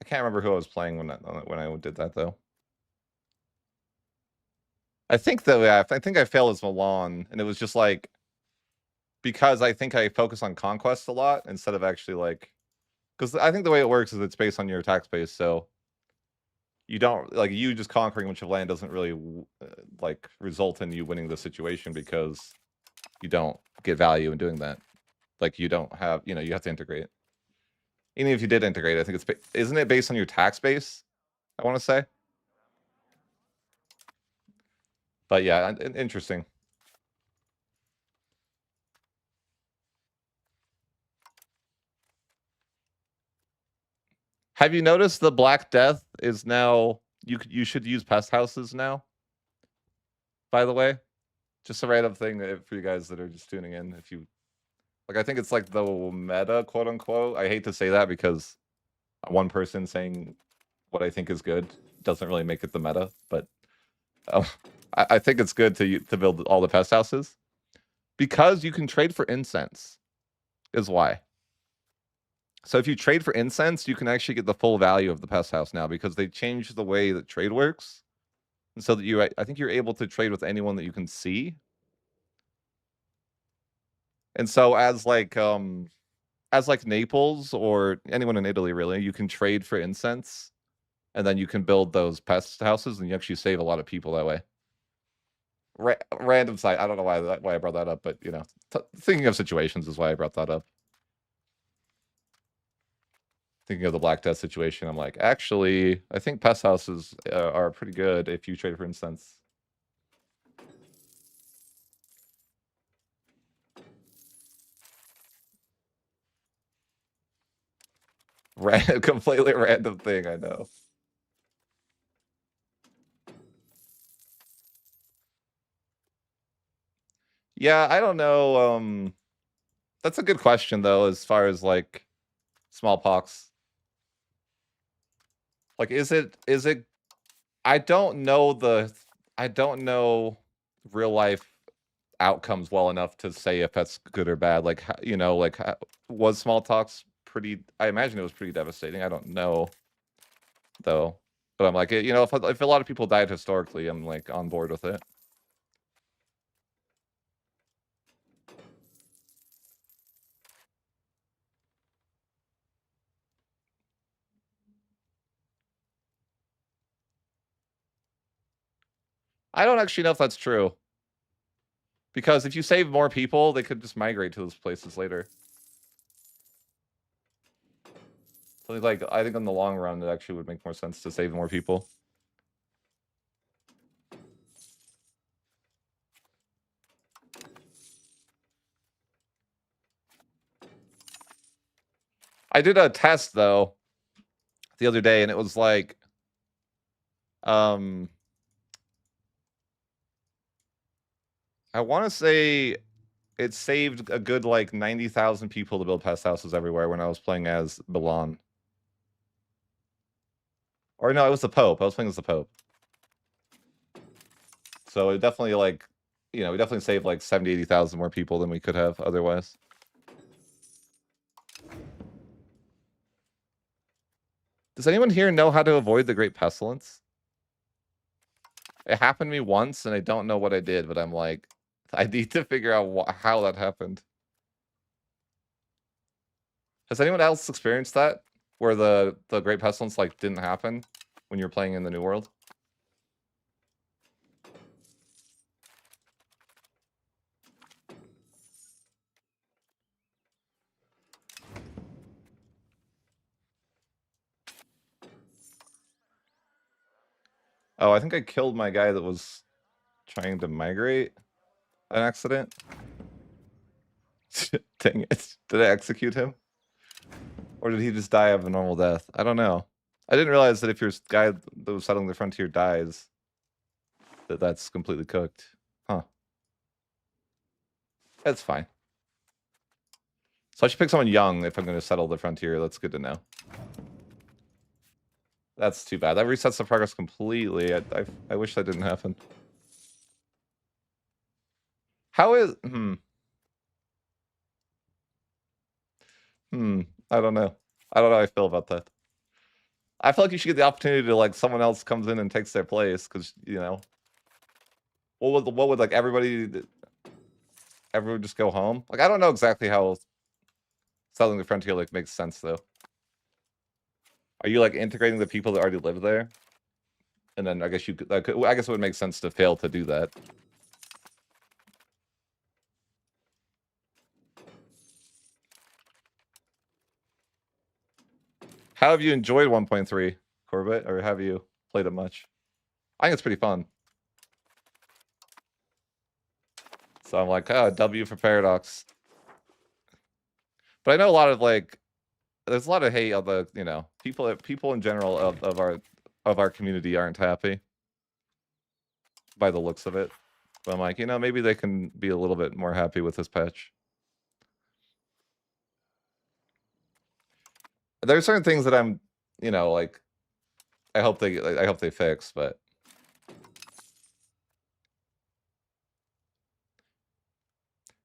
I can't remember who I was playing when I did that though. I think that, yeah, I think I failed as Milan, and it was just like, because I think I focus on conquest a lot instead of actually like, because I think the way it works is it's based on your tax base, so you don't, like, you just conquering a bunch of land doesn't really like result in you winning the situation, because you don't get value in doing that. Like, you don't have, you have to integrate. Even if you did integrate, I think isn't it based on your tax base? I want to say. But yeah, interesting. Have you noticed the Black Death is now, you should use pest houses now? By the way, just a random thing for you guys that are just tuning in. If you like, I think it's like the meta, quote unquote. I hate to say that because one person saying what I think is good doesn't really make it the meta, but I think it's good to build all the pest houses, because you can trade for incense, is why. So if you trade for incense, you can actually get the full value of the pest house now, because they changed the way that trade works. And so that I think you're able to trade with anyone that you can see. And so as like Naples or anyone in Italy, really, you can trade for incense, and then you can build those pest houses, and you actually save a lot of people that way. Random side. I don't know why I brought that up, but thinking of situations is why I brought that up. Thinking of the Black Death situation, I'm like, actually, I think pest houses are pretty good if you trade for incense. Completely random thing, I know. Yeah, I don't know. That's a good question though, as far as like smallpox. Like, is it? I don't know real life outcomes well enough to say if that's good or bad. Like, was smallpox pretty? I imagine it was pretty devastating. I don't know though, But I'm like, you know, if a lot of people died historically, I'm like on board with it. I don't actually know if that's true. Because if you save more people, they could just migrate to those places later. So like, I think in the long run, it actually would make more sense to save more people. I did a test though the other day, and it was like, I want to say it saved a good like 90,000 people to build pest houses everywhere when I was playing as Milan. Or no, it was the Pope. I was playing as the Pope. So it definitely like, you know, we definitely saved like 70, 80,000 more people than we could have otherwise. Does anyone here know how to avoid the Great Pestilence? It happened to me once, and I don't know what I did, but I'm like, I need to figure out how that happened. Has anyone else experienced that? Where the Great Pestilence, like, didn't happen when you're playing in the New World? Oh, I think I killed my guy that was trying to migrate an accident. Dang it. Did I execute him? Or did he just die of a normal death? I don't know. I didn't realize that if your guy that was settling the frontier dies, that's completely cooked. Huh. That's fine. So I should pick someone young if I'm going to settle the frontier. That's good to know. That's too bad. That resets the progress completely. I wish that didn't happen. How is... I don't know. I don't know how I feel about that. I feel like you should get the opportunity to, like, someone else comes in and takes their place, because, you know... What would, like, everyone just go home? Like, I don't know exactly how settling the frontier, like, makes sense, though. Are you, like, integrating the people that already live there? And then I guess you could, like, I guess it would make sense to fail to do that. How have you enjoyed 1.3, Corbett, or have you played it much? I think it's pretty fun. So I'm like, oh, W for Paradox. But I know a lot of, like, there's a lot of hate on the, you know, people in general of our community aren't happy by the looks of it. But I'm like, you know, maybe they can be a little bit more happy with this patch. There's certain things that I'm, you know, like, I hope they fix, but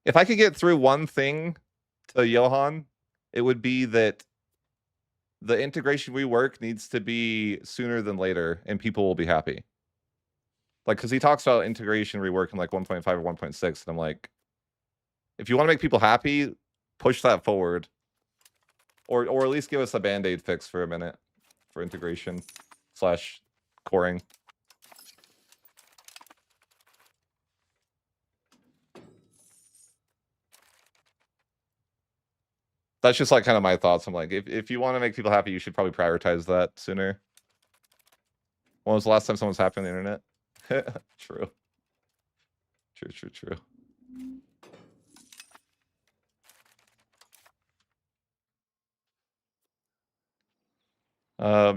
if I could get through one thing to Johan, it would be that the integration rework needs to be sooner than later, and people will be happy. Like, because he talks about integration rework in like 1.5 or 1.6, and I'm like, if you want to make people happy, push that forward, or at least give us a band-aid fix for a minute for integration / coring. That's just like kind of my thoughts. I'm like, if you want to make people happy, you should probably prioritize that sooner. When was the last time someone was happy on the internet? True. True.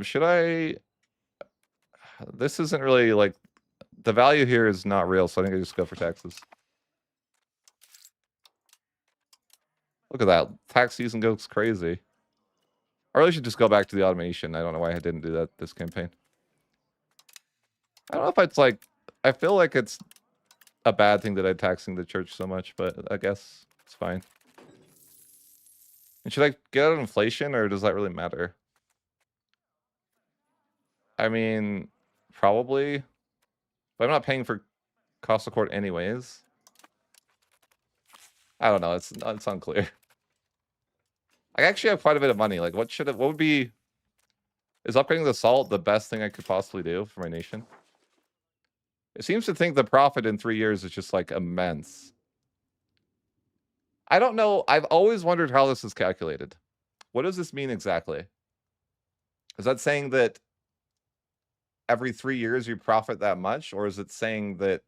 Should I... This isn't really, like... The value here is not real, so I think I just go for taxes. Look at that. Tax season goes crazy. I really should just go back to the automation. I don't know why I didn't do that this campaign. I don't know if it's like... I feel like it's a bad thing that I'm taxing the church so much, but I guess it's fine. And should I get out of inflation, or does that really matter? I mean, probably. But I'm not paying for cost of court anyways. I don't know. It's unclear. I actually have quite a bit of money. Like, what would be... Is upgrading the salt the best thing I could possibly do for my nation? It seems to think the profit in 3 years is just, like, immense. I don't know. I've always wondered how this is calculated. What does this mean exactly? Is that saying that every 3 years you profit that much? Or is it saying that...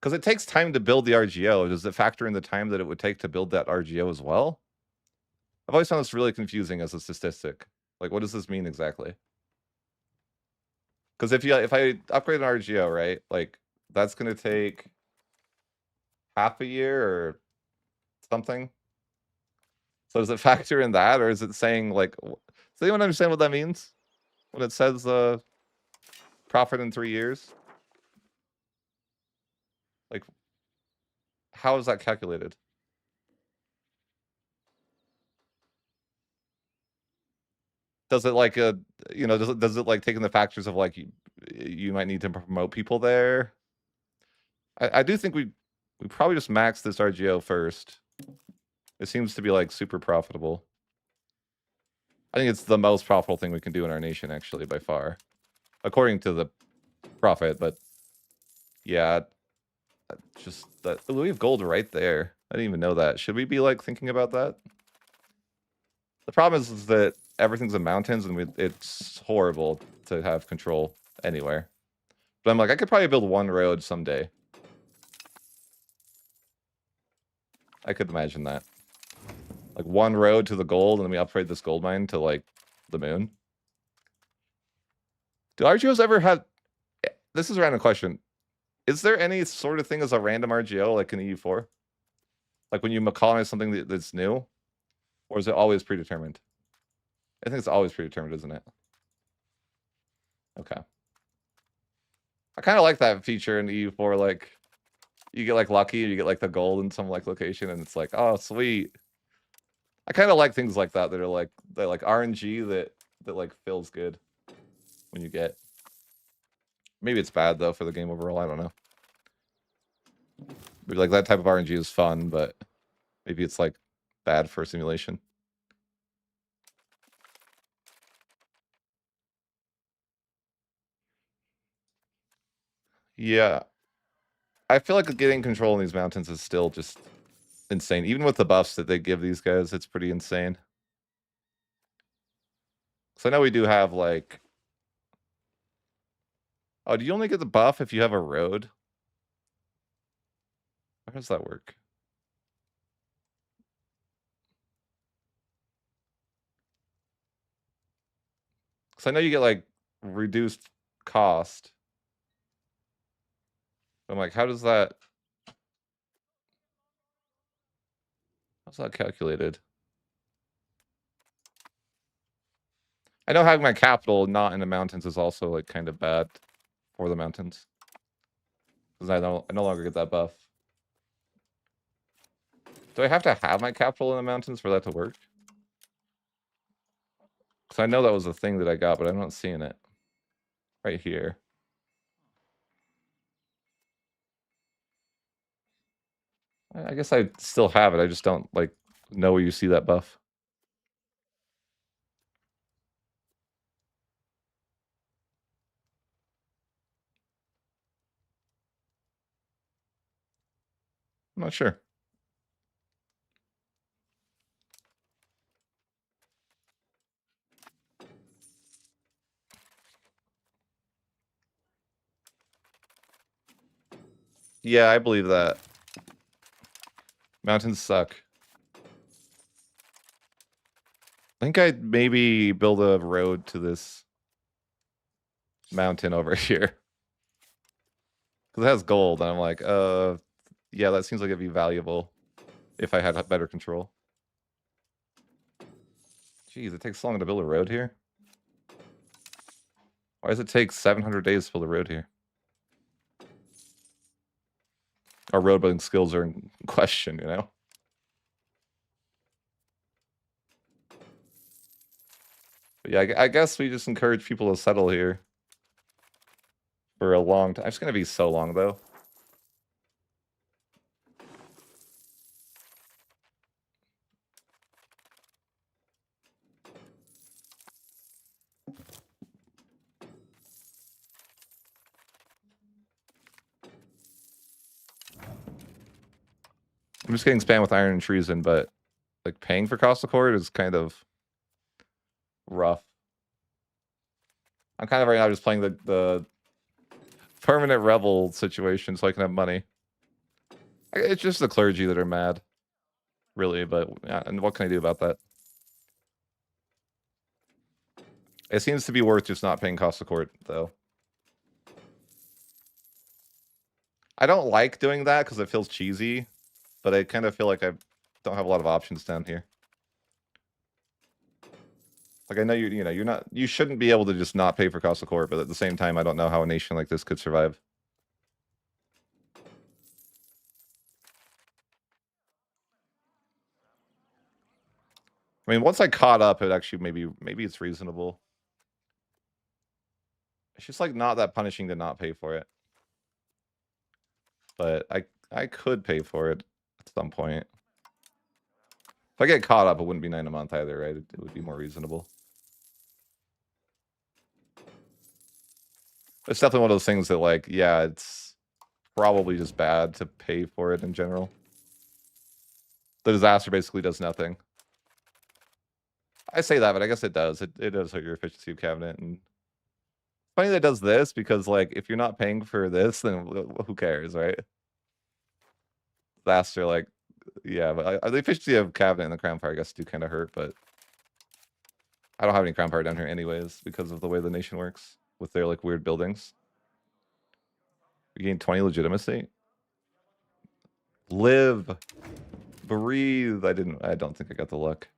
Because it takes time to build the RGO. Does it factor in the time that it would take to build that RGO as well? I've always found this really confusing as a statistic. Like, what does this mean exactly? Because if I upgrade an RGO, right, like, that's going to take half a year or something. So does it factor in that, or is it saying, like... Does anyone understand what that means? When it says profit in 3 years? Like, how is that calculated? Does it like does it like take in the factors of like you might need to promote people there? I do think we probably just max this RGO first. It seems to be like super profitable. I think it's the most profitable thing we can do in our nation, actually, by far, according to the profit. But yeah, just that we have gold right there. I didn't even know that. Should we be like thinking about that? The problem is that everything's in mountains, and it's horrible to have control anywhere. But I'm like, I could probably build one road someday. I could imagine that. Like one road to the gold, and then we upgrade this gold mine to like the moon. Do RGOs ever have... This is a random question. Is there any sort of thing as a random RGO like in EU4? Like when you colonize something that's new? Or is it always predetermined? I think it's always predetermined, isn't it? Okay. I kind of like that feature in EU4, like you get like lucky, you get like the gold in some like location, and it's like, oh sweet. I kind of like things like that are like RNG that like feels good when you get. Maybe it's bad though for the game overall. I don't know. Maybe like that type of RNG is fun, but maybe it's like bad for simulation. Yeah. I feel like getting control in these mountains is still just insane. Even with the buffs that they give these guys, it's pretty insane. So I know we do have like... Oh, do you only get the buff if you have a road? How does that work? Because I know you get like reduced cost. I'm like, how's that calculated? I know having my capital not in the mountains is also like kind of bad for the mountains. Because I no longer get that buff. Do I have to have my capital in the mountains for that to work? Because I know that was a thing that I got, but I'm not seeing it. Right here. I guess I still have it. I just don't like know where you see that buff. I'm not sure. Yeah, I believe that. Mountains suck. I think I'd maybe build a road to this mountain over here. Because it has gold, and I'm like, yeah, that seems like it'd be valuable if I had better control. Jeez, it takes so long to build a road here. Why does it take 700 days to build a road here? Our road building skills are in question, you know? But Yeah, I guess we just encourage people to settle here for a long time. It's gonna be so long though. I'm just getting spammed with iron and treason, but like paying for Cost Accord is kind of rough. I'm kind of right now just playing the permanent rebel situation so I can have money. It's just the clergy that are mad, really. But yeah, and what can I do about that? It seems to be worth just not paying Cost Accord, though. I don't like doing that because it feels cheesy, but I kind of feel like I don't have a lot of options down here. Like I know you shouldn't be able to just not pay for Cost Accord, but at the same time, I don't know how a nation like this could survive. I mean, once I caught up, it actually maybe it's reasonable. It's just like not that punishing to not pay for it. But I could pay for it at some point. If I get caught up, it wouldn't be 9 a month either, right? It would be more reasonable. It's definitely one of those things that, like, yeah, it's probably just bad to pay for it in general. The disaster basically does nothing. I say that, but I guess it does. It does hurt your efficiency of cabinet. And funny that it does this because, like, if you're not paying for this, then who cares, right? Disaster, like, yeah, but the efficiency of cabinet and the crown power, I guess, do kind of hurt, but I don't have any crown power down here anyways because of the way the nation works with their, like, weird buildings. We gained 20 legitimacy. Live. Breathe. I don't think I got the luck.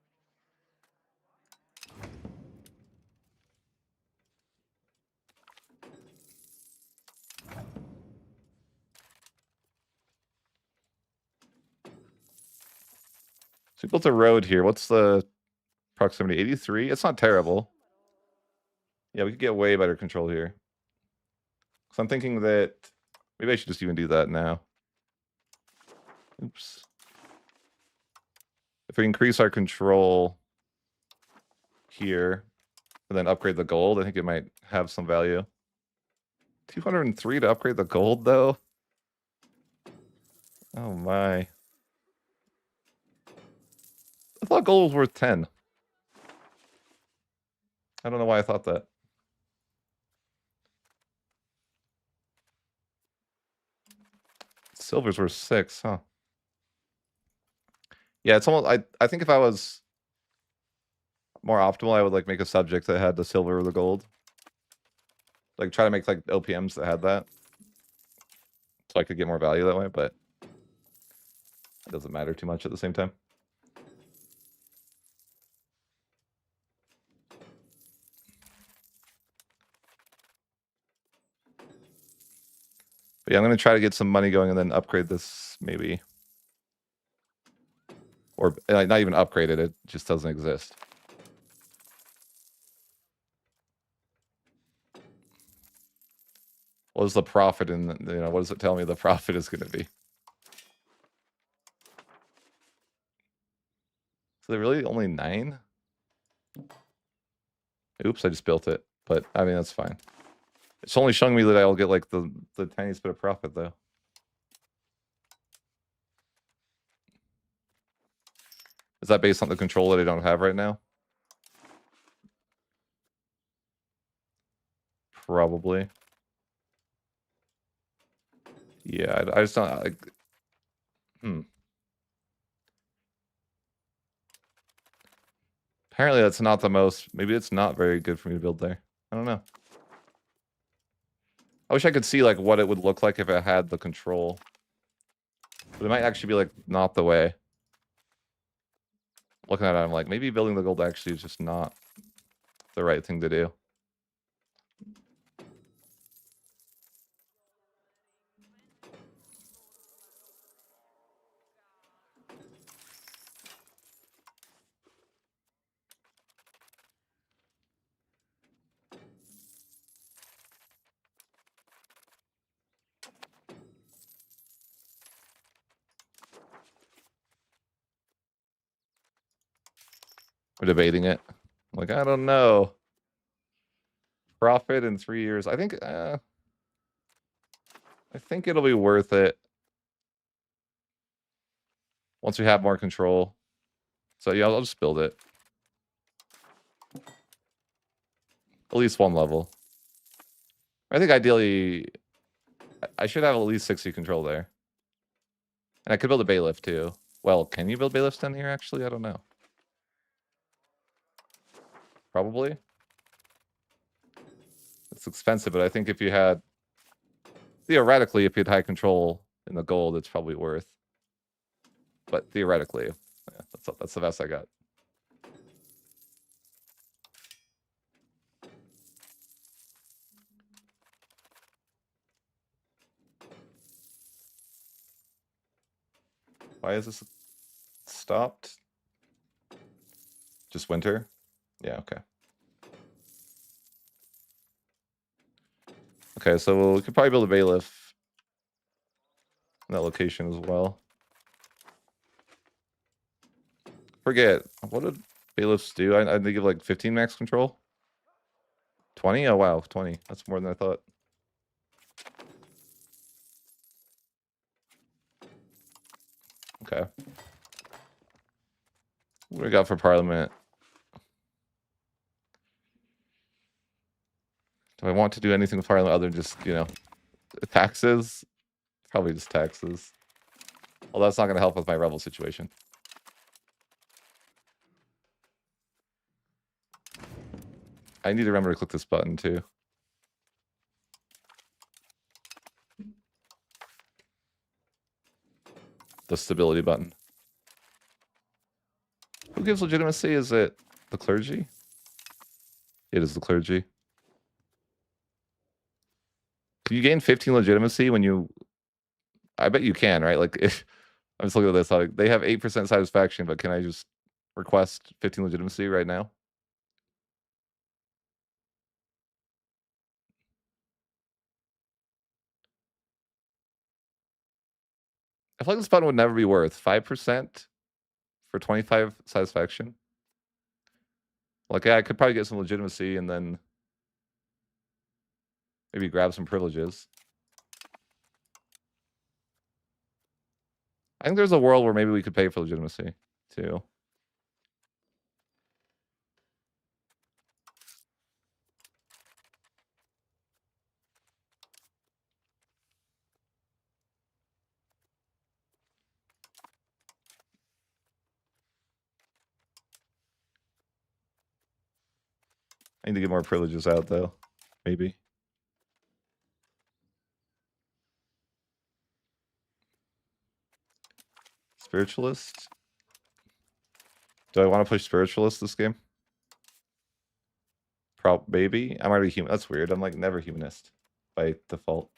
So we built a road here. What's the proximity? 83? It's not terrible. Yeah, we could get way better control here. So I'm thinking that maybe I should just even do that now. Oops. If we increase our control here and then upgrade the gold, I think it might have some value. 203 to upgrade the gold, though? Oh my. I thought gold was worth 10. I don't know why I thought that. Silver's worth 6, huh? Yeah, it's almost I think if I was more optimal, I would like make a subject that had the silver or the gold. Like try to make like OPMs that had that. So I could get more value that way, but it doesn't matter too much at the same time. But yeah, I'm gonna try to get some money going and then upgrade this maybe. Or not even upgrade it, it just doesn't exist. What is the profit in, what does it tell me the profit is gonna be? So they're really only 9? Oops, I just built it. But I mean that's fine. It's only showing me that I'll get like the tiniest bit of profit though. Is that based on the control that I don't have right now? Probably. Yeah, I just don't like. Apparently that's not the most. Maybe it's not very good for me to build there. I don't know. I wish I could see like what it would look like if it had the control. But it might actually be like not the way. Looking at it, I'm like, maybe building the gold actually is just not the right thing to do. We're debating it. Like, I don't know. Profit in 3 years. I think it'll be worth it once we have more control. So yeah, I'll just build it. At least one level. I think ideally I should have at least 60 control there. And I could build a bailiff too. Well, can you build bailiffs down here actually? I don't know. Probably. It's expensive, but I think if you had theoretically, if you had high control in the gold, it's probably worth. But theoretically, yeah, that's the best I got. Why is this stopped? Just winter? Yeah, okay. Okay, so we could probably build a bailiff in that location as well. Forget, what did bailiffs do? I they give like 15 max control? 20? Oh wow, 20. That's more than I thought. Okay. What do we got for Parliament? Do I want to do anything with Parliament other than just, you know, taxes? Probably just taxes. Well, that's not going to help with my rebel situation. I need to remember to click this button too. The stability button. Who gives legitimacy? Is it the clergy? It is the clergy. Can you gain 15 legitimacy when you... I bet you can, right? Like, if I'm just looking at this, like, they have 8% satisfaction, but can I just request 15 legitimacy right now? I feel like this button would never be worth 5% for 25 satisfaction. Like, yeah, I could probably get some legitimacy and then maybe grab some privileges. I think there's a world where maybe we could pay for legitimacy too. I need to get more privileges out though. Maybe. Spiritualist? Do I want to push spiritualist this game? Maybe. I'm already human. That's weird. I'm like never humanist by default.